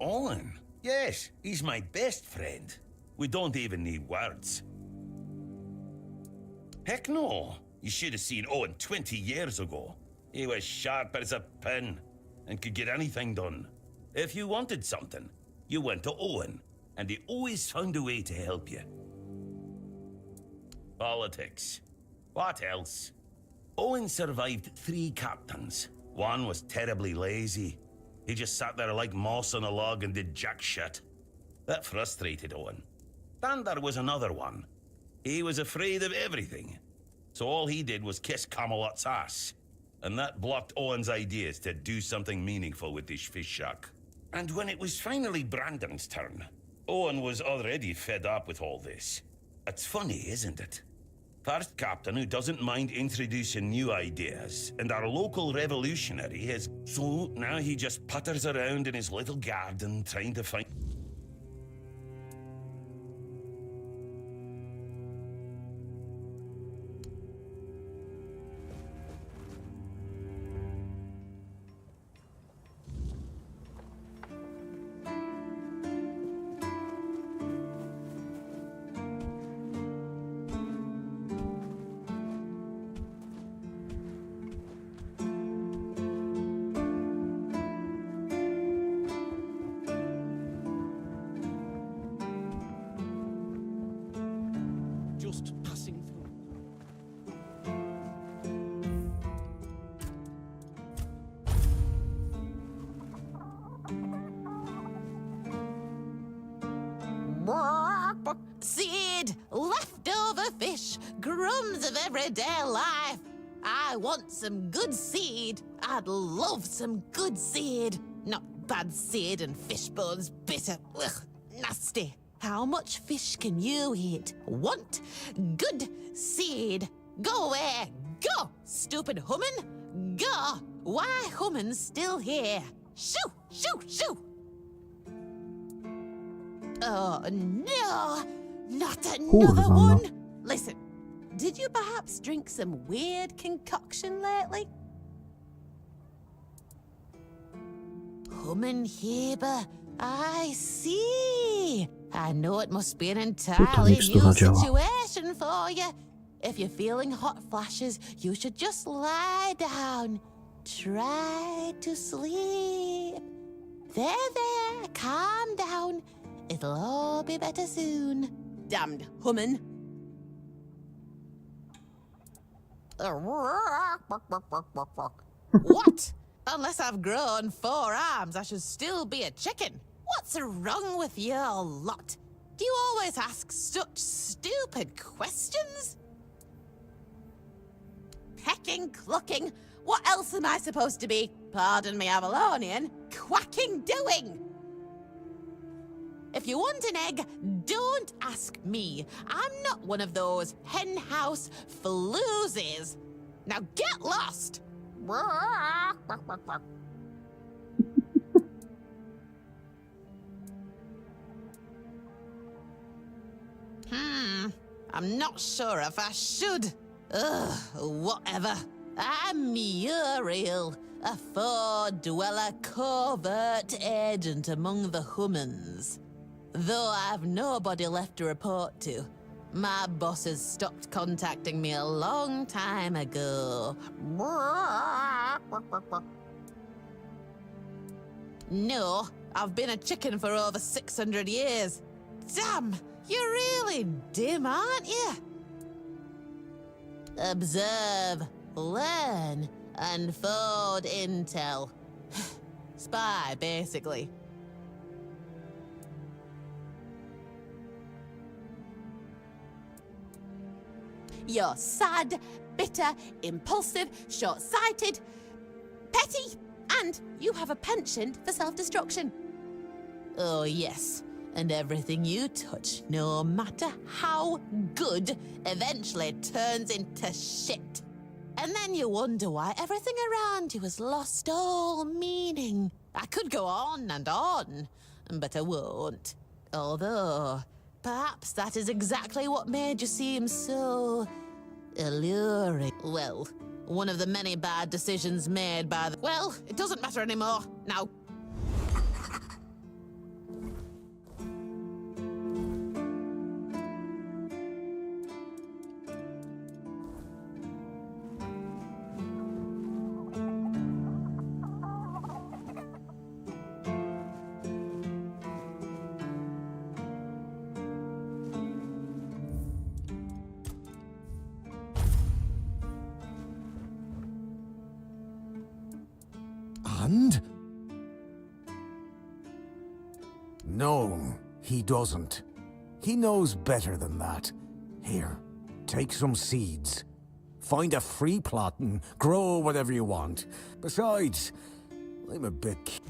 [SPEAKER 7] Owen? Yes, he's my best friend. We don't even need words. Heck no. You should have seen Owen 20 years ago. He was sharp as a pin and could get anything done. If you wanted something, you went to Owen, and he always found a way to help you. Politics. What else? Owen survived 3 captains. One was terribly lazy. He just sat there like moss on a log and did jack shit. That frustrated Owen. Then there was another one. He was afraid of everything. So all he did was kiss Camelot's ass. And that blocked Owen's ideas to do something meaningful with this fish shack. And when it was finally Brandon's turn, Owen was already fed up with all this. It's funny, isn't it? First captain who doesn't mind introducing new ideas, and our local revolutionary has... So now he just putters around in his little garden trying to find...
[SPEAKER 15] Just passing through.
[SPEAKER 6] Seed, leftover fish, crumbs of everyday life. I want some good seed. I'd love some good seed. Not bad seed and fish bones, bitter. Ugh, nasty. How much fish can you eat? Want good seed. Go away. Go, stupid human. Go. Why human's still here? Shoo, shoo, shoo. Oh, no. Not another one. Listen, did you perhaps drink some weird concoction lately? Human Heber. I see. I know it must be an entirely new situation for you. If you're feeling hot flashes, you should just lie down. Try to sleep. There, calm down. It'll all be better soon. Damned human. What? Unless I've grown 4 arms, I should still be a chicken. What's wrong with your lot? Do you always ask such stupid questions? Pecking, clucking. What else am I supposed to be? Pardon me, Avalonian. Quacking doing. If you want an egg, don't ask me. I'm not one of those henhouse floozies. Now get lost. I'm not sure if I should. Ugh, whatever. I'm Muriel, a four-dweller covert agent among the humans. Though I've nobody left to report to. My bosses stopped contacting me a long time ago. No, I've been a chicken for over 600 years. Damn, you're really dim, aren't you? Observe, learn, and forward intel. Spy, basically. You're sad, bitter, impulsive, short-sighted, petty, and you have a penchant for self-destruction. Oh, yes. And everything you touch, no matter how good, eventually turns into shit. And then you wonder why everything around you has lost all meaning. I could go on and on, but I won't. Although, perhaps that is exactly what made you seem so alluring. Well, one of the many bad decisions made by the... Well, it doesn't matter anymore. Now...
[SPEAKER 4] And? No, he doesn't. He knows better than that. Here, take some seeds. Find a free plot and grow whatever you want. Besides, I'm a bit...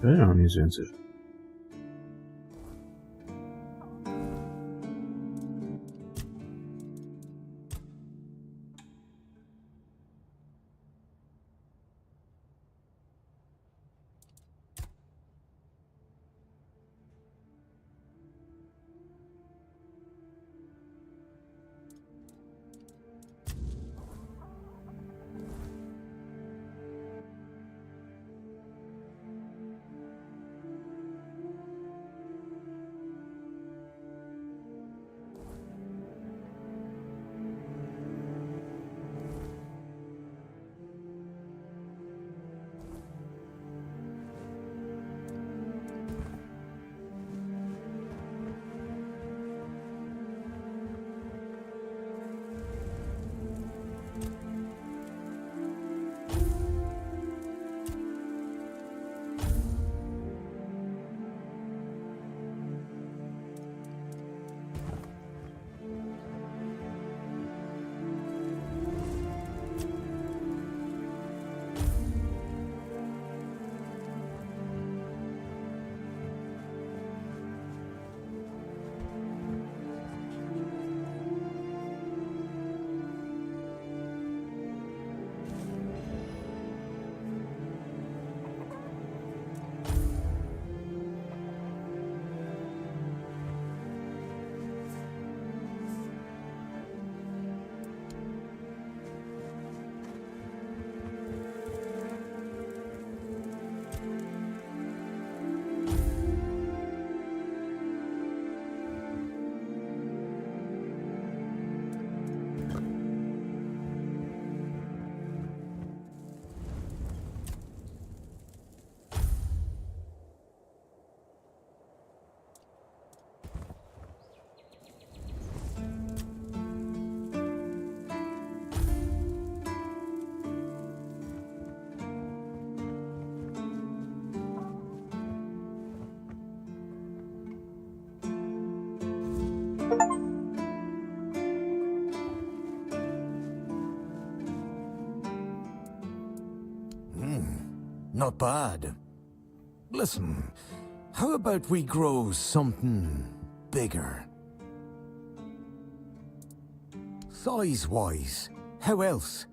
[SPEAKER 1] Ja nie mam nic więcej.
[SPEAKER 4] Not bad. Listen, how about we grow something bigger? Size-wise, how else?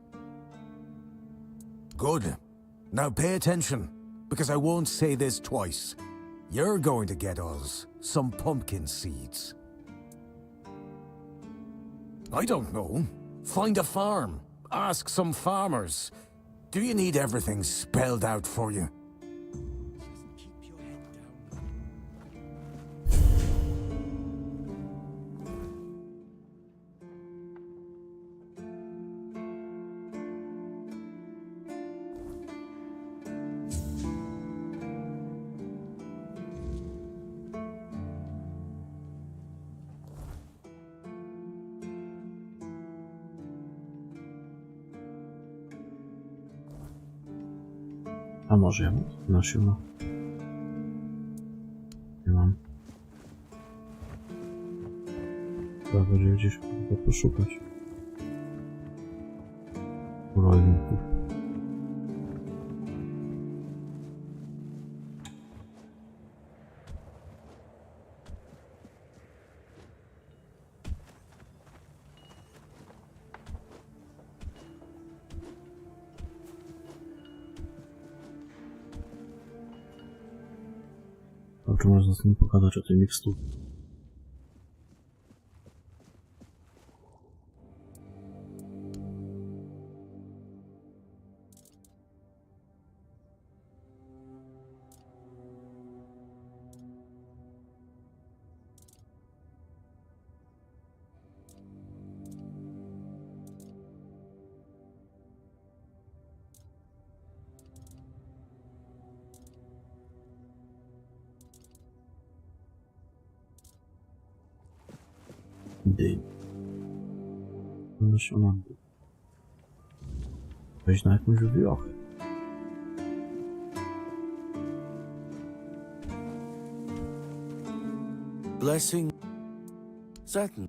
[SPEAKER 4] Good. Now pay attention, because I won't say this twice. You're going to get us some pumpkin seeds. I don't know. Find a farm. Ask some farmers. Do you need everything spelled out for you?
[SPEAKER 1] A może ja mam nasiona? Nie mam. Trzeba będzie gdzieś poszukać. Rolników. Czy można z nim pogadać o tej miksturze? Dyń. Nasiona. Weź na jakąś wiochę.
[SPEAKER 2] Blessing. Certain.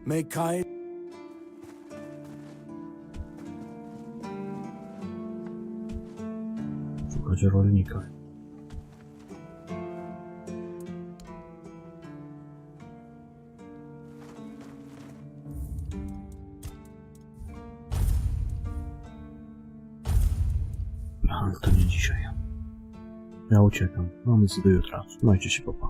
[SPEAKER 2] May Kai.
[SPEAKER 1] słuchać rolnika. Ale to nie dzisiaj. Ja uciekam. Mamy co do jutra. Trzymajcie się, papa.